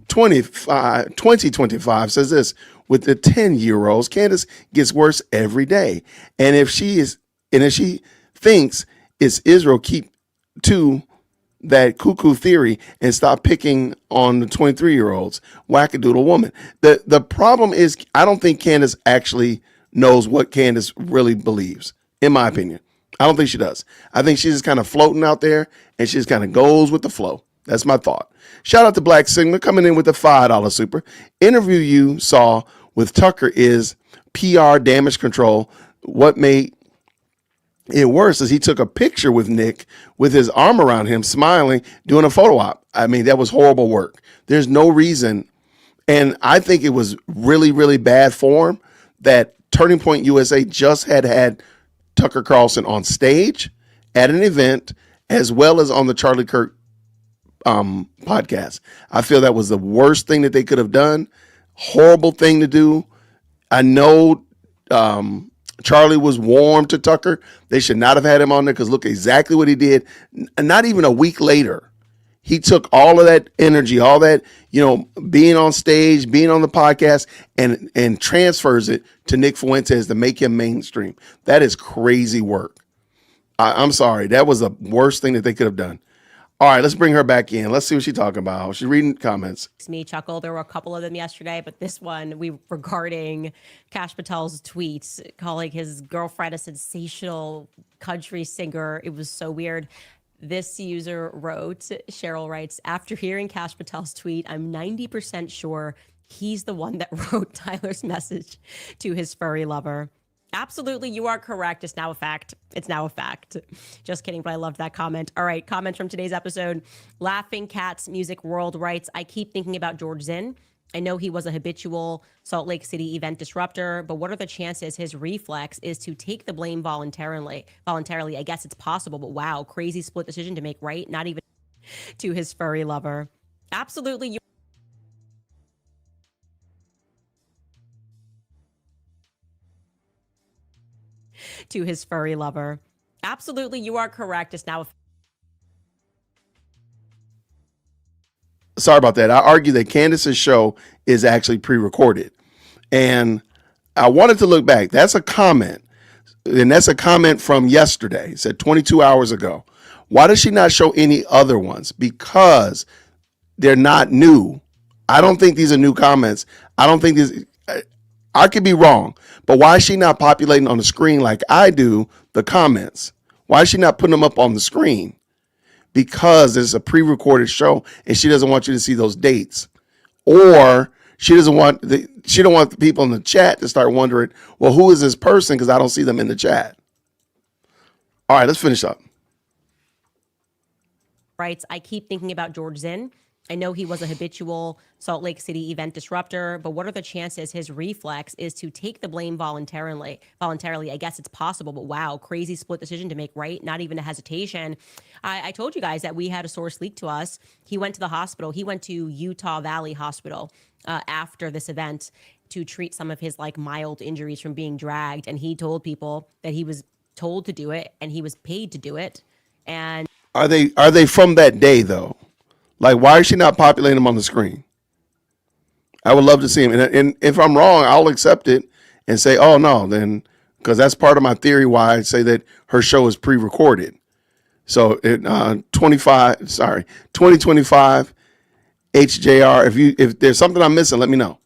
2025 says this. With the 10-year-olds, Candace gets worse every day. And if she thinks it's Israel, keep to that cuckoo theory and stop picking on the 23-year-olds. Wackadoodle woman. The problem is I don't think Candace actually knows what Candace really believes, in my opinion. I don't think she does. I think she's just kind of floating out there and she just kind of goes with the flow. That's my thought. Shout out to Black Sigma coming in with the $5 super. Interview you saw with Tucker is PR damage control. What made it worse is he took a picture with Nick with his arm around him, smiling, doing a photo op. I mean, that was horrible work. There's no reason. And I think it was really, really bad form that Turning Point USA just had Tucker Carlson on stage at an event as well as on the Charlie Kirk podcast. I feel that was the worst thing that they could have done. Horrible thing to do. I know Charlie was warm to Tucker. They should not have had him on there because look exactly what he did. And not even a week later, he took all of that energy, all that, being on stage, being on the podcast, and transfers it to Nick Fuentes to make him mainstream. That is crazy work. I'm sorry. That was the worst thing that they could have done. All right, let's bring her back in. Let's see what she's talking about. She's reading comments. Makes me chuckle. There were a couple of them yesterday, but this one regarding Kash Patel's tweets, calling his girlfriend a sensational country singer. It was so weird. This user wrote, Cheryl writes, after hearing Kash Patel's tweet, I'm 90% sure he's the one that wrote Tyler's message to his furry lover. Absolutely, you are correct. It's now a fact. It's now a fact. Just kidding, but I loved that comment. All right, comments from today's episode. Laughing Cats Music World writes, I keep thinking about George Zinn. I know he was a habitual Salt Lake City event disruptor, but what are the chances his reflex is to take the blame voluntarily? I guess it's possible, but wow, crazy split decision to make, right? Not even to his furry lover. Absolutely, you to his furry lover. Absolutely, you are correct. It's now Sorry about that. I argue that Candace's show is actually pre-recorded. And I wanted to look back. That's a comment. And that's a comment from yesterday. It said 22 hours ago. Why does she not show any other ones? Because they're not new. I don't think these are new comments. I don't think these... I could be wrong, but why is she not populating on the screen like I do the comments? Why is she not putting them up on the screen? Because it's a pre-recorded show and she doesn't want you to see those dates, or she don't want the people in the chat to start wondering, well, who is this person? Because I don't see them in the chat. All right, let's finish up. writes, I keep thinking about George Zinn. I know he was a habitual Salt Lake City event disruptor, but what are the chances his reflex is to take the blame voluntarily? I guess it's possible, but wow, crazy split decision to make, right? Not even a hesitation. I told you guys that we had a source leak to us. He went to the hospital. He went to Utah Valley Hospital after this event to treat some of his like mild injuries from being dragged. And he told people that he was told to do it and he was paid to do it. And Are they from that day though? Like, why is she not populating them on the screen? I would love to see him. And if I'm wrong, I'll accept it and say, oh, no, then, because that's part of my theory why I say that her show is pre-recorded. So 2025 HJR, if there's something I'm missing, let me know.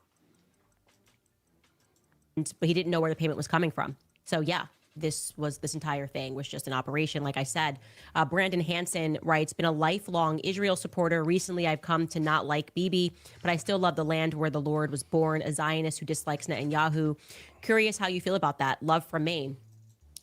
But he didn't know where the payment was coming from. So yeah, this entire thing was just an operation. Like I said, Brandon Hansen writes, been a lifelong Israel supporter. Recently, I've come to not like Bibi, but I still love the land where the Lord was born, a Zionist who dislikes Netanyahu. Curious how you feel about that. Love from Maine.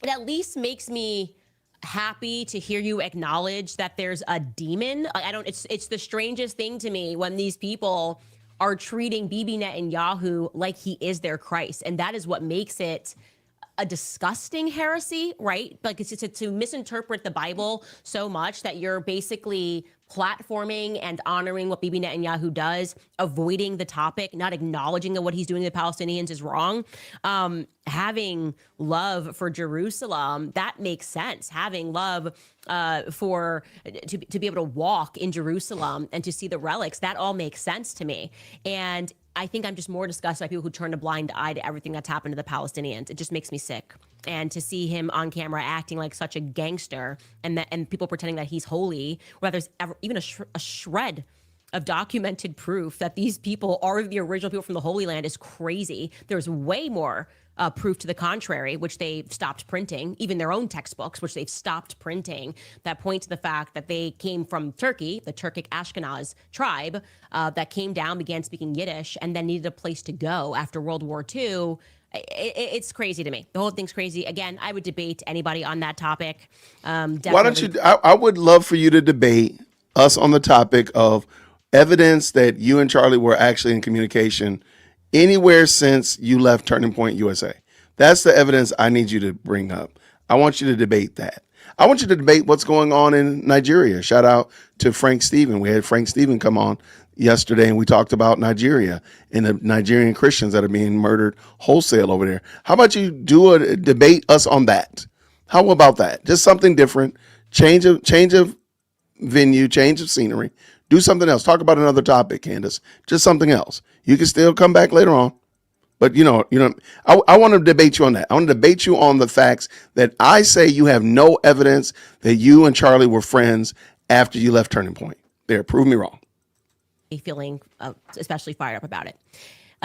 It at least makes me happy to hear you acknowledge that there's a demon. It's the strangest thing to me when these people are treating Bibi Netanyahu like he is their Christ. And that is what makes it a disgusting heresy, right? Like it's to misinterpret the Bible so much that you're basically platforming and honoring what Bibi Netanyahu does, avoiding the topic, not acknowledging that what he's doing to the Palestinians is wrong. Having love for Jerusalem, that makes sense. Having love to be able to walk in Jerusalem and to see the relics, that all makes sense to me. And I think I'm just more disgusted by people who turn a blind eye to everything that's happened to the Palestinians. It just makes me sick. And to see him on camera acting like such a gangster and people pretending that he's holy, where there's even a shred of documented proof that these people are the original people from the Holy Land is crazy. There's way more proof to the contrary, which they've stopped printing, even their own textbooks, which they've stopped printing, that point to the fact that they came from Turkey, the Turkic Ashkenaz tribe that came down, began speaking Yiddish, and then needed a place to go after World War II. It's crazy to me. The whole thing's crazy. Again, I would debate anybody on that topic. Why don't you? I would love for you to debate us on the topic of evidence that you and Charlie were actually in communication anywhere since you left Turning Point USA. That's the evidence I need you to bring up. I want you to debate that. I want you to debate what's going on in Nigeria. Shout out to Frank Steven. We had Frank Steven come on yesterday and we talked about Nigeria and the Nigerian Christians that are being murdered wholesale over there. How about you do a debate us on that? How about that? Just something different, change of venue, change of scenery. Do something else. Talk about another topic, Candace. Just something else. You can still come back later on. But, I want to debate you on that. I want to debate you on the facts that I say you have no evidence that you and Charlie were friends after you left Turning Point. There, prove me wrong. Feeling especially fired up about it.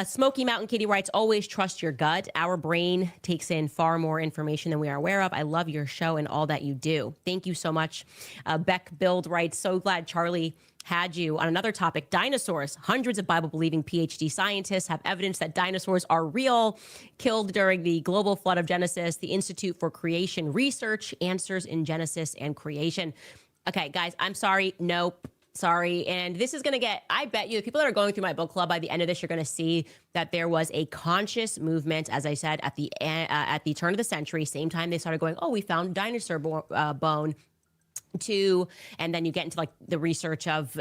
Smoky Mountain Kitty writes, always trust your gut. Our brain takes in far more information than we are aware of. I love your show and all that you do. Thank you so much. Beck Build writes, so glad Charlie had you. On another topic, dinosaurs. Hundreds of Bible-believing PhD scientists have evidence that dinosaurs are real, killed during the global flood of Genesis. The Institute for Creation Research answers in Genesis and creation. Okay, guys, I'm sorry. Nope. Sorry. And this is going to get, I bet you, the people that are going through my book club by the end of this, you're going to see that there was a conscious movement, as I said, at the turn of the century, same time they started going, oh, we found dinosaur bone. And then you get into like the research of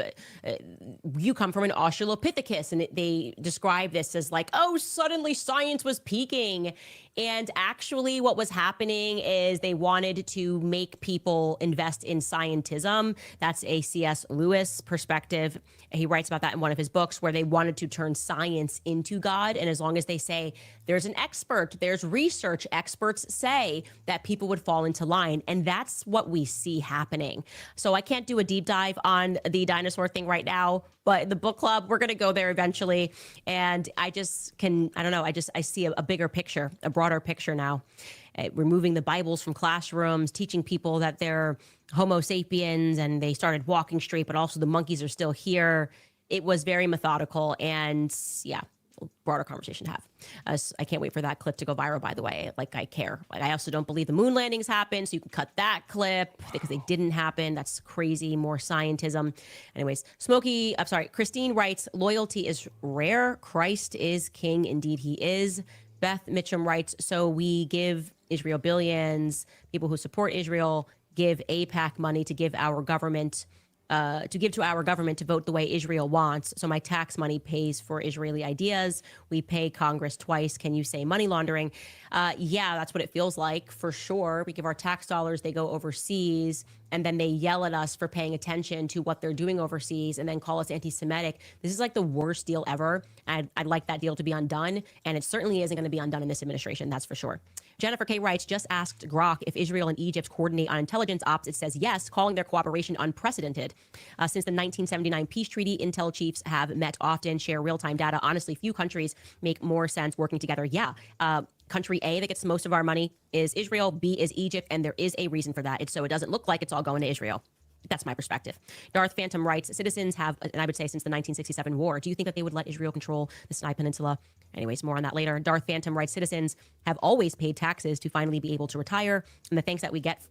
you come from an Australopithecus, and they describe this as like, oh, suddenly science was peaking. And actually what was happening is they wanted to make people invest in scientism. That's a C.S. Lewis perspective. He writes about that in one of his books, where they wanted to turn science into God. And as long as they say there's an expert, there's research, experts say, that people would fall into line. And that's what we see happening. So I can't do a deep dive on the dinosaur thing right now, but the book club, we're going to go there eventually. And I just can, I don't know, I see a bigger picture, a broader picture now. Removing the Bibles from classrooms, teaching people that they're Homo sapiens and they started walking straight, but also the monkeys are still here. It was very methodical. And yeah, broader conversation to have. I can't wait for that clip to go viral, by the way. Like, I care. Like, I also don't believe the moon landings happened, so you can cut that clip because they didn't happen. That's crazy. More scientism. Anyways, Christine writes, loyalty is rare. Christ is king. Indeed, he is. Beth Mitchum writes, so we give Israel billions. People who support Israel give AIPAC money to give our government to our government to vote the way Israel wants. So my tax money pays for Israeli ideas. We pay Congress twice. Can you say money laundering? Yeah, that's what it feels like for sure. We give our tax dollars, they go overseas, and then they yell at us for paying attention to what they're doing overseas and then call us anti-Semitic. This is like the worst deal ever. I'd like that deal to be undone, and it certainly isn't going to be undone in this administration, that's for sure. Jennifer K. writes, just asked Grok if Israel and Egypt coordinate on intelligence ops. It says yes, calling their cooperation unprecedented. Since the 1979 peace treaty, intel chiefs have met often, share real-time data. Honestly, few countries make more sense working together. Yeah. Country A that gets most of our money is Israel, B is Egypt, and there is a reason for that. It's so it doesn't look like it's all going to Israel. That's my perspective. Darth Phantom writes, citizens have, and I would say since the 1967 war, do you think that they would let Israel control the Sinai Peninsula? Anyways, more on that later. Darth Phantom writes, citizens have always paid taxes to finally be able to retire. And the thanks that we get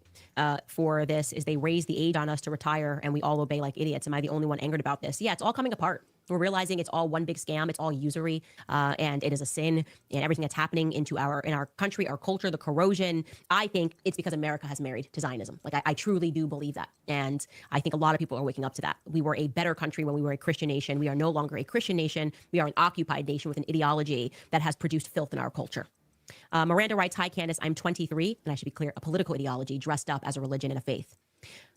for this is they raise the age on us to retire and we all obey like idiots. Am I the only one angered about this? Yeah, it's all coming apart. We're realizing it's all one big scam. It's all usury, and it is a sin. And everything that's happening in our country, our culture, the corrosion. I think it's because America has married to Zionism. Like I truly do believe that, and I think a lot of people are waking up to that. We were a better country when we were a Christian nation. We are no longer a Christian nation. We are an occupied nation with an ideology that has produced filth in our culture. Miranda writes, hi, Candace, I'm 23, and I should be clear, a political ideology dressed up as a religion and a faith.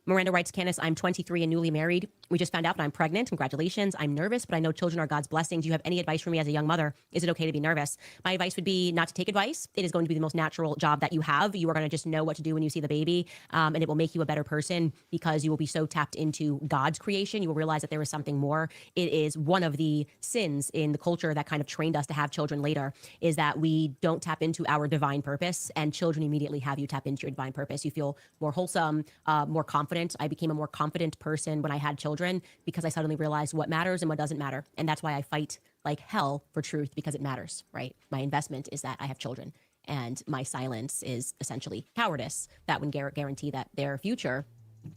Miranda writes, Candace, I'm 23 and newly married. We just found out that I'm pregnant. Congratulations. I'm nervous, but I know children are God's blessing. Do you have any advice for me as a young mother? Is it okay to be nervous? My advice would be not to take advice. It is going to be the most natural job that you have. You are going to just know what to do when you see the baby, and it will make you a better person because you will be so tapped into God's creation. You will realize that there is something more. It is one of the sins in the culture that kind of trained us to have children later, is that we don't tap into our divine purpose, and children immediately have you tap into your divine purpose. You feel more wholesome, more confident. I became a more confident person when I had children because I suddenly realized what matters and what doesn't matter. And that's why I fight like hell for truth, because it matters, right? My investment is that I have children, and my silence is essentially cowardice that would guarantee that their future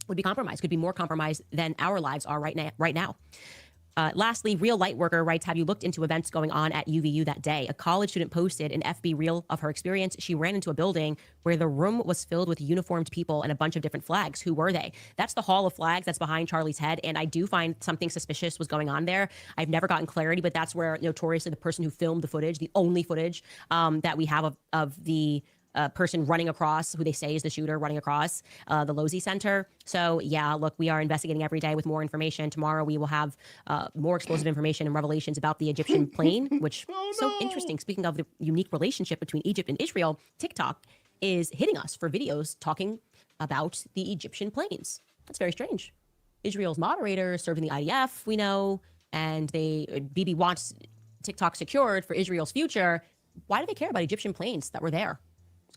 would be compromised, could be more compromised than our lives are right now. Lastly, Real Lightworker writes, have you looked into events going on at UVU that day? A college student posted an FB reel of her experience. She ran into a building where the room was filled with uniformed people and a bunch of different flags. Who were they? That's the Hall of Flags that's behind Charlie's head, and I do find something suspicious was going on there. I've never gotten clarity, but that's where notoriously the person who filmed the footage, the only footage that we have of the person running across, who they say is the shooter, running across the Losey Center. So yeah, look, we are investigating every day with more information. Tomorrow we will have more explosive information and revelations about the Egyptian plane, which so interesting. Speaking of the unique relationship between Egypt and Israel, TikTok is hitting us for videos talking about the Egyptian planes. That's very strange. Israel's moderator serving the IDF, we know, and Bibi wants TikTok secured for Israel's future. Why do they care about Egyptian planes that were there?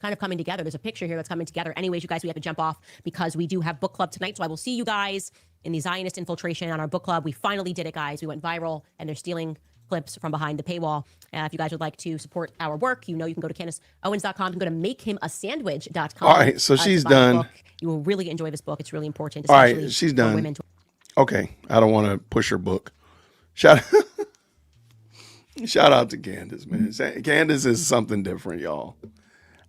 Kind of coming together. There's a picture here that's coming together. Anyways, you guys, we have to jump off because we do have book club tonight. So I will see you guys in the Zionist infiltration on our book club. We finally did it, guys. We went viral, and they're stealing clips from behind the paywall. If you guys would like to support our work, you can go to CandaceOwens.com. You can go to makehimasandwich.com. All right, so she's done. You will really enjoy this book. It's really important. All right, she's done. Women okay, I don't want to push her book. Shout out to Candace, man. Candace is something different, y'all.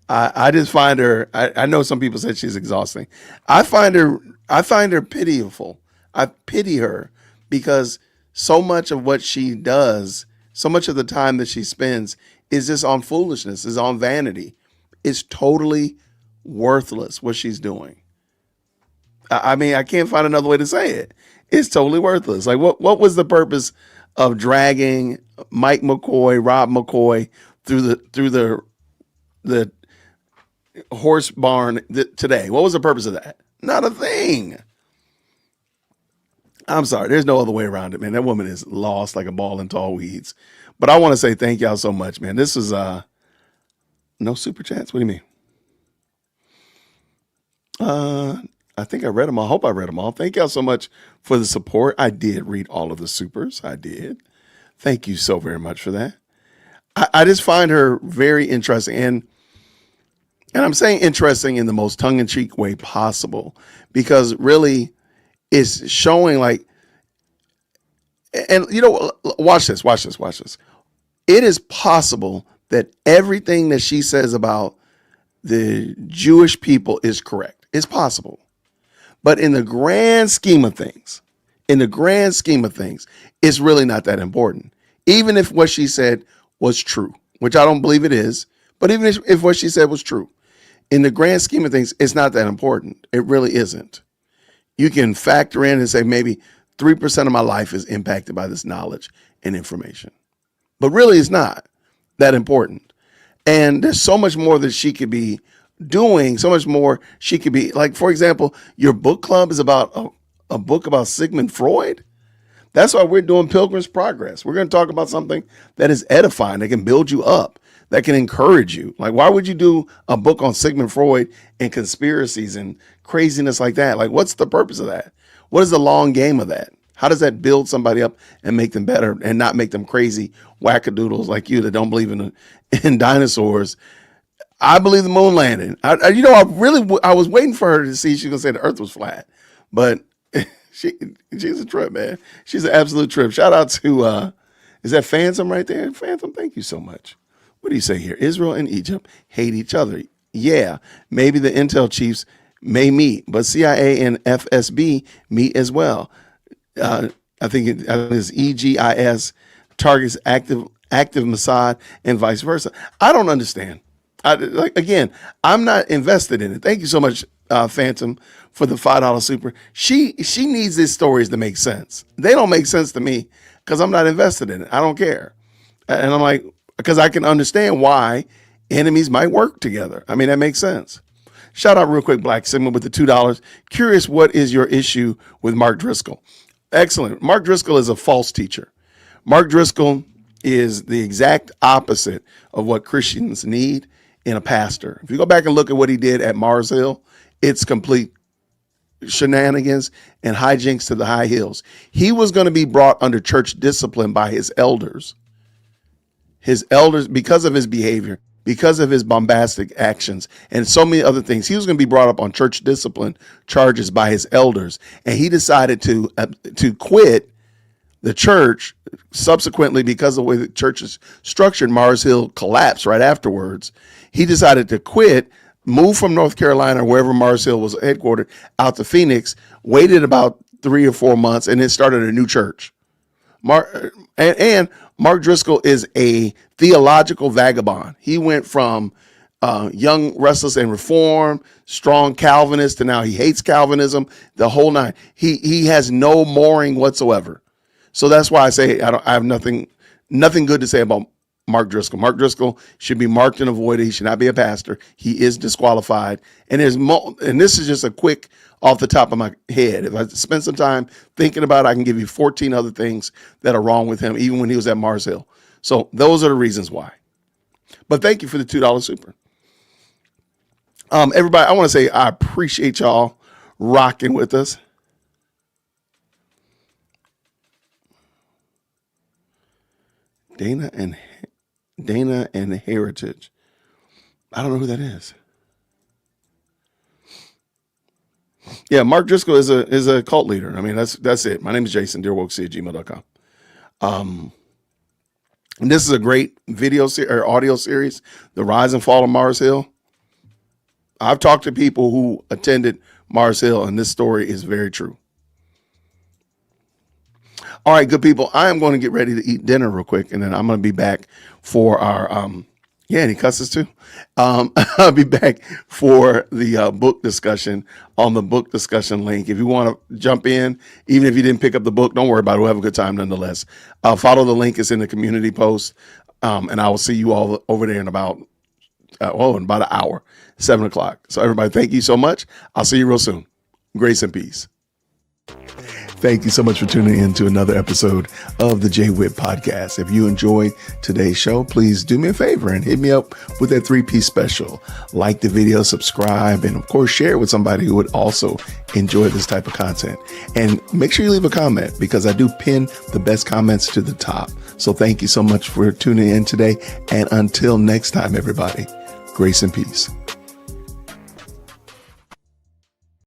I just find her, I know some people said she's exhausting. I find her pitiful. I pity her because so much of what she does, so much of the time that she spends is just on foolishness, is on vanity. It's totally worthless what she's doing. I mean, I can't find another way to say it. It's totally worthless. Like what was the purpose of dragging Mike McCoy, Rob McCoy through the horse barn today? What was the purpose of that? Not a thing. I'm sorry. There's no other way around it, man. That woman is lost like a ball in tall weeds. But I want to say thank y'all so much, man. This is no super chats. What do you mean? I think I read them all. I hope I read them all. Thank y'all so much for the support. I did read all of the supers. I did. Thank you so very much for that. I just find her very interesting. And I'm saying interesting in the most tongue-in-cheek way possible, because really it's showing like, and you know, watch this. It is possible that everything that she says about the Jewish people is correct. It's possible. But in the grand scheme of things, it's really not that important. Even if what she said was true, which I don't believe it is, but even if what she said was true, in the grand scheme of things, it's not that important. It really isn't. You can factor in and say maybe 3% of my life is impacted by this knowledge and information. But really, it's not that important. And there's so much more that she could be doing, so much more she could be, like, for example, your book club is about a book about Sigmund Freud. That's why we're doing Pilgrim's Progress. We're going to talk about something that is edifying, that can build you up, that can encourage you. Like, why would you do a book on Sigmund Freud and conspiracies and craziness like that? Like, what's the purpose of that? What is the long game of that? How does that build somebody up and make them better and not make them crazy wackadoodles like you that don't believe in dinosaurs? I believe the moon landing. I was waiting for her to see she was going to say the earth was flat, but she's a trip, man. She's an absolute trip. Shout out to, is that Phantom right there? Phantom, thank you so much. What do you say here? Israel and Egypt hate each other. Yeah, maybe the intel chiefs may meet, but CIA and FSB meet as well. I think it's EGIS targets active Mossad and vice versa. I don't understand. I'm not invested in it. Thank you so much, Phantom, for the $5 super. She needs these stories to make sense. They don't make sense to me because I'm not invested in it. I don't care. And I'm like, because I can understand why enemies might work together. I mean, that makes sense. Shout out real quick, Black Sigma with the $2. Curious, what is your issue with Mark Driscoll? Excellent. Mark Driscoll is a false teacher. Mark Driscoll is the exact opposite of what Christians need in a pastor. If you go back and look at what he did at Mars Hill, it's complete shenanigans and hijinks to the high hills. He was going to be brought under church discipline by his elders. His elders, because of his behavior, because of his bombastic actions and so many other things, he was going to be brought up on church discipline charges by his elders. And he decided to quit the church. Subsequently, because of the way the church is structured, Mars Hill collapsed right afterwards. He decided to quit, move from North Carolina or wherever Mars Hill was headquartered out to Phoenix, waited about 3 or 4 months, and then started a new church. Mark Driscoll is a theological vagabond. He went from young, restless, and reformed, strong Calvinist, to now he hates Calvinism, the whole nine. He has no mooring whatsoever. So that's why I say I have nothing good to say about Mark Driscoll. Mark Driscoll should be marked and avoided. He should not be a pastor. He is disqualified. And this is just a quick off the top of my head. If I spend some time thinking about it, I can give you 14 other things that are wrong with him, even when he was at Mars Hill. So those are the reasons why. But thank you for the $2 super. Everybody, I want to say I appreciate y'all rocking with us. Dana and Heritage. I don't know who that is. Yeah, Mark Driscoll is a cult leader. I mean, that's it. My name is Jason, dearwokec@gmail.com. And this is a great audio series, The Rise and Fall of Mars Hill. I've talked to people who attended Mars Hill, and this story is very true. All right, good people. I am going to get ready to eat dinner real quick, and then I'm going to be back for our and he cusses too. I'll be back for the book discussion on the book discussion link. If you want to jump in, even if you didn't pick up the book, don't worry about it. We'll have a good time nonetheless. Follow the link. It's in the community post, and I will see you all over there in about an hour, 7 o'clock. So everybody, thank you so much. I'll see you real soon. Grace and peace. Thank you so much for tuning in to another episode of the Jay Witt Podcast. If you enjoyed today's show, please do me a favor and hit me up with that 3-piece special. Like the video, subscribe, and of course, share it with somebody who would also enjoy this type of content. And make sure you leave a comment because I do pin the best comments to the top. So thank you so much for tuning in today. And until next time, everybody, grace and peace.